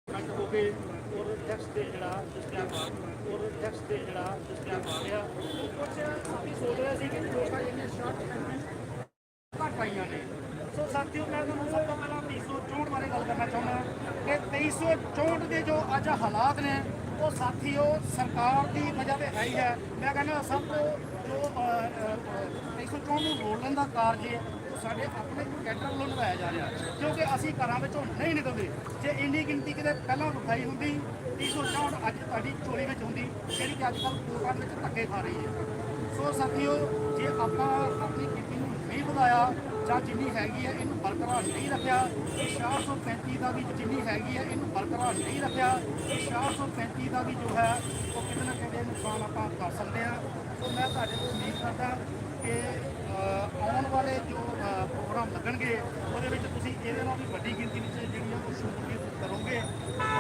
ਕੱਟ ਹੋ ਕੇ ਔਰ ਟੈਕਸ ਤੇ ਜਿਹੜਾ ਇਸ਼ਤਿਹਾਰ ਪਾ ਰਿਹਾ। ਕੁਝ ਸਾਥੀ ਸੋਚ ਰਹੇ ਸੀ ਕਿ ਲੋਕਾਂ ਜਿਹੜੀਆਂ ਸ਼ਾਰਟ ਘੱਟ ਆਈਆਂ ਨੇ। ਸੋ ਸਾਥੀਓ, ਮੈਂ ਤੁਹਾਨੂੰ ਸਭ ਤੋਂ ਪਹਿਲਾਂ 2364 ਬਾਰੇ ਗੱਲ ਕਰਨਾ ਚਾਹੁੰਦਾ ਕਿ 2364 ਦੇ ਜੋ ਅੱਜ ਹਾਲਾਤ ਨੇ ਉਹ ਸਾਥੀਓ ਸਰਕਾਰ ਦੀ ਵਜ੍ਹਾ ਤੇ ਹੈ ਹੀ ਹੈ। ਮੈਂ ਕਹਿੰਦਾ ਸਭ ਤੋਂ ਜੋ 2364 ਨੂੰ ਰੋਲਣ ਦਾ ਕਾਰਜ ਹੈ ਸਾਡੇ ਆਪਣੇ ਕੈਡਰ ਵੱਲੋਂ ਨਿਭਾਇਆ ਜਾ ਰਿਹਾ, ਕਿਉਂਕਿ ਅਸੀਂ ਘਰਾਂ ਵਿੱਚੋਂ ਨਹੀਂ ਨਿਕਲਦੇ। ਜੇ ਇੰਨੀ ਗਿਣਤੀ ਕਿਤੇ ਪਹਿਲਾਂ ਵਿਖਾਈ ਹੁੰਦੀ 364 ਅੱਜ ਤੁਹਾਡੀ ਚੋਰੀ ਵਿੱਚ ਹੁੰਦੀ, ਜਿਹੜੀ ਕਿ ਅੱਜ ਕੱਲ੍ਹ ਲੋਕਾਂ ਵਿੱਚ ਧੱਕੇ ਖਾ ਰਹੀ ਹੈ। ਸੋ ਸਾਥੀਓ, ਜੇ ਆਪਾਂ ਆਪਣੀ ਗਿਣਤੀ ਨੂੰ ਨਹੀਂ ਵਧਾਇਆ ਜਾਂ ਜਿੰਨੀ ਹੈਗੀ ਹੈ ਇਹਨੂੰ ਬਰਕਰਾਰ ਨਹੀਂ ਰੱਖਿਆ, 435 ਦਾ ਵੀ ਜਿੰਨੀ ਹੈਗੀ ਹੈ ਇਹਨੂੰ ਬਰਕਰਾਰ ਨਹੀਂ ਰੱਖਿਆ, 435 ਦਾ ਵੀ ਜੋ ਹੈ ਉਹ ਕਿਤੇ ਨਾ ਕਿਤੇ ਨੁਕਸਾਨ ਆਪਾਂ ਕਰ ਸਕਦੇ ਹਾਂ। ਸੋ ਮੈਂ ਤੁਹਾਡੇ ਤੋਂ ਉਮੀਦ ਕਰਦਾ ਕਿ ਆਉਣ ਵਾਲੇ ਜੋ ਪ੍ਰੋਗਰਾਮ ਲੱਗਣਗੇ ਉਹਦੇ ਵਿੱਚ ਤੁਸੀਂ ਇਹਦੇ ਨਾਲ ਵੀ ਵੱਡੀ ਗਿਣਤੀ ਵਿੱਚ ਜਿਹੜੀਆਂ ਉਹ ਸ਼ਮੂਲੀਅਤ ਕਰੋਗੇ।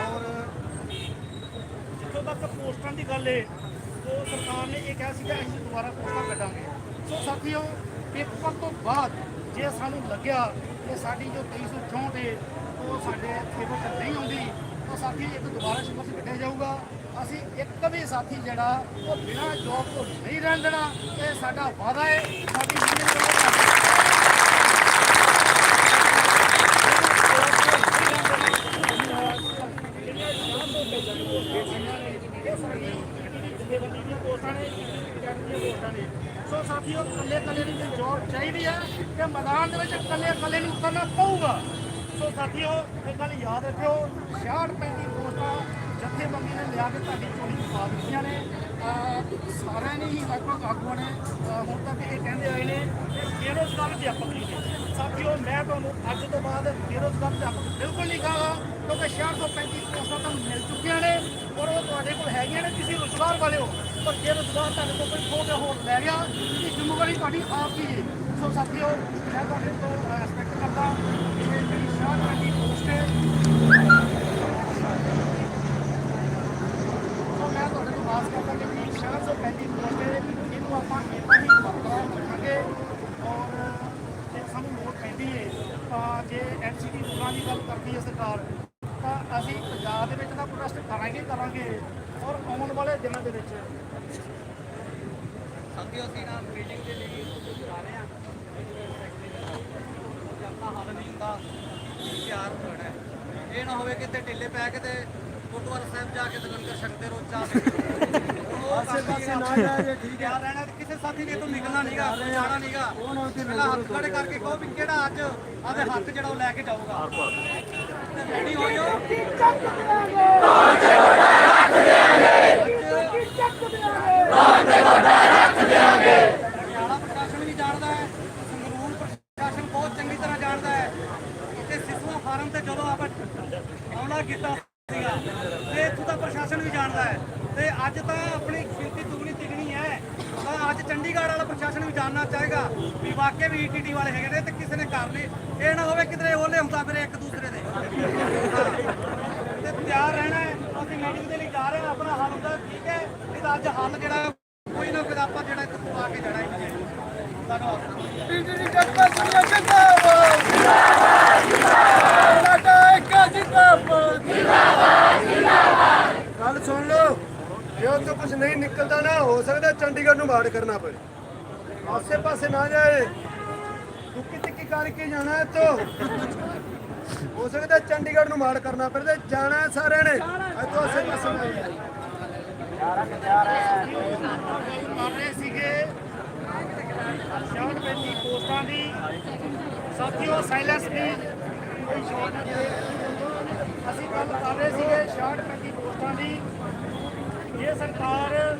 ਔਰ ਜਿੱਥੋਂ ਤੱਕ ਪੋਸਟਾਂ ਦੀ ਗੱਲ ਹੈ, ਉਹ ਸਰਕਾਰ ਨੇ ਇਹ ਕਿਹਾ ਸੀਗਾ ਅਸੀਂ ਦੁਬਾਰਾ ਪੋਸਟਾਂ ਕੱਢਾਂਗੇ। ਸੋ ਸਾਥੀਓ, ਪੇਪਰ ਤੋਂ ਬਾਅਦ ਜੇ ਸਾਨੂੰ ਲੱਗਿਆ ਕਿ ਸਾਡੀ ਜੋ 2364 ਹੈ ਉਹ ਸਾਡੇ ਪੇਪਰ 'ਚ ਨਹੀਂ ਆਉਂਦੀ ਤਾਂ ਸਾਥੀ ਇੱਕ ਦੁਬਾਰਾ ਸ਼ਿਫਟ ਕੱਢਿਆ ਜਾਊਗਾ। ਅਸੀਂ ਇੱਕ ਵੀ ਸਾਥੀ ਜਿਹੜਾ ਉਹ ਬਿਨਾਂ ਜੋਬ ਤੋਂ ਨਹੀਂ ਰਹਿਣ ਦੇਣਾ, ਇਹ ਸਾਡਾ ਵਾਅਦਾ ਹੈ। ਸਾਡੀ ਸੋ ਸਾਥੀਓ, ਕੱਲੇ ਦੀ ਜੋਬ ਚਾਹੀਦੀ ਹੈ ਕਿ ਮੈਦਾਨ ਦੇ ਵਿੱਚ ਕੱਲੇ ਨੂੰ ਉਤਰਨਾ ਪਊਗਾ। ਸੋ ਸਾਥੀਓ, ਇਹ ਗੱਲ ਯਾਦ ਰੱਖਿਓ, 65 ਪੋਸਟਾਂ ਜਥੇਬੰਦੀ ਨੇ ਲਿਆ ਕੇ ਤੁਹਾਡੀ ਚੋਰੀ ਪਾ ਦਿੱਤੀਆਂ ਨੇ। ਸਾਰਿਆਂ ਨੇ ਹੀ ਲਗਭਗ ਆਗੂਆਂ ਨੇ ਹੁਣ ਤੱਕ ਇਹ ਕਹਿੰਦੇ ਆਏ ਨੇ ਕਿ ਬੇਰੁਜ਼ਗਾਰ ਅਧਿਆਪਕ ਨਹੀਂ ਨੇ। ਸਾਥੀਓ, ਮੈਂ ਤੁਹਾਨੂੰ ਅੱਜ ਤੋਂ ਬਾਅਦ ਬੇਰੁਜ਼ਗਾਰ ਅਧਿਆਪਕ ਬਿਲਕੁਲ ਨਹੀਂ ਕਹਾਂਗਾ, ਕਿਉਂਕਿ 65 ਪੋਸਟਾਂ ਤੁਹਾਨੂੰ ਮਿਲ ਚੁੱਕੀਆਂ ਨੇ ਔਰ ਉਹ ਤੁਹਾਡੇ ਕੋਲ ਹੈਗੀਆਂ ਨੇ, ਤੁਸੀਂ ਰੁਜ਼ਗਾਰ ਵਾਲੇ ਹੋ। ਪਰ ਬੇਰੁਜ਼ਗਾਰ ਤੁਹਾਡੇ ਕੋਲ ਕੋਈ ਖੋ ਕੇ ਹੋਰ ਲੈ ਗਿਆ, ਇਹਦੀ ਜ਼ਿੰਮੇਵਾਰੀ ਤੁਹਾਡੀ ਆਪ ਦੀ ਹੈ। ਸੋ ਸਾਥੀਓ, ਮੈਂ ਤੁਹਾਡੇ ਤੋਂ ਐਕਸਪੈਕਟ ਕਰਦਾ ਕਿ ਜਿਹੜੀ 65 ਪੋਸਟ ਹੈ ਮੈਂ ਤੁਹਾਡੇ ਤੋਂ ਆਸ ਕਰਦਾ ਕਿ 435 ਪੋਸਟ ਹੈ ਇਹਨੂੰ ਆਪਾਂ ਇੱਦਾਂ ਹੀ ਬਰਕਰਾਰ ਰੱਖਾਂਗੇ। ਔਰ ਜੇ ਸਾਨੂੰ ਲੋੜ ਪੈਂਦੀ ਹੈ ਤਾਂ ਜੇ NCT ਰੂਲਾਂ ਦੀ ਗੱਲ ਕਰਦੀ ਹੈ ਸਰਕਾਰ ਤਾਂ ਅਸੀਂ ਪੰਜਾਬ ਦੇ ਵਿੱਚ ਤਾਂ ਪ੍ਰੋਟੈਸਟ ਕਰਾਂਗੇ। ਔਰ ਆਉਣ ਵਾਲੇ ਦਿਨਾਂ ਦੇ ਵਿੱਚ ਸਾਥੀਓ, ਅਸੀਂ ਨਾ ਮੀਟਿੰਗ ਦੇ ਲਈ ਜਾ ਰਹੇ ਹਾਂ, ਆਪਣਾ ਹੱਲ ਨਹੀਂ ਹੁੰਦਾ, ਤਿਆਰ ਹੋਣਾ ਹੈ। ਇਹ ਨਾ ਹੋਵੇ ਕਿ ਇੱਥੇ ਢਿੱਲੇ ਪੈ ਕੇ ਤੇ ਗੁਰਦੁਆਰਾ ਸਾਹਿਬ ਜਾ ਕੇ ਲੰਗਰ ਛਕਦੇ ਰੋ ਆਸੇ ਪਾਸੇ ਨਾ ਜਾਏ, ਠੀਕ ਹੈ ਰਹਿਣਾ। ਕਿਸੇ ਸਾਥੀ ਨੇ ਤੋਂ ਨਿਕਲਣਾ ਨਹੀਂਗਾ, ਜਾਣਾ ਨਹੀਂਗਾ। ਪਹਿਲਾਂ ਹੱਥ ਖੜੇ ਕਰਕੇ ਕਹੋ ਵੀ ਕਿਹੜਾ ਅੱਜ ਆਦੇ ਹੱਥ ਜਿਹੜਾ ਉਹ ਲੈ ਕੇ ਜਾਊਗਾ। ਰੈਡੀ ਹੋ ਜਾਓ। ਪਟਿਆਲਾ ਪ੍ਰਸ਼ਾਸਨ ਵੀ ਜਾਣਦਾ ਹੈ, ਸੰਗਰੂਰ ਪ੍ਰਸ਼ਾਸਨ ਬਹੁਤ ਚੰਗੀ ਤਰ੍ਹਾਂ ਜਾਣਦਾ ਹੈ। ਇੱਥੇ ਸਿਸਵਾ ਫਾਰਮ ਤੇ ਜਦੋਂ ਆਪਾਂ ਹਮਲਾ ਕੀਤਾ ਸੀਗਾ ਤੇ ਇੱਥੋਂ ਦਾ ਪ੍ਰਸ਼ਾਸਨ ਵੀ ਜਾਣਦਾ ਹੈ। ਤੇ ਅੱਜ ਤਾਂ ਆਪਣੀ ਗਿਣਤੀ ਦੁਗਣੀ ਤਿਗਣੀ ਹੈ, ਤਾਂ ਅੱਜ ਚੰਡੀਗੜ੍ਹ ਵਾਲਾ ਪ੍ਰਸ਼ਾਸਨ ਵੀ ਜਾਣਨਾ ਚਾਹੇਗਾ ਵੀ ਵਾਕਿਆ ਵੀ ETT ਵਾਲੇ ਹੈਗੇ ਨੇ ਤੇ ਕਿਸੇ ਨੇ ਕਰ ਲਈ। ਇਹ ਨਾ ਹੋਵੇ ਕਿਧਰੇ ਉਹਲੇ ਹੁੰਦਾ ਫਿਰ ਇੱਕ ਦੂਸਰੇ ਦੇ। ਤੇ ਤਿਆਰ ਰਹਿਣਾ ਹੈ। ਅਸੀਂ ਮੀਟਿੰਗ ਦੇ ਲਈ ਜਾ ਰਹੇ ਹਾਂ, ਆਪਣਾ ਹੱਲ ਹੁੰਦਾ ਠੀਕ ਹੈ, ਨਹੀਂ ਤਾਂ ਅੱਜ ਹੱਲ ਜਿਹੜਾ ਕੋਈ ਨਾ ਕੋਈ ਆਪਾਂ ਜਿਹੜਾ ਇੱਕ ਪਾ ਕੇ ਜਾਣਾ ਹੀ ਧੰਨਵਾਦ। ਗੱਲ ਸੁਣ ਲਓ, ਜੇ ਉੱਥੋਂ ਕੁਝ ਨਹੀਂ ਨਿਕਲਦਾ ਨਾ ਹੋ ਸਕਦਾ ਚੰਡੀਗੜ੍ਹ ਨੂੰ ਬਾੜ ਕਰਨਾ ਪਏ। ਆਸੇ ਪਾਸੇ ਨਾ ਜਾਏ, ਟੁੱਕੀ ਟਿੱਕੀ ਕਰਕੇ ਜਾਣਾ ਇੱਥੋਂ। ਹੋ ਸਕਦਾ ਚੰਡੀਗੜ੍ਹ ਨੂੰ ਮਾੜ ਕਰਨਾ ਪਏ, ਜਾਣਾ ਸਾਰਿਆਂ ਨੇ ਇੱਥੋਂ ਆਸੇ ਪਾਸੇ ਨਾ ਜਾਏ। ਕਰ ਰਹੇ ਸੀਗੇ 65 ਪੋਸਟਾਂ ਦੀ। ਸਾਥੀਓ, ਸਾਇਲੈਂਸ ਪਲੀਜ਼, ਕੋਈ ਸ਼ੋਰ ਨਾ ਕਰੇ। ਅਸੀਂ ਗੱਲ ਕਰ ਰਹੇ ਸੀਗੇ 65 ਪੋਸਟਾਂ ਦੀ। ਇਹ ਸਰਕਾਰ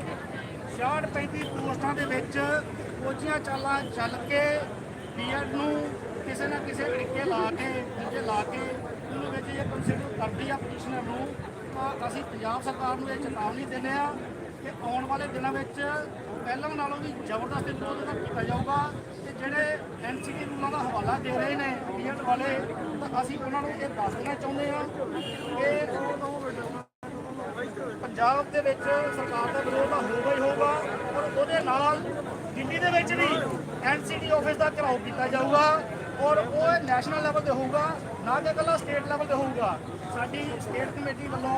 65 ਪੋਸਟਾਂ ਦੇ ਵਿੱਚ ਕੋਝੀਆਂ ਚਾਲਾਂ ਚੱਲ ਕੇ BEd ਨੂੰ ਕਿਸੇ ਨਾ ਕਿਸੇ ਤਰੀਕੇ ਲਾ ਕੇ ਉਹਨੂੰ ਵਿੱਚ ਇਹ ਕੰਸੀਡਰ ਕਰਦੀ ਆ ਪਟੀਸ਼ਨਰ ਨੂੰ, ਤਾਂ ਅਸੀਂ ਪੰਜਾਬ ਸਰਕਾਰ ਨੂੰ ਇਹ ਚੇਤਾਵਨੀ ਦਿੰਦੇ ਆ ਕਿ ਆਉਣ ਵਾਲੇ ਦਿਨਾਂ ਵਿੱਚ ਪਹਿਲਾਂ ਨਾਲੋਂ ਵੀ ਜ਼ਬਰਦਸਤ ਵਿਰੋਧ ਇਹਦਾ ਕੀਤਾ ਜਾਊਗਾ। ਤੇ ਜਿਹੜੇ ਐਨਸੀਟੀ ਰੂਲਾਂ ਦਾ ਹਵਾਲਾ ਦੇ ਰਹੇ ਨੇ ਬੀਐਡ ਵਾਲੇ, ਤਾਂ ਅਸੀਂ ਉਹਨਾਂ ਨੂੰ ਇਹ ਦੱਸ ਦੇਣਾ ਚਾਹੁੰਦੇ ਹਾਂ ਕਿ ਪੰਜਾਬ ਦੇ ਵਿੱਚ ਸਰਕਾਰ ਦਾ ਵਿਰੋਧ ਤਾਂ ਹੋਊਗਾ ਹੀ ਹੋਊਗਾ, ਔਰ ਉਹਦੇ ਨਾਲ ਦਿੱਲੀ ਦੇ ਵਿੱਚ ਵੀ ਐਨਸੀਟੀ ਆਫਿਸ ਦਾ ਘਿਰਾਓ ਕੀਤਾ ਜਾਊਗਾ, ਔਰ ਉਹ ਨੈਸ਼ਨਲ ਲੈਵਲ ਤੇ ਹੋਊਗਾ, ਨਾ ਕਿ ਇਕੱਲਾ ਸਟੇਟ ਲੈਵਲ ਤੇ ਹੋਊਗਾ। ਸਾਡੀ ਸਟੇਟ ਕਮੇਟੀ ਵੱਲੋਂ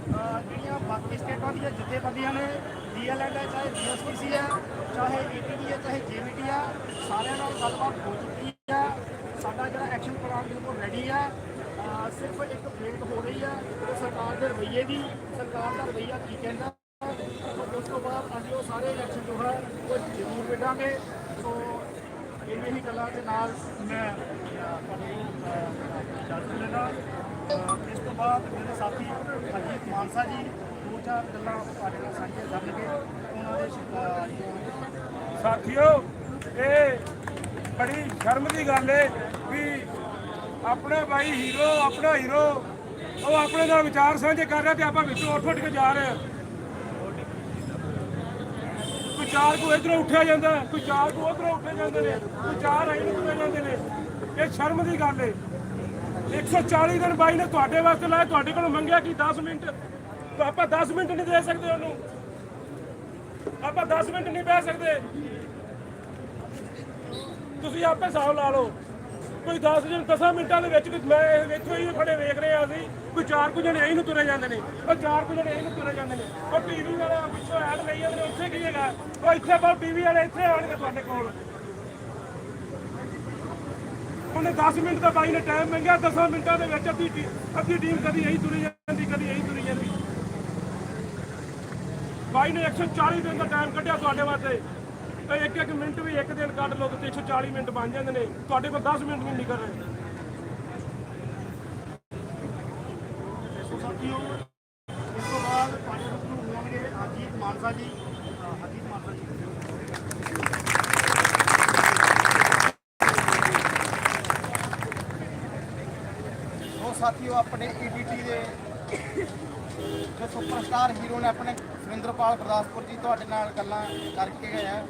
ਜਿਹੜੀਆਂ ਬਾਕੀ ਸਟੇਟਾਂ ਦੀਆਂ ਜਥੇਬੰਦੀਆਂ ਨੇ, ਡੀਐਲਐਡ ਹੈ, ਚਾਹੇ ਬੀਐਸਪੀਸੀ ਹੈ, ਚਾਹੇ ਏਪੀਡੀ ਹੈ, ਚਾਹੇ ਜੇਵੀਟੀ ਹੈ, ਸਾਰਿਆਂ ਨਾਲ ਗੱਲਬਾਤ ਹੋ ਚੁੱਕੀ ਹੈ। ਸਾਡਾ ਜਿਹੜਾ ਐਕਸ਼ਨ ਪਲਾਨ ਬਿਲਕੁਲ ਰੈਡੀ ਹੈ। ਸਿਰਫ ਇੱਕ ਵੇਟ ਹੋ ਰਹੀ ਹੈ ਕਿ ਸਰਕਾਰ ਦੇ ਰਵੱਈਏ ਦੀ, ਸਰਕਾਰ ਦਾ ਰਵੱਈਆ ਕੀ ਕਹਿੰਦਾ। ਉਸ ਤੋਂ ਬਾਅਦ ਅਸੀਂ ਉਹ ਸਾਰੇ ਇਲੈਕਸ਼ਨ ਜੋ ਹੈ ਉਹ ਜ਼ਰੂਰ ਖੇਡਾਂਗੇ। ਸੋ ਇਹਨਾਂ ਹੀ ਗੱਲਾਂ ਦੇ ਨਾਲ ਮੈਂ ਤੁਹਾਨੂੰ ਇਜਾਜ਼ਤ ਲੈਣਾ। ਇਸ ਤੋਂ ਬਾਅਦ ਮੇਰੇ ਸਾਥੀ ਹਰਜੀਤ ਮਾਨਸਾ ਜੀ ਦੋ ਚਾਰ ਗੱਲਾਂ ਤੁਹਾਡੇ ਨਾਲ ਸਾਂਝੀਆਂ ਕਰਨਗੇ। ਉਹਨਾਂ ਦੇ ਸਾਥੀਓ, ਇਹ ਬੜੀ ਸ਼ਰਮ ਦੀ ਗੱਲ ਹੈ ਵੀ ਆਪਣਾ ਭਾਈ ਹੀਰੋ, ਆਪਣਾ ਹੀਰੋ ਉਹ ਆਪਣੇ ਨਾਲ ਵਿਚਾਰ ਸਾਂਝੇ ਕਰ ਰਿਹਾ ਤੇ ਆਪਾਂ ਵਿੱਚੋਂ ਉੱਠ ਕੇ ਜਾ ਰਹੇ ਹਾਂ। ਕੋਈ ਚਾਰ ਕੋ ਇਧਰੋਂ ਉੱਠਿਆ ਜਾਂਦਾ, ਕੋਈ ਚਾਰ ਕੋ ਉਧਰੋਂ ਉੱਠੇ ਜਾਂਦੇ ਨੇ, ਕੋਈ ਚਾਰ ਆਈ ਨੂੰ ਤੁਰੇ ਜਾਂਦੇ ਨੇ। ਇਹ ਸ਼ਰਮ ਦੀ ਗੱਲ ਹੈ। 140 ਦਿਨ ਬਾਈ ਨੇ ਤੁਹਾਡੇ ਵਾਸਤੇ ਲਾਇਆ, ਤੁਹਾਡੇ ਕੋਲੋਂ ਮੰਗਿਆ ਕਿ 10 ਮਿੰਟ, ਤਾਂ ਆਪਾਂ 10 ਮਿੰਟ ਨਹੀਂ ਦੇ ਸਕਦੇ ਉਹਨੂੰ, ਆਪਾਂ 10 ਮਿੰਟ ਨਹੀਂ ਬਹਿ ਸਕਦੇ। ਤੁਸੀਂ ਆਪੇ ਹਿਸਾਬ ਲਾ ਲਓ। ਕੋਈ 10 ਮਿੰਟਾਂ ਦੇ ਵਿੱਚ ਮੈਂ ਇੱਥੋਂ ਹੀ ਖੜੇ ਵੇਖ ਰਹੇ ਆ ਅਸੀਂ, ਕੋਈ ਚਾਰ ਕੁ ਜਣੇ ਇਹੀ ਨੂੰ ਤੁਰੇ ਜਾਂਦੇ ਨੇ, ਉਹ ਚਾਰ ਕੁ ਜਣੇ ਇਹੀ ਨੂੰ ਤੁਰੇ ਜਾਂਦੇ ਨੇ। ਉਹ ਟੀਵੀ ਵਾਲਾ ਪਿੱਛੋਂ ਐਡ ਲਈ ਜਾਂਦੇ ਨੇ, ਉੱਥੇ ਕੀ ਹੈਗਾ? ਉਹ ਇੱਥੇ ਬਹੁਤ ਟੀਵੀ ਵਾਲੇ ਇੱਥੇ ਆਉਣਗੇ ਤੁਹਾਡੇ ਕੋਲ। ਉਹਨੇ 10 ਮਿੰਟ ਦਾ ਬਾਈ ਨੇ ਟਾਈਮ ਮੰਗਿਆ, 10 ਮਿੰਟਾਂ ਦੇ ਵਿੱਚ ਅੱਧੀ ਟੀਮ ਕਦੀ ਇਹੀ ਤੁਰੀ ਜਾਂਦੀ, ਕਦੀ ਇਹੀ ਤੁਰੀ ਜਾਂਦੀ। ਬਾਈ ਨੇ 140 ਦਿਨ ਦਾ ਟਾਈਮ ਕੱਢਿਆ ਤੁਹਾਡੇ ਵਾਸਤੇ। ਇੱਕ ਮਿੰਟ ਵੀ ਇੱਕ ਦਿਨ ਕੱਢ ਲਓ ਤੇ 140 ਮਿੰਟ ਬਣ ਜਾਂਦੇ ਨੇ। ਤੁਹਾਡੇ ਕੋਲ 10 ਮਿੰਟ ਵੀ ਨਹੀਂ ਨਿਕਲ ਰਹੇ। ਸਾਥੀਓ, ਇਸ ਤੋਂ ਬਾਅਦ ਤੁਹਾਡੇ ਨੂੰ ਹੋਣਗੇ ਹਰਜੀਤ ਮਾਨਸਾ ਜੀ। ਹਰਜੀਤ ਮਾਨਸਾ ਜੀ। ਉਹ ਸਾਥੀਓ, ਆਪਣੇ ਈਡੀਟੀ ਦੇ ਜੋ ਸੁਪਰਸਟਾਰ ਹੀਰੋ ਨੇ ਆਪਣੇ ਸੁਰਿੰਦਰਪਾਲ ਗੁਰਦਾਸਪੁਰ ਜੀ ਤੁਹਾਡੇ ਨਾਲ ਗੱਲਾਂ ਕਰਕੇ ਗਏ ਆ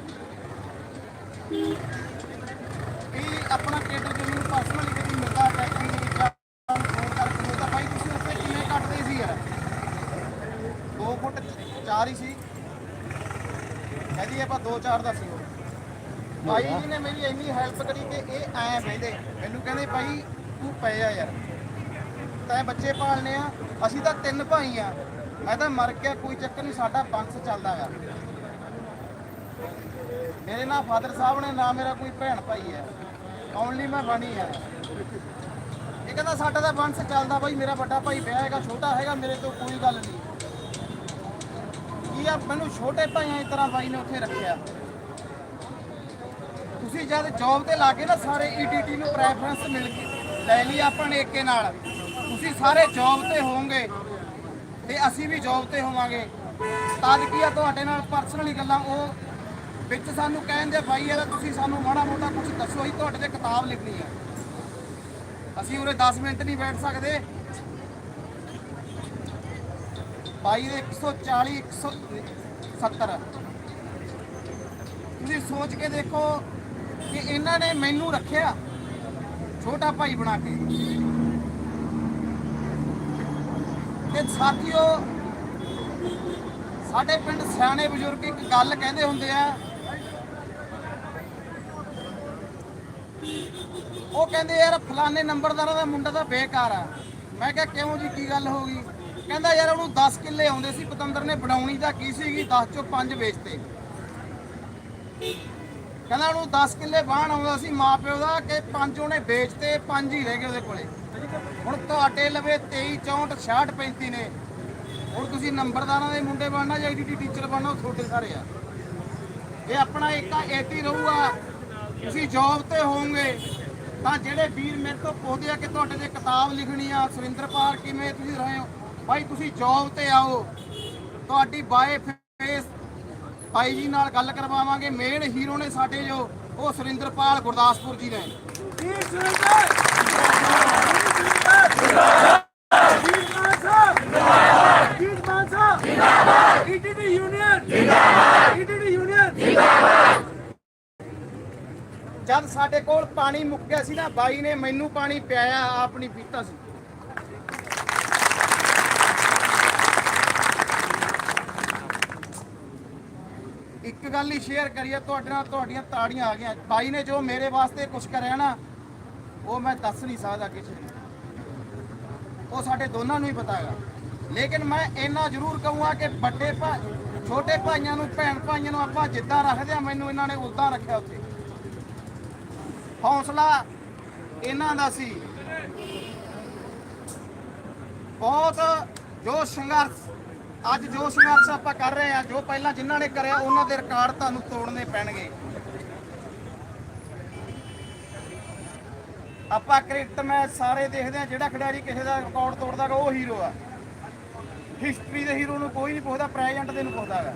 ਵੀ ਆਪਣਾ ਕੇਡਰ ਜੋ ਮੈਨੂੰ ਪਰਸਨਲੀ ਕਦੀ ਮਿਲਦਾ ਫੈਕਟਰੀ ਦੇ ਵਿੱਚ ਫੋਨ ਕਰਕੇ ਮਿਲਦਾ, ਭਾਈ ਤੁਸੀਂ ਉੱਥੇ ਕਿਵੇਂ ਕੱਟਦੇ ਸੀ ਯਾਰ? 2 ਫੁੱਟ 4 ਹੀ ਸੀ, ਕਹਿੰਦੀ ਆਪਾਂ 2-4 ਦਾ ਸੀ। ਉਹ ਭਾਈ ਜੀ ਨੇ ਮੇਰੀ ਇੰਨੀ ਹੈਲਪ ਕਰੀ ਕਿ ਇਹ ਐਂ ਬਹਿੰਦੇ ਮੈਨੂੰ ਕਹਿੰਦੇ ਭਾਈ ਤੂੰ ਪਏ ਆ ਯਾਰ, ਤੈਂ ਬੱਚੇ ਪਾਲਨੇ ਆ, ਅਸੀਂ ਤਾਂ 3 ਭਾਈ ਆ, ਮੈਂ ਤਾਂ ਮਰ ਗਿਆ, ਕੋਈ ਚੱਕਰ ਨਹੀਂ, ਸਾਡਾ ਬੰਸ ਚੱਲਦਾ ਆ। ਮੇਰੇ ਨਾਲ ਫਾਦਰ ਸਾਹਿਬ ਨੇ, ਨਾ ਮੇਰਾ ਕੋਈ ਭੈਣ ਭਾਈ ਹੈ, ਓਨਲੀ ਮੈਂ ਬਣੀ ਆ। ਇਹ ਕਹਿੰਦਾ ਸਾਡਾ ਤਾਂ ਬੰਸ ਚੱਲਦਾ ਬਾਈ, ਮੇਰਾ ਵੱਡਾ ਭਾਈ ਵਿਆਹ ਹੈਗਾ, ਛੋਟਾ ਹੈਗਾ, ਮੇਰੇ ਤੋਂ ਕੋਈ ਗੱਲ ਨਹੀਂ। ਕੀ ਆ, ਮੈਨੂੰ ਛੋਟੇ ਭਾਈਆਂ ਦੀ ਤਰ੍ਹਾਂ ਬਾਈ ਨੇ ਉੱਥੇ ਰੱਖਿਆ। ਤੁਸੀਂ ਜਦ ਜੌਬ ਤੇ ਲਾਗੇ ਨਾ ਸਾਰੇ ਈਡੀਟੀ ਨੂੰ ਪ੍ਰੈਫਰੈਂਸ ਮਿਲ ਕੇ ਲੈ ਲਈ ਆਪਾਂ ਨੇ ਏਕੇ ਨਾਲ, ਤੁਸੀਂ ਸਾਰੇ ਜੌਬ ਤੇ ਹੋਵੋਗੇ ਤੇ ਅਸੀਂ ਵੀ ਜੌਬ ਤੇ ਹੋਵਾਂਗੇ। ਤਦ ਕੀ ਆ, ਤੁਹਾਡੇ ਨਾਲ ਪਰਸਨਲੀ ਗੱਲਾਂ ਉਹ ਵਿੱਚ ਸਾਨੂੰ ਕਹਿੰਦੇ ਬਾਈ ਯਾਰ ਤੁਸੀਂ ਸਾਨੂੰ ਮਾੜਾ ਮੋਟਾ ਕੁਝ ਦੱਸੋ, ਅਸੀਂ ਤੁਹਾਡੇ ਤੇ ਕਿਤਾਬ ਲਿਖਣੀ ਆ। ਅਸੀਂ ਉਰੇ 10 ਮਿੰਟ ਨਹੀਂ ਬੈਠ ਸਕਦੇ। ਬਾਈ ਦੇ 140 170 ਤੁਸੀਂ ਸੋਚ ਕੇ ਦੇਖੋ ਕਿ ਇਹਨਾਂ ਨੇ ਮੈਨੂੰ ਰੱਖਿਆ ਛੋਟਾ ਭਾਈ ਬਣਾ ਕੇ। ਤੇ ਸਾਥੀਓ, ਸਾਡੇ ਪਿੰਡ ਸਿਆਣੇ ਬਜ਼ੁਰਗ ਇੱਕ ਗੱਲ ਕਹਿੰਦੇ ਹੁੰਦੇ ਆ, ਉਹ ਕਹਿੰਦੇ ਯਾਰ ਫਲਾਣੇ ਨੰਬਰਦਾਰਾਂ ਦਾ ਮੁੰਡਾ ਤਾਂ ਬੇਕਾਰ ਆ। ਮੈਂ ਕਿਹਾ ਕਿਉਂ ਜੀ, ਕੀ ਗੱਲ ਹੋ ਗਈ? ਕਹਿੰਦਾ ਯਾਰ ਉਹਨੂੰ 10 ਕਿੱਲੇ ਆਉਂਦੇ ਸੀ, ਪਤੰਦਰ ਨੇ ਬਣਾਉਣੀ ਤਾਂ ਕੀ ਸੀਗੀ, 10 ਚੋਂ 5 ਵੇਚਤੇ। ਕਹਿੰਦਾ ਉਹਨੂੰ 10 ਕਿੱਲੇ ਬਾਣ ਆਉਂਦਾ ਸੀ ਮਾਂ ਪਿਓ ਦਾ, ਕਿ 5 ਉਹਨੇ ਵੇਚਤੇ, 5 ਹੀ ਰਹਿ ਗਏ ਉਹਦੇ ਕੋਲੇ। ਹੁਣ ਤੁਹਾਡੇ ਲਵੇ 23 64 66 35 ਨੇ। ਹੁਣ ਤੁਸੀਂ ਨੰਬਰਦਾਰਾਂ ਦੇ ਮੁੰਡੇ ਬਣਨਾ ਜਾਂ ਈਡੀਟੀ ਟੀਚਰ ਬਣਨਾ, ਉਹ ਤੁਹਾਡੇ ਸਾਰੇ ਆ। ਇਹ ਆਪਣਾ ਏਕਾ ਏਤੀ ਰਹੂਗਾ। ਤੁਸੀਂ ਜੌਬ ਤੇ ਹੋਵੋਗੇ ਤਾਂ ਜਿਹੜੇ ਵੀਰ ਮੇਰੇ ਤੋਂ ਪੁੱਛਦੇ ਆ ਕਿ ਤੁਹਾਡੇ ਤੇ ਕਿਤਾਬ ਲਿਖਣੀ ਆ, ਸੁਰਿੰਦਰਪਾਲ ਕਿਵੇਂ ਤੁਸੀਂ ਰਹੇ ਹੋ, ਭਾਈ ਤੁਸੀਂ ਜੌਬ ਤੇ ਆਓ, ਤੁਹਾਡੀ ਬਾਏ ਫੇਸ ਭਾਈ ਜੀ ਨਾਲ ਗੱਲ ਕਰਵਾਵਾਂਗੇ। ਮੇਨ ਹੀਰੋ ਨੇ ਸਾਡੇ ਜੋ ਉਹ ਸੁਰਿੰਦਰਪਾਲ ਗੁਰਦਾਸਪੁਰ ਜੀ ਨੇ। ਜਦ ਸਾਡੇ ਕੋਲ ਪਾਣੀ ਮੁੱਕ ਗਿਆ ਸੀ ਨਾ, ਬਾਈ ਨੇ ਮੈਨੂੰ ਪਾਣੀ ਪਿਆਇਆ, ਆਪ ਨਹੀਂ ਪੀਤਾ ਸੀ। ਇੱਕ ਗੱਲ ਹੀ ਸ਼ੇਅਰ ਕਰੀਏ ਤੁਹਾਡੇ ਨਾਲ, ਤੁਹਾਡੀਆਂ ਤਾੜੀਆਂ ਆ ਗਈਆਂ। ਬਾਈ ਨੇ ਜੋ ਮੇਰੇ ਵਾਸਤੇ ਕੁਝ ਕਰਿਆ ਨਾ, ਉਹ ਮੈਂ ਦੱਸ ਨਹੀਂ ਸਕਦਾ ਕਿਸੇ ਨੂੰ, ਉਹ ਸਾਡੇ ਦੋਨਾਂ ਨੂੰ ਹੀ ਪਤਾ ਹੈਗਾ। ਲੇਕਿਨ ਮੈਂ ਇੰਨਾ ਜ਼ਰੂਰ ਕਹੂੰਗਾ ਕਿ ਵੱਡੇ ਛੋਟੇ ਭਾਈਆਂ ਨੂੰ, ਭੈਣ ਭਾਈਆਂ ਨੂੰ ਆਪਾਂ ਜਿੱਦਾਂ ਰੱਖਦੇ ਆ, ਮੈਨੂੰ ਇਹਨਾਂ ਨੇ ਉਦਾਂ ਰੱਖਿਆ। ਉੱਥੇ ਹੌਸਲਾ ਇਹਨਾਂ ਦਾ ਸੀ ਬਹੁਤ। ਜੋ ਸੰਘਰਸ਼ ਅੱਜ ਜੋ ਸੰਘਰਸ਼ ਆਪਾਂ ਕਰ ਰਹੇ ਆ, ਜੋ ਪਹਿਲਾਂ ਜਿਨ੍ਹਾਂ ਨੇ ਕਰਿਆ ਉਹਨਾਂ ਦੇ ਰਿਕਾਰਡ ਤੁਹਾਨੂੰ ਤੋੜਨੇ ਪੈਣਗੇ। ਆਪਾਂ ਕ੍ਰਿਕਟ ਮੈਚ ਸਾਰੇ ਦੇਖਦੇ ਆ, ਜਿਹੜਾ ਖਿਡਾਰੀ ਕਿਸੇ ਦਾ ਰਿਕਾਰਡ ਤੋੜਦਾ ਉਹ ਹੀਰੋ ਆ। ਹਿਸਟਰੀ ਦੇ ਹੀਰੋ ਨੂੰ ਕੋਈ ਨਹੀਂ ਪੁੱਛਦਾ, ਪ੍ਰੈਜ਼ੈਂਟ ਦੇ ਨੂੰ ਪੁੱਛਦਾ ਹੈ।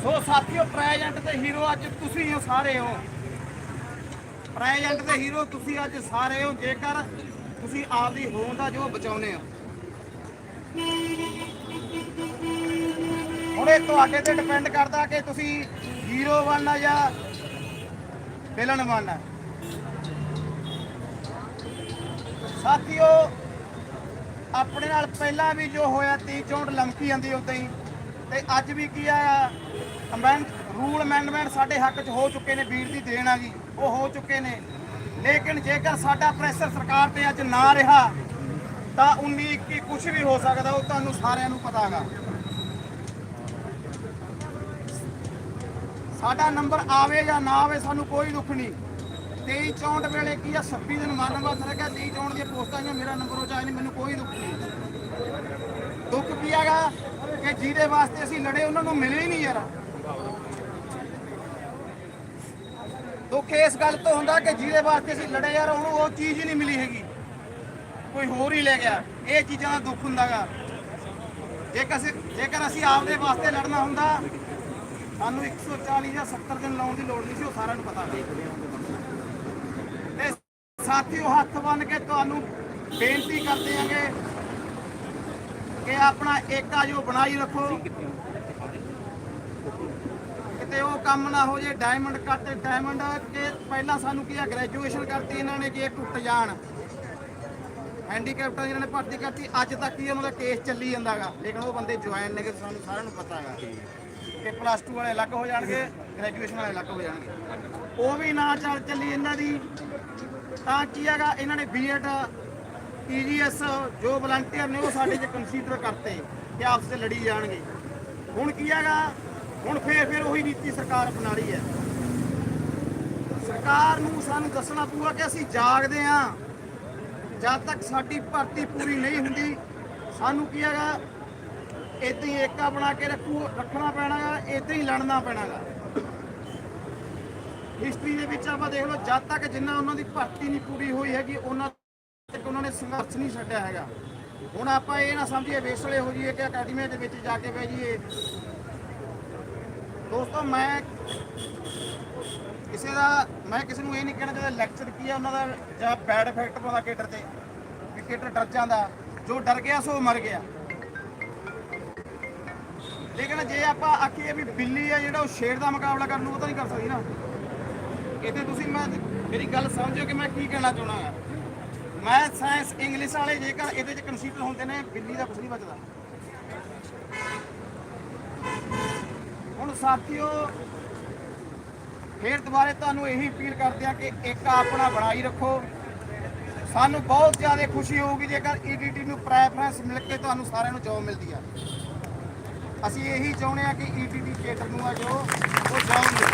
ਸੋ ਸਾਥੀਓ, ਪ੍ਰੈਜ਼ੈਂਟ ਦੇ ਹੀਰੋ ਅੱਜ ਤੁਸੀਂ ਹੋ, ਸਾਰੇ ਹੋ। ਪ੍ਰੈਜ਼ੈਂਟ ਦੇ ਹੀਰੋ ਤੁਸੀਂ ਅੱਜ ਸਾਰੇ ਹੋ, ਜੇਕਰ ਤੁਸੀਂ ਆਪਦੀ ਹੋਂਦ ਦਾ ਜੋ ਬਚਾਉਨੇ ਹੋ। ਹੁਣ ਇਹ ਤੁਹਾਡੇ ਤੇ ਡਿਪੈਂਡ ਕਰਦਾ ਕਿ ਤੁਸੀਂ ਹੀਰੋ ਬਣਨਾ ਜਾਂ ਵਿਲਨ ਬਣਨਾ। ਸਾਥੀਓ, ਆਪਣੇ ਨਾਲ ਪਹਿਲਾਂ ਵੀ ਜੋ ਹੋਇਆ 30-64 ਲਮਕੀ ਜਾਂਦੀ ਉਦਾਂ ਹੀ, ਤੇ ਅੱਜ ਵੀ ਕੀ ਆ, ਰੂਲ ਅਮੈਂਡਮੈਂਟ ਸਾਡੇ ਹੱਕ 'ਚ ਹੋ ਚੁੱਕੇ ਨੇ, ਵੀਰ ਦੀ ਦੇਣ ਆ ਗਈ, ਉਹ ਹੋ ਚੁੱਕੇ ਨੇ। ਲੇਕਿਨ ਜੇਕਰ ਸਾਡਾ ਪ੍ਰੈਸ਼ਰ ਸਰਕਾਰ ਤੇ ਅੱਜ ਨਾ ਰਿਹਾ ਤਾਂ 19-21 ਕੁਝ ਵੀ ਹੋ ਸਕਦਾ, ਉਹ ਤੁਹਾਨੂੰ ਸਾਰਿਆਂ ਨੂੰ ਪਤਾ ਹੈਗਾ। ਸਾਡਾ ਨੰਬਰ ਆਵੇ ਜਾਂ ਨਾ ਆਵੇ, ਸਾਨੂੰ ਕੋਈ ਦੁੱਖ ਨਹੀਂ। 23-64 ਵੇਲੇ ਕੀ ਆ, 26 ਦਿਨ ਮਰਨ ਵਾਸਤੇ ਲੱਗਿਆ, 23-64 ਦੀਆਂ ਪੋਸਟਾਂ ਆਈਆਂ, ਮੇਰਾ ਨੰਬਰ ਉਹ 'ਚ ਆਇਆ ਨਹੀਂ, ਮੈਨੂੰ ਕੋਈ ਦੁੱਖ ਨਹੀਂ। ਦੁੱਖ ਕੀ ਹੈਗਾ ਕਿ ਜਿਹਦੇ ਵਾਸਤੇ ਅਸੀਂ ਲੜੇ ਉਹਨਾਂ ਨੂੰ ਮਿਲੇ ਹੀ ਨਹੀਂ ਯਾਰ। ਦੁੱਖ ਇਸ ਗੱਲ ਤੋਂ ਹੁੰਦਾ ਕਿ ਜਿਹਦੇ ਵਾਸਤੇ ਅਸੀਂ ਲੜੇ ਯਾਰ, ਉਹਨੂੰ ਉਹ ਚੀਜ਼ ਹੀ ਨਹੀਂ ਮਿਲੀ ਹੈਗੀ, ਕੋਈ ਹੋਰ ਹੀ ਲੈ ਗਿਆ। ਇਹ ਚੀਜ਼ਾਂ ਦਾ ਦੁੱਖ ਹੁੰਦਾਗਾ। ਜੇਕਰ ਅਸੀਂ ਆਪਦੇ ਵਾਸਤੇ ਲੜਨਾ ਹੁੰਦਾ, ਸਾਨੂੰ 140 ਜਾਂ 70 ਦਿਨ ਲਾਉਣ ਦੀ ਲੋੜ ਨਹੀਂ ਸੀ, ਉਹ ਸਾਰਿਆਂ ਨੂੰ ਪਤਾ ਹੈ। ਤੇ ਸਾਥੀਓ, ਹੱਥ ਬੰਨ ਕੇ ਤੁਹਾਨੂੰ ਬੇਨਤੀ ਕਰਦੇ ਆਂਗੇ ਕਿ ਆਪਣਾ ਏਕਾ ਜੋ ਬਣਾਈ ਰੱਖੋ, ਕਿਤੇ ਉਹ ਕੰਮ ਨਾ ਹੋ ਜੇ ਡਾਇਮੰਡ ਕੱਟ। ਡਾਇਮੰਡ ਕਿ ਪਹਿਲਾਂ ਸਾਨੂੰ ਕੀ ਆ, ਗ੍ਰੈਜੂਏਸ਼ਨ ਕਰਤੀ ਇਹਨਾਂ ਨੇ ਕਿ ਟੁੱਟ ਜਾਣ, ਹੈਂਡੀਕੈਪਟਾਂ ਜਿਹਨਾਂ ਨੇ ਭਰਤੀ ਕਰਤੀ, ਅੱਜ ਤੱਕ ਹੀ ਉਹਨਾਂ ਦਾ ਕੇਸ ਚੱਲੀ ਜਾਂਦਾਗਾ। ਲੇਕਿਨ ਉਹ ਬੰਦੇ ਜੁਆਇਨ ਨੇ, ਸਾਨੂੰ ਸਾਰਿਆਂ ਨੂੰ ਪਤਾ ਹੈਗਾ ਕਿ +2 ਵਾਲੇ ਅਲੱਗ ਹੋ ਜਾਣਗੇ, ਗ੍ਰੈਜੂਏਸ਼ਨ ਵਾਲੇ ਅਲੱਗ ਹੋ ਜਾਣਗੇ। ਉਹ ਵੀ ਨਾ ਚੱਲੀ ਇਹਨਾਂ ਦੀ, ਤਾਂ ਕੀ ਹੈਗਾ, ਇਹਨਾਂ ਨੇ ਬੀਐਡ TGS ਜੋ ਵਲੰਟੀਅਰ ਨੇ ਉਹ ਸਾਡੇ 'ਚ ਕੰਸੀਡਰ ਕਰਤੇ ਕਿ ਆਪਸ 'ਚ ਲੜੀ ਜਾਣਗੇ। ਹੁਣ ਕੀ ਹੈਗਾ, ਹੁਣ ਫੇਰ ਉਹੀ ਨੀਤੀ ਸਰਕਾਰ ਅਪਣਾ ਰਹੀ ਹੈ। ਸਰਕਾਰ ਨੂੰ ਸਾਨੂੰ ਦੱਸਣਾ ਪਊਗਾ ਕਿ ਅਸੀਂ ਜਾਗਦੇ ਹਾਂ। ਜਦ ਤੱਕ ਸਾਡੀ ਭਰਤੀ ਪੂਰੀ ਨਹੀਂ ਹੁੰਦੀ, ਸਾਨੂੰ ਕੀ ਹੈਗਾ, ਇੱਦਾਂ ਹੀ ਏਕਾ ਬਣਾ ਕੇ ਰੱਖਣਾ ਪੈਣਾਗਾ, ਇੱਦਾਂ ਹੀ ਲੜਨਾ ਪੈਣਾਗਾ। ਹਿਸਟਰੀ ਦੇ ਵਿੱਚ ਆਪਾਂ ਦੇਖ ਲਓ, ਜਦ ਤੱਕ ਜਿੰਨਾ ਉਹਨਾਂ ਦੀ ਭਰਤੀ ਨਹੀਂ ਪੂਰੀ ਹੋਈ ਹੈਗੀ, ਉਹਨਾਂ ਤੱਕ ਉਹਨਾਂ ਨੇ ਸੰਘਰਸ਼ ਨਹੀਂ ਛੱਡਿਆ ਹੈਗਾ। ਹੁਣ ਆਪਾਂ ਇਹ ਨਾ ਸਮਝੀਏ ਵੇਸਲੇ ਹੋ ਜਾਈਏ ਕਿ ਅਕੈਡਮੀਆਂ ਦੇ ਵਿੱਚ ਜਾ ਕੇ ਬਹਿ ਜਾਈਏ। ਦੋਸਤੋ, ਮੈਂ ਕਿਸੇ ਨੂੰ ਇਹ ਨਹੀਂ ਕਹਿਣਾ ਚਾਹੁੰਦਾ ਲੈਕਚਰ ਕੀ ਆ ਉਹਨਾਂ ਦਾ ਜਾਂ ਬੈਡ ਇਫੈਕਟ ਪਾਉਂਦਾ ਕ੍ਰਿਕਟਰ ਤੇ, ਵੀ ਕ੍ਰਿਕਟਰ ਡਰ ਜਾਂਦਾ, ਜੋ ਡਰ ਗਿਆ ਸੋ ਮਰ ਗਿਆ। ਲੇਕਿਨ ਜੇ ਆਪਾਂ ਆਖੀਏ ਵੀ ਬਿੱਲੀ ਆ ਜਿਹੜਾ ਉਹ ਸ਼ੇਰ ਦਾ ਮੁਕਾਬਲਾ ਕਰਨ ਨੂੰ, ਉਹ ਤਾਂ ਨਹੀਂ ਕਰ ਸਕਦੀ ਨਾ। ਇੱਥੇ ਤੁਸੀਂ ਮੇਰੀ ਗੱਲ ਸਮਝਿਓ ਕਿ ਮੈਂ ਕੀ ਕਹਿਣਾ ਚਾਹੁੰਦਾ ਹਾਂ। ਮੈਥ, ਸਾਇੰਸ, ਇੰਗਲਿਸ਼ ਵਾਲੇ ਜੇਕਰ ਇਹਦੇ 'ਚ ਕੰਸੀਡਰ ਹੁੰਦੇ ਨੇ, ਬਿੱਲੀ ਦਾ ਕੁਝ ਨਹੀਂ ਬਚਦਾ। ਹੁਣ ਸਾਥੀਓ, ਫੇਰ ਦੁਬਾਰੇ ਤੁਹਾਨੂੰ ਇਹੀ ਅਪੀਲ ਕਰਦੇ ਆ ਕਿ ਏਕਾ ਆਪਣਾ ਬਣਾਈ ਰੱਖੋ। ਸਾਨੂੰ ਬਹੁਤ ਜ਼ਿਆਦਾ ਖੁਸ਼ੀ ਹੋਊਗੀ ਜੇਕਰ ETT ਨੂੰ ਪ੍ਰੈਫਰੈਂਸ ਮਿਲ ਕੇ ਤੁਹਾਨੂੰ ਸਾਰਿਆਂ ਨੂੰ ਜੋਬ ਮਿਲਦੀ ਆ। ਅਸੀਂ ਇਹੀ ਚਾਹੁੰਦੇ ਆ ਕਿ ETT ਕੇਡਰ ਨੂੰ ਆ ਜੋ ਉਹ ਜੋਬ ਮਿਲੇ।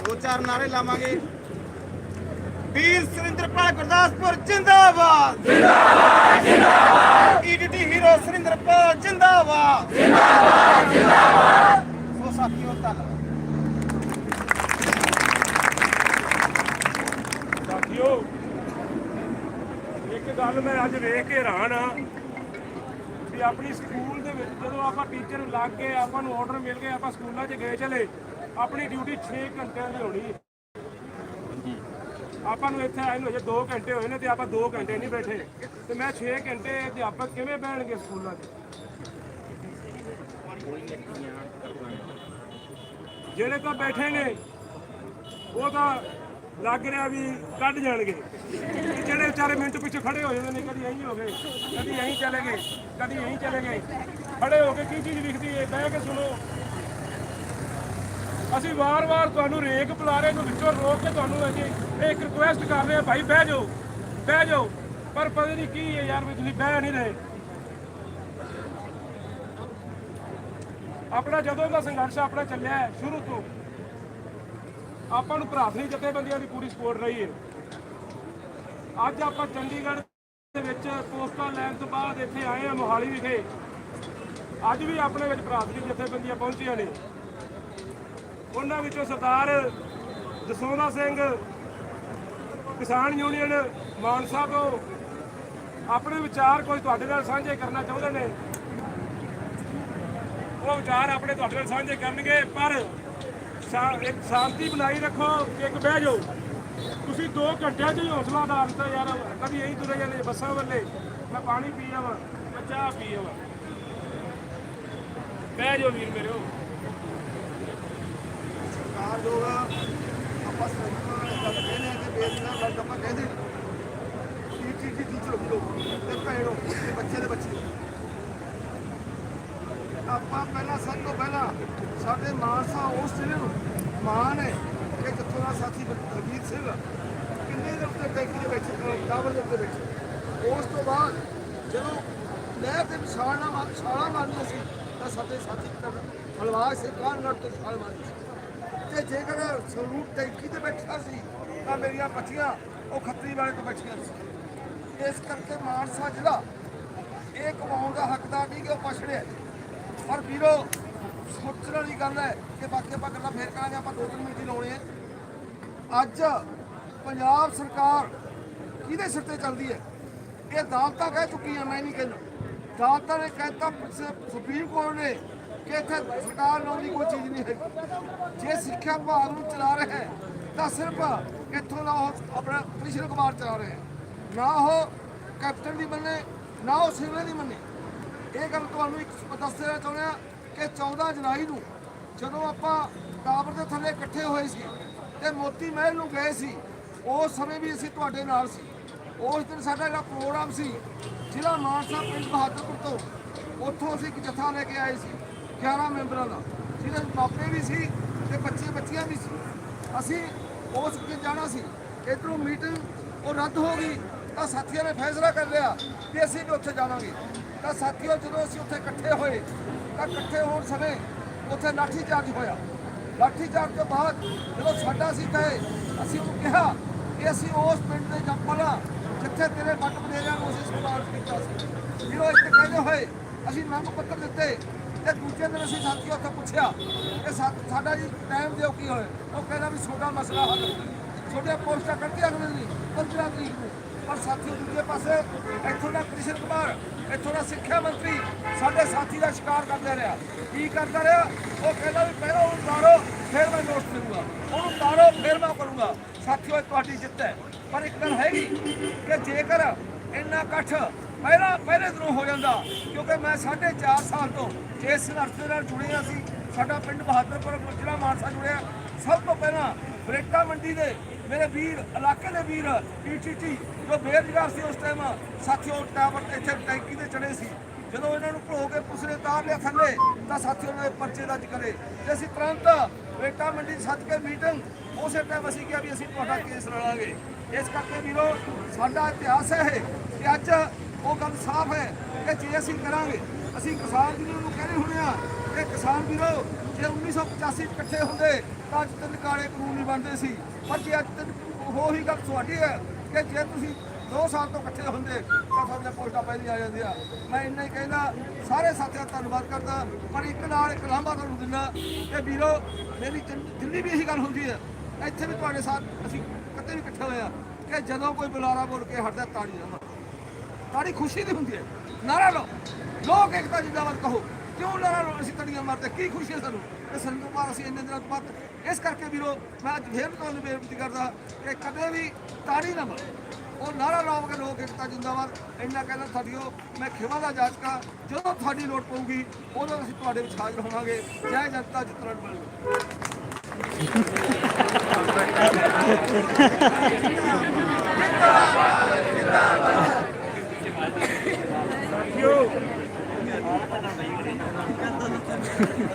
2-4 ਨਾਰੇ ਲਾਵਾਂਗੇ। ਵੀਰ ਸੁਰਿੰਦਰਪਾਲ ਗੁਰਦਾਸਪੁਰ ਜਿੰਦਾਬਾਦ, ਜਿੰਦਾਬਾਦ, ਜਿੰਦਾਬਾਦ। ETT ਹੀਰੋ ਸੁਰਿੰਦਰਪਾਲ ਜਿੰਦਾਬਾਦ, ਜਿੰਦਾਬਾਦ, ਜਿੰਦਾਬਾਦ। ਸੋ ਸਾਥੀਓ, ਧੰਨਵਾਦ। ਸਾਥੀਓ, ਇੱਕ ਗੱਲ ਮੈਂ ਅੱਜ ਵੇਖ ਕੇ ਹੈਰਾਨ ਆ ਵੀ ਆਪਣੀ ਸਕੂਲ ਦੇ ਵਿੱਚ ਜਦੋਂ ਆਪਾਂ ਟੀਚਰ ਲੱਗ ਕੇ ਆਪਾਂ ਨੂੰ ਆਰਡਰ ਮਿਲ ਗਏ, ਆਪਾਂ ਸਕੂਲਾਂ 'ਚ ਗਏ ਚਲੇ, ਆਪਣੀ ਡਿਊਟੀ 6 ਘੰਟਿਆਂ ਦੀ ਹੋਣੀ ਹੈ। ਆਪਾਂ ਨੂੰ ਇੱਥੇ ਆਏ ਨੂੰ ਅਜੇ 2 ਘੰਟੇ ਹੋਏ ਨੇ ਤੇ ਆਪਾਂ 2 ਘੰਟੇ ਨਹੀਂ ਬੈਠੇ, ਤੇ ਮੈਂ 6 ਘੰਟੇ ਅਧਿਆਪਕ ਕਿਵੇਂ ਬਹਿਣਗੇ ਸਕੂਲਾਂ 'ਚ? ਜਿਹੜੇ ਤਾਂ ਬੈਠੇ ਨੇ ਉਹ ਤਾਂ ਲੱਗ ਰਿਹਾ ਵੀ ਕੱਢ ਜਾਣਗੇ, ਜਿਹੜੇ ਵਿਚਾਰੇ ਮਿੰਟ ਪਿੱਛੇ ਖੜੇ ਹੋ ਜਾਂਦੇ ਨੇ, ਕਦੀ ਐਂ ਹੋ ਗਏ, ਕਦੀ ਐਂ ਚਲੇ ਗਏ, ਕਦੀ ਐਂ ਚਲੇ ਗਏ, ਖੜੇ ਹੋ ਕੇ ਕੀ ਚੀਜ਼ ਦਿਖਦੀ ਹੈ, ਬਹਿ ਕੇ ਸੁਣੋ। ਅਸੀਂ ਵਾਰ-ਵਾਰ ਤੁਹਾਨੂੰ ਰੇਕ ਬੁਲਾਰੇ ਨੂੰ ਵਿੱਚੋਂ ਰੋਕ ਕੇ ਤੁਹਾਨੂੰ ਅਸੀਂ ਇੱਕ ਰਿਕੁਐਸਟ ਕਰ ਰਹੇ ਹਾਂ, ਭਾਈ ਬਹਿ ਜਾਓ, ਬਹਿ ਜਾਓ, ਪਰ ਪਤਾ ਨਹੀਂ ਕੀ ਹੈ ਯਾਰ ਵੀ ਤੁਸੀਂ ਬਹਿ ਨਹੀਂ ਰਹੇ। ਆਪਣਾ ਜਦੋਂ ਦਾ ਸੰਘਰਸ਼ ਆਪਣਾ ਚੱਲਿਆ ਹੈ ਸ਼ੁਰੂ ਤੋਂ, ਆਪਾਂ ਨੂੰ ਭਰਾਤਰੀ ਜਥੇਬੰਦੀਆਂ ਦੀ ਪੂਰੀ ਸਪੋਰਟ ਰਹੀ ਹੈ। ਅੱਜ ਆਪਾਂ ਚੰਡੀਗੜ੍ਹ ਦੇ ਵਿੱਚ ਪੋਸਟਾਂ ਲੈਣ ਤੋਂ ਬਾਅਦ ਇੱਥੇ ਆਏ ਆ ਮੋਹਾਲੀ ਵਿਖੇ। ਅੱਜ ਵੀ ਆਪਣੇ ਵਿੱਚ ਭਰਾਤਰੀ ਜਥੇਬੰਦੀਆਂ ਪਹੁੰਚੀਆਂ ਨੇ, ਉਹਨਾਂ ਵਿੱਚੋਂ ਸਰਦਾਰ ਦਸੌਂਦਾ ਸਿੰਘ ਕਿਸਾਨ ਯੂਨੀਅਨ ਮਾਨਸਾ ਤੋਂ ਆਪਣੇ ਵਿਚਾਰ ਕੋਈ ਤੁਹਾਡੇ ਨਾਲ ਸਾਂਝੇ ਕਰਨਾ ਚਾਹੁੰਦੇ ਨੇ। ਉਹ ਵਿਚਾਰ ਆਪਣੇ ਤੁਹਾਡੇ ਨਾਲ ਸਾਂਝੇ ਕਰਨਗੇ, ਪਰ ਇੱਕ ਸ਼ਾਂਤੀ ਬਣਾਈ ਰੱਖੋ, ਇੱਕ ਬਹਿ ਜਾਓ। ਤੁਸੀਂ 2 ਘੰਟਿਆਂ 'ਚ ਹੀ ਹੌਸਲਾ ਦਾ ਦਿੱਤਾ ਯਾਰ, ਕਦੀ ਇਹੀ ਤੁਰੇ ਜਾਂਦੇ ਬੱਸਾਂ ਵੱਲੇ, ਮੈਂ ਪਾਣੀ ਪੀ ਆਵਾਂ, ਮੈਂ ਚਾਹ ਪੀ ਆਵਾਂ, ਬਹਿ ਜਾਓ ਵੀਰ ਮੇਰੇ। ਸਰਕਾਰ ਜੋ ਆ ਆਪਾਂ ਗੱਲ ਕਹਿੰਦੇ ਆ ਕਿ ਬੇਦਨਾ ਗੱਲ ਆਪਾਂ ਕਹਿੰਦੇ ਟੀਚਰ ਹੋ ਤੇ ਭੈਣੋ ਤੇ ਬੱਚੇ ਦੇ ਬੱਚੇ। ਆਪਾਂ ਪਹਿਲਾਂ ਸਭ ਤੋਂ ਪਹਿਲਾਂ ਸਾਡੇ ਮਾਨਸਾ ਉਸ ਜ਼ਿਲ੍ਹੇ ਨੂੰ ਮਾਣ ਹੈ ਕਿ ਜਿੱਥੋਂ ਦਾ ਸਾਥੀ ਬਲਜੀਤ ਸਿੰਘ ਕਿੰਨੇ ਦੇ ਉੱਤੇ ਟੈਂਕੀ ਦੇ ਵਿੱਚ ਟਾਵਰ ਦੇ ਉੱਤੇ ਬੈਠੇ। ਉਸ ਤੋਂ ਬਾਅਦ ਜਦੋਂ ਨਹਿਰ ਦੇ ਛਾਲਾਂ ਮਾਰਨੀਆਂ ਸੀ ਤਾਂ ਸਾਡੇ ਸਾਥੀ ਹਲਵਾਜ ਸਿੰਘ ਕਾਨਗੜ੍ਹ ਤੋਂ ਛਾਲ ਮਾਰੀ ਸੀ, ਤੇ ਜੇਕਰ ਸਰੂਪ ਟੈਂਕੀ ਤੇ ਬੈਠਾ ਸੀ ਤਾਂ ਮੇਰੀਆਂ ਬੱਚੀਆਂ ਉਹ ਖੱਤਰੀ ਵਾਲੇ ਤੋਂ ਬੈਠੀਆਂ ਸੀ। ਇਸ ਕਰਕੇ ਮਾਨਸਾ ਜ਼ਿਲ੍ਹਾ ਇਹ ਕਮਾਉਣ ਦਾ ਹੱਕਦਾਰ ਨਹੀਂ ਕਿ ਉਹ ਪਛੜਿਆ। ਪਰ ਵੀਰੋ ਸੋਚਣ ਵਾਲੀ ਗੱਲ ਹੈ ਕਿ ਬਾਕੀ ਆਪਾਂ ਗੱਲਾਂ ਫੇਰ ਕਰਾਂਗੇ, ਆਪਾਂ 2-3 ਮਿੰਟ ਹੀ ਲਾਉਣੇ ਆ। ਅੱਜ ਪੰਜਾਬ ਸਰਕਾਰ ਕਿਹਦੇ ਸਿਰ ਤੇ ਚੱਲਦੀ ਹੈ? ਇਹ ਅਦਾਲਤਾਂ ਕਹਿ ਚੁੱਕੀਆਂ, ਮੈਂ ਨਹੀਂ ਕਹਿੰਦਾ। ਅਦਾਲਤਾਂ ਨੇ ਕਹਿਤਾ, ਸੁਪਰੀਮ ਕੋਰਟ ਨੇ ਕਿ ਇੱਥੇ ਸਰਕਾਰ ਨਾਮ ਦੀ ਕੋਈ ਚੀਜ਼ ਨਹੀਂ ਹੈਗੀ। ਜੇ ਸਿੱਖਿਆ ਵਿਭਾਗ ਨੂੰ ਚਲਾ ਰਿਹਾ ਹੈ ਤਾਂ ਸਿਰਫ ਇੱਥੋਂ ਦਾ ਉਹ ਆਪਣਾ ਕ੍ਰਿਸ਼ਨ ਕੁਮਾਰ ਚਲਾ ਰਿਹਾ ਹੈ, ਨਾ ਉਹ ਕੈਪਟਨ ਦੀ ਮੰਨੇ, ਨਾ ਉਹ ਸਿਵਲ ਦੀ ਮੰਨੇ। ਇਹ ਗੱਲ ਤੁਹਾਨੂੰ ਇੱਕ ਦੱਸ ਦੇਣਾ ਚਾਹੁੰਦੇ ਹਾਂ ਕਿ 14 ਜੁਲਾਈ ਨੂੰ ਜਦੋਂ ਆਪਾਂ ਟਾਵਰ ਦੇ ਥੱਲੇ ਇਕੱਠੇ ਹੋਏ ਸੀ ਤੇ ਮੋਤੀ ਮਹਿਲ ਨੂੰ ਗਏ ਸੀ, ਉਸ ਸਮੇਂ ਵੀ ਅਸੀਂ ਤੁਹਾਡੇ ਨਾਲ ਸੀ। ਉਸ ਦਿਨ ਸਾਡਾ ਜਿਹੜਾ ਪ੍ਰੋਗਰਾਮ ਸੀ ਜ਼ਿਲ੍ਹਾ ਮਾਨਸਾ ਪਿੰਡ ਬਹਾਦਰਪੁਰ ਤੋਂ, ਉੱਥੋਂ ਅਸੀਂ ਇੱਕ ਜਥਾ ਲੈ ਕੇ ਆਏ ਸੀ 11 ਮੈਂਬਰਾਂ ਦਾ, ਜਿਹਦੇ ਮਾਪੇ ਵੀ ਸੀ ਤੇ ਬੱਚੀਆਂ ਵੀ ਸੀ। ਅਸੀਂ ਉਸ ਦਿਨ ਜਾਣਾ ਸੀ, ਇੱਧਰੋਂ ਮੀਟਿੰਗ ਉਹ ਰੱਦ ਹੋ ਗਈ ਤਾਂ ਸਾਥੀਆਂ ਨੇ ਫੈਸਲਾ ਕਰ ਲਿਆ ਕਿ ਅਸੀਂ ਵੀ ਉੱਥੇ ਜਾਵਾਂਗੇ। ਤਾਂ ਸਾਥੀਓ ਜਦੋਂ ਅਸੀਂ ਉੱਥੇ ਇਕੱਠੇ ਹੋਏ ਤਾਂ ਇਕੱਠੇ ਹੋਣ ਸਮੇਂ ਉੱਥੇ ਲਾਠੀ ਚਾਰਜ ਹੋਇਆ। ਲਾਠੀ ਚਾਰਜ ਤੋਂ ਬਾਅਦ ਜਦੋਂ ਸਾਡਾ ਸੀ ਕਹੇ, ਅਸੀਂ ਉਹਨੂੰ ਕਿਹਾ ਕਿ ਅਸੀਂ ਉਸ ਪਿੰਡ ਦੇ ਜੰਪਲਾ ਜਿੱਥੇ ਤੇਰੇ ਵੱਟ ਬਨੇਰਿਆਂ ਨੂੰ ਅਸੀਂ ਸਵਾਲ ਕੀਤਾ ਸੀ, ਜਦੋਂ ਇੱਥੇ ਕਹਿੰਦੇ ਹੋਏ ਅਸੀਂ ਮੰਗ ਪੱਤਰ ਦਿੱਤੇ ਤੇ ਦੂਜੇ ਦਿਨ ਅਸੀਂ ਸਾਥੀਓ ਉੱਥੇ ਪੁੱਛਿਆ ਕਿ ਸਾਡਾ ਜੀ ਟਾਈਮ ਦਿਓ ਕੀ ਹੋਏ। ਉਹ ਕਹਿੰਦਾ ਵੀ ਛੋਟਾ ਮਸਲਾ ਹੱਲ ਛੋਟੇ ਪੋਸਟਾਂ ਕੱਢੀਆਂ ਅਗਲੇ ਦਿਨ 15 ਤਰੀਕ ਨੂੰ। ਪਰ ਸਾਥੀਓ ਦੂਜੇ ਪਾਸੇ ਇੱਥੋਂ ਦਾ ਕ੍ਰਿਸ਼ਨ ਕੁਮਾਰ, ਇੱਥੋਂ ਦਾ ਸਿੱਖਿਆ ਮੰਤਰੀ ਸਾਡੇ ਸਾਥੀ ਦਾ ਸ਼ਿਕਾਰ ਕਰਦਾ ਰਿਹਾ। ਕੀ ਕਰਦਾ ਰਿਹਾ? ਉਹ ਕਹਿੰਦਾ ਵੀ ਪਹਿਲਾਂ ਉਹਨੂੰ ਤਾਰੋ ਫਿਰ ਮੈਂ ਨੋਟ ਦੇਵਾਂਗਾ, ਉਹਨੂੰ ਤਾਰੋ ਫਿਰ ਮੈਂ ਕਰੂੰਗਾ। ਸਾਥੀਓ ਤੁਹਾਡੀ ਜਿੱਤ ਹੈ, ਪਰ ਇੱਕ ਗੱਲ ਹੈਗੀ ਕਿ ਜੇਕਰ ਇੰਨਾ ਇਕੱਠ ਪਹਿਲੇ ਦਿਨੋਂ ਹੋ ਜਾਂਦਾ, ਕਿਉਂਕਿ ਮੈਂ 4.5 ਸਾਲ ਤੋਂ ਇਸ ਸੰਘਰਸ਼ ਦੇ ਨਾਲ ਜੁੜਿਆ ਸੀ। ਸਾਡਾ ਪਿੰਡ ਬਹਾਦਰਪੁਰ ਜ਼ਿਲ੍ਹਾ ਮਾਨਸਾ ਜੁੜਿਆ। ਸਭ ਤੋਂ ਪਹਿਲਾਂ ਬਰੇਟਾ ਮੰਡੀ ਦੇ ਮੇਰੇ ਵੀਰ, ਇਲਾਕੇ ਦੇ ਵੀਰ PTT ਜੋ ਬੇਰੁਜ਼ਗਾਰ ਸੀ ਉਸ ਟਾਈਮ, ਸਾਥੀਓ ਟਾਵਰ ਇੱਥੇ ਟੈਂਕੀ ਤੇ ਚੜੇ ਸੀ। ਜਦੋਂ ਇਹਨਾਂ ਨੂੰ ਭੋ ਕੇ ਪੁੱਛਲੇ ਤਾਰ ਲਿਆ ਥੱਲੇ ਤਾਂ ਸਾਥੀਓ ਨੇ ਪਰਚੇ ਦਰਜ ਕਰੇ ਤੇ ਅਸੀਂ ਤੁਰੰਤ ਬਰੇਟਾ ਮੰਡੀ ਸੱਦ ਕੇ ਮੀਟਿੰਗ ਉਸੇ ਟਾਈਮ ਅਸੀਂ ਕਿਹਾ ਵੀ ਅਸੀਂ ਤੁਹਾਡਾ ਕੇਸ ਲੜਾਂਗੇ। ਇਸ ਕਰਕੇ ਵੀਰੋ ਸਾਡਾ ਇਤਿਹਾਸ ਹੈ ਕਿ ਅੱਜ ਉਹ ਗੱਲ ਸਾਫ਼ ਹੈ ਕਿ ਜੇ ਅਸੀਂ ਕਰਾਂਗੇ, ਅਸੀਂ ਕਿਸਾਨ ਵੀਰੋ ਨੂੰ ਕਹਿੰਦੇ ਹੁੰਦੇ ਆ ਕਿ ਕਿਸਾਨ ਵੀਰੋ ਜੇ 1985 ਇਕੱਠੇ ਹੁੰਦੇ ਤਾਂ ਅੱਜ 3 ਕਾਲੇ ਕਾਨੂੰਨ ਨਹੀਂ ਬਣਦੇ ਸੀ। ਪਰ ਜੇ ਅੱਜ ਉਹੀ ਗੱਲ ਤੁਹਾਡੀ ਹੈ ਕਿ ਜੇ ਤੁਸੀਂ 2 ਸਾਲ ਤੋਂ ਇਕੱਠੇ ਹੁੰਦੇ ਤਾਂ ਤੁਹਾਡੀਆਂ ਪੋਸਟਾਂ ਪਹਿਲੀ ਆ ਜਾਂਦੀਆਂ। ਮੈਂ ਇੰਨਾ ਹੀ ਕਹਿੰਦਾ, ਸਾਰੇ ਸਾਥੀਆਂ ਦਾ ਧੰਨਵਾਦ ਕਰਦਾ। ਪਰ ਇੱਕ ਨਾਲ ਇੱਕ ਲਾਂਭਾ ਤੁਹਾਨੂੰ ਦਿੰਦਾ ਕਿ ਵੀਰੋ ਮੇਰੀ ਦਿੱਲੀ ਵੀ ਇਹੀ ਗੱਲ ਹੁੰਦੀ ਹੈ, ਇੱਥੇ ਵੀ ਤੁਹਾਡੇ ਸਾਥ ਅਸੀਂ ਕਦੇ ਵੀ ਇਕੱਠੇ ਹੋਏ ਆ ਕਿ ਜਦੋਂ ਕੋਈ ਬੁਲਾਰਾ ਬੋਲ ਕੇ ਹਟਦਾ ਤਾੜੀ ਨਾ ਮਾਰੋ। ਤਾੜੀ ਖੁਸ਼ੀ ਦੀ ਹੁੰਦੀ ਹੈ, ਨਾਰਾ ਲਓ, ਲੋਕ ਏਕਤਾ ਜਿੰਦਾਬਾਦ ਕਹੋ। ਕਿਉਂ ਨਾਰਾ ਲਓ? ਅਸੀਂ ਤੜੀਆਂ ਮਾਰਦੇ, ਕੀ ਖੁਸ਼ੀ ਹੈ ਸਾਨੂੰ ਕਿ ਸੰਗਤ ਮਾਰ ਅਸੀਂ ਇੰਨੇ ਦਿਨਾਂ ਤੋਂ ਬਾਅਦ। ਇਸ ਕਰਕੇ ਵੀਰੋ ਮੈਂ ਅੱਜ ਫੇਰ ਤੁਹਾਨੂੰ ਬੇਨਤੀ ਕਰਦਾ ਕਿ ਕਦੇ ਵੀ ਤਾੜੀ ਨਾ ਮਾਰੋ, ਉਹ ਨਾਰਾ ਲਾਓਗੇ ਲੋਕ ਏਕਤਾ ਜਿੰਦਾਬਾਦ। ਇੰਨਾ ਕਹਿੰਦਾ ਸਾਡੀਓ ਮੈਂ ਖਿਮਾ ਦਾ ਜਾਚਕਾ, ਜਦੋਂ ਤੁਹਾਡੀ ਲੋੜ ਪਊਗੀ ਉਦੋਂ ਅਸੀਂ ਤੁਹਾਡੇ ਵਿੱਚ ਹਾਜ਼ਰ ਹੋਵਾਂਗੇ। ਜੈ ਜਨਤਾ ਜਿੱਤਣ ਮਿਲੋ।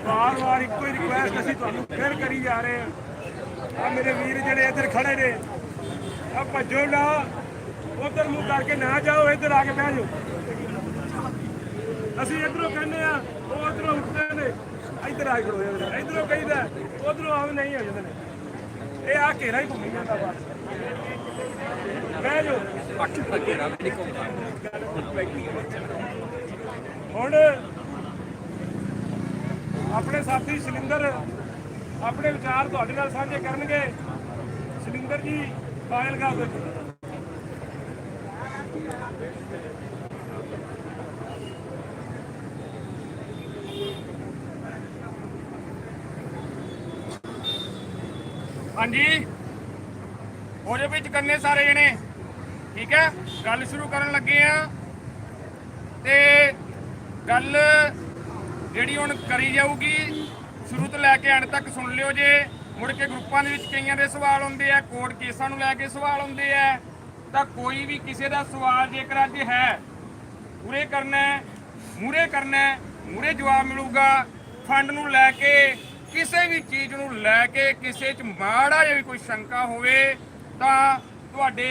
ਵਾਰ-ਵਾਰ ਇੱਕੋ ਹੀ ਰਿਕੁਐਸਟ ਅਸੀਂ ਤੁਹਾਨੂੰ ਫਿਰ ਕਰੀ ਜਾ ਰਹੇ ਹਾਂ। ਆ ਮੇਰੇ ਵੀਰ ਜਿਹੜੇ ਇੱਧਰ ਖੜੇ ਨੇ, ਆ ਭੱਜੋ ਨਾ, ਉਧਰ ਮੂੰਹ ਕਰਕੇ ਨਾ ਜਾਓ, ਇੱਧਰ ਆ ਕੇ ਬਹਿ ਜਾਓ। ਅਸੀਂ ਇੱਧਰੋਂ ਕਹਿੰਦੇ ਆ, ਉਹ ਉੱਧਰੋਂ ਉੱਠਦੇ ਨੇ, ਇੱਧਰ ਆ ਕੇ ਖੜੋ ਜਾਂਦੇ, ਇੱਧਰੋਂ ਕਹੀਦਾ, ਉਧਰੋਂ ਆਉਂ ਨਹੀਂ ਹੋ ਜਾਂਦੇ ਨੇ। ਇਹ ਆ ਘੇਰਾ ਹੀ ਘੁੰਮੀ ਜਾਂਦਾ ਬਸ। ਬਹਿ ਜਾਓ। ਹੁਣ ਆਪਣੇ ਸਾਥੀ ਸ਼ਿਲਿੰਦਰ ਆਪਣੇ ਵਿਚਾਰ ਤੁਹਾਡੇ ਨਾਲ ਸਾਂਝੇ ਕਰਨਗੇ। ਸ਼ਿਲਿੰਦਰ ਜੀ ਫਾਜ਼ਿਲਕਾ ਤੋਂ। ਹਾਂਜੀ, ਉਹਦੇ ਵਿੱਚ ਕਰਨੇ ਸਾਰੇ ਜਣੇ, ਠੀਕ ਹੈ। ਗੱਲ ਸ਼ੁਰੂ ਕਰਨ ਲੱਗੇ ਆ ਤੇ ਗੱਲ ਜਿਹੜੀ ਹੁਣ ਕਰੀ ਜਾਊਗੀ ਸ਼ੁਰੂ ਤੋਂ ਲੈ ਕੇ ਐਂਡ ਤੱਕ ਸੁਣ ਲਿਓ ਜੇ। ਮੁੜ ਕੇ ਗਰੁੱਪਾਂ ਦੇ ਵਿੱਚ ਕਈਆਂ ਦੇ ਸਵਾਲ ਹੁੰਦੇ ਆ, ਕੋਰਟ ਕੇਸਾਂ ਨੂੰ ਲੈ ਕੇ ਸਵਾਲ ਹੁੰਦੇ ਆ, ਤਾਂ ਕੋਈ ਵੀ ਕਿਸੇ ਦਾ ਸਵਾਲ ਜੇਕਰ ਅੱਜ ਹੈ ਪੂਰੇ ਕਰਨਾ, ਮੂਰੇ ਜਵਾਬ ਮਿਲੂਗਾ। ਫੰਡ ਨੂੰ ਲੈ ਕੇ, ਕਿਸੇ ਵੀ ਚੀਜ਼ ਨੂੰ ਲੈ ਕੇ ਕਿਸੇ 'ਚ ਮਾੜਾ ਜਿਹਾ ਵੀ ਕੋਈ ਸ਼ੰਕਾ ਹੋਵੇ ਤਾਂ ਤੁਹਾਡੇ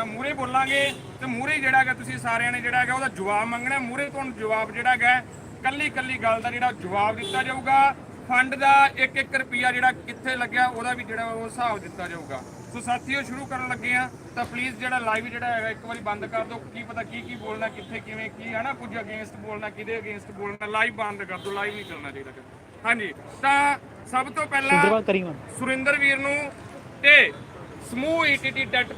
ਮੂਰੇ ਬੋਲਾਂਗੇ ਤੇ ਮੂਰੇ ਜਿਹੜਾ ਹੈਗਾ ਤੁਸੀਂ ਸਾਰਿਆਂ ਨੇ ਜਿਹੜਾ ਹੈਗਾ ਉਹਦਾ ਜਵਾਬ ਮੰਗਣਾ। ਮੂਰੇ ਤੁਹਾਨੂੰ ਜਵਾਬ ਜਿਹੜਾ ਹੈਗਾ ਕੱਲੀ ਗੱਲ ਦਾ ਜਿਹੜਾ ਜਵਾਬ ਦਿੱਤਾ ਜਾਊਗਾ। ਫੰਡ ਦਾ 1-1 ਰੁਪਿਆ ਜਿਹੜਾ ਕਿੱਥੇ ਲੱਗਿਆ ਉਹਦਾ ਵੀ ਜਿਹੜਾ ਉਹ ਹਿਸਾਬ ਦਿੱਤਾ ਜਾਊਗਾ। ਸੋ ਸਾਥੀਓ, ਸ਼ੁਰੂ ਕਰਨ ਲੱਗੇ ਆ ਤਾਂ ਪਲੀਜ਼ ਜਿਹੜਾ ਲਾਈਵ ਜਿਹੜਾ ਹੈਗਾ ਇੱਕ ਵਾਰੀ ਬੰਦ ਕਰ ਦਿਓ। ਕੀ ਪਤਾ ਕੀ ਬੋਲਣਾ, ਕਿੱਥੇ ਕਿਵੇਂ ਕੀ ਹੈ ਨਾ, ਕੁਝ ਅਗੇਂਸਟ ਬੋਲਣਾ, ਕਿਹਦੇ ਅਗੇਂਸਟ ਬੋਲਣਾ, ਲਾਈਵ ਬੰਦ ਕਰ ਦਿਓ। ਲਾਈਵ ਨਹੀਂ ਚੱਲਣਾ ਚਾਹੀਦਾ। ਹਾਂਜੀ, ਤਾਂ ਸਭ ਤੋਂ ਪਹਿਲਾਂ ਸੁਰਿੰਦਰ ਵੀਰ ਨੂੰ ਤੇ ਸਮੂਹ ETT ਡੈਟ